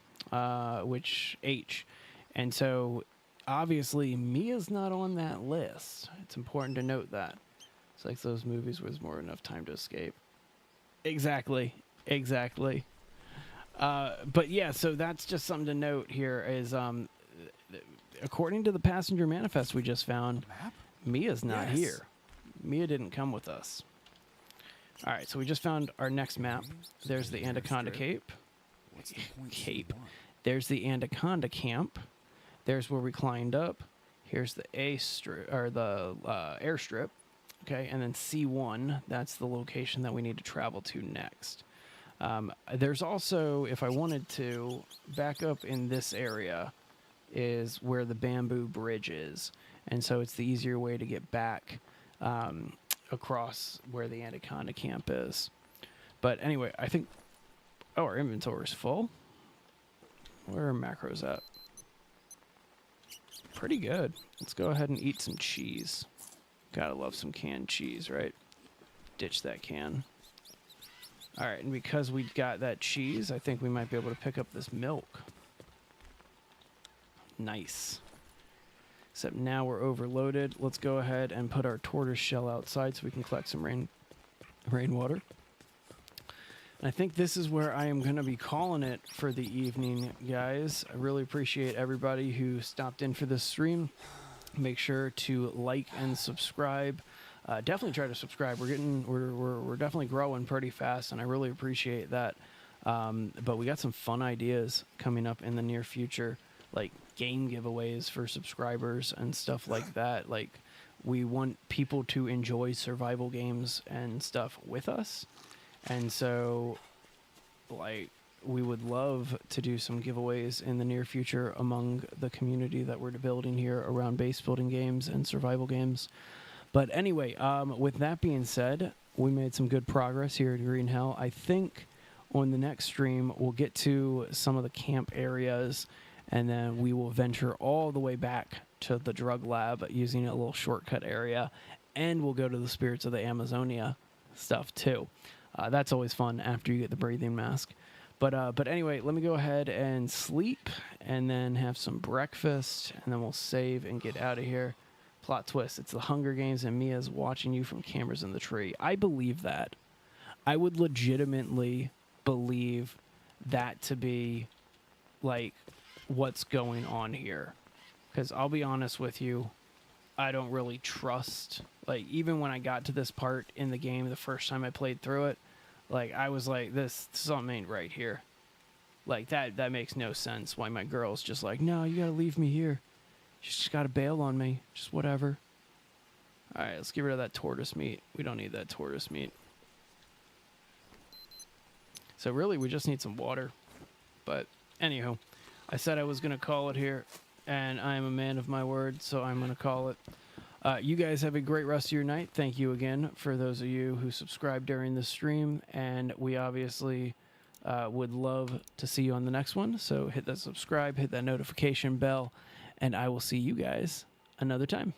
which H. And so, obviously, Mia's not on that list. It's important to note that. It's like those movies where there's more than enough time to escape. Exactly. But yeah, so that's just something to note here is, according to the passenger manifest we just found, Map? Mia's not Yes. here. Mia didn't come with us. All right, so we just found our next map. There's the Anaconda Cape. What's the point? Cape. There's the Anaconda Camp. There's where we climbed up. Here's the airstrip. Okay, and then C1, that's the location that we need to travel to next. There's also, if I wanted to, back up in this area is where the bamboo bridge is. And so it's the easier way to get back across where the Anaconda Camp is. But anyway, I think... Oh, our inventory is full. Where are macros at? Pretty good. Let's go ahead and eat some cheese. Gotta love some canned cheese, right? Ditch that can. All right, and because we got that cheese, I think we might be able to pick up this milk. Nice. Except now we're overloaded. Let's go ahead and put our tortoise shell outside so we can collect some rainwater. And I think this is where I am going to be calling it for the evening, guys. I really appreciate everybody who stopped in for this stream. Make sure to like and subscribe. Definitely try to subscribe. We're definitely growing pretty fast, and I really appreciate that. But we got some fun ideas coming up in the near future, like game giveaways for subscribers and stuff like that. Like, we want people to enjoy survival games and stuff with us, and so, like, we would love to do some giveaways in the near future among the community that we're building here around base building games and survival games. But anyway, with that being said, we made some good progress here at Green Hell. I think on the next stream, we'll get to some of the camp areas, and then we will venture all the way back to the drug lab using a little shortcut area, and we'll go to the Spirits of the Amazonia stuff too. That's always fun after you get the breathing mask. But anyway, let me go ahead and sleep, and then have some breakfast, and then we'll save and get out of here. Plot twist, it's the Hunger Games and Mia's watching you from cameras in the tree. I believe that. I would legitimately believe that to be, like, what's going on here. Because I'll be honest with you, I don't really trust, like, even when I got to this part in the game the first time I played through it, like, I was like, this something ain't right here. Like, that makes no sense why my girl's just like, no, you gotta leave me here. She's just gotta bail on me. Just whatever. Alright, let's get rid of that tortoise meat. We don't need that tortoise meat. So really, we just need some water. But anywho, I said I was gonna call it here, and I am a man of my word, so I'm gonna call it. You guys have a great rest of your night. Thank you again for those of you who subscribed during the stream, and we obviously would love to see you on the next one. So hit that subscribe, hit that notification bell, and I will see you guys another time.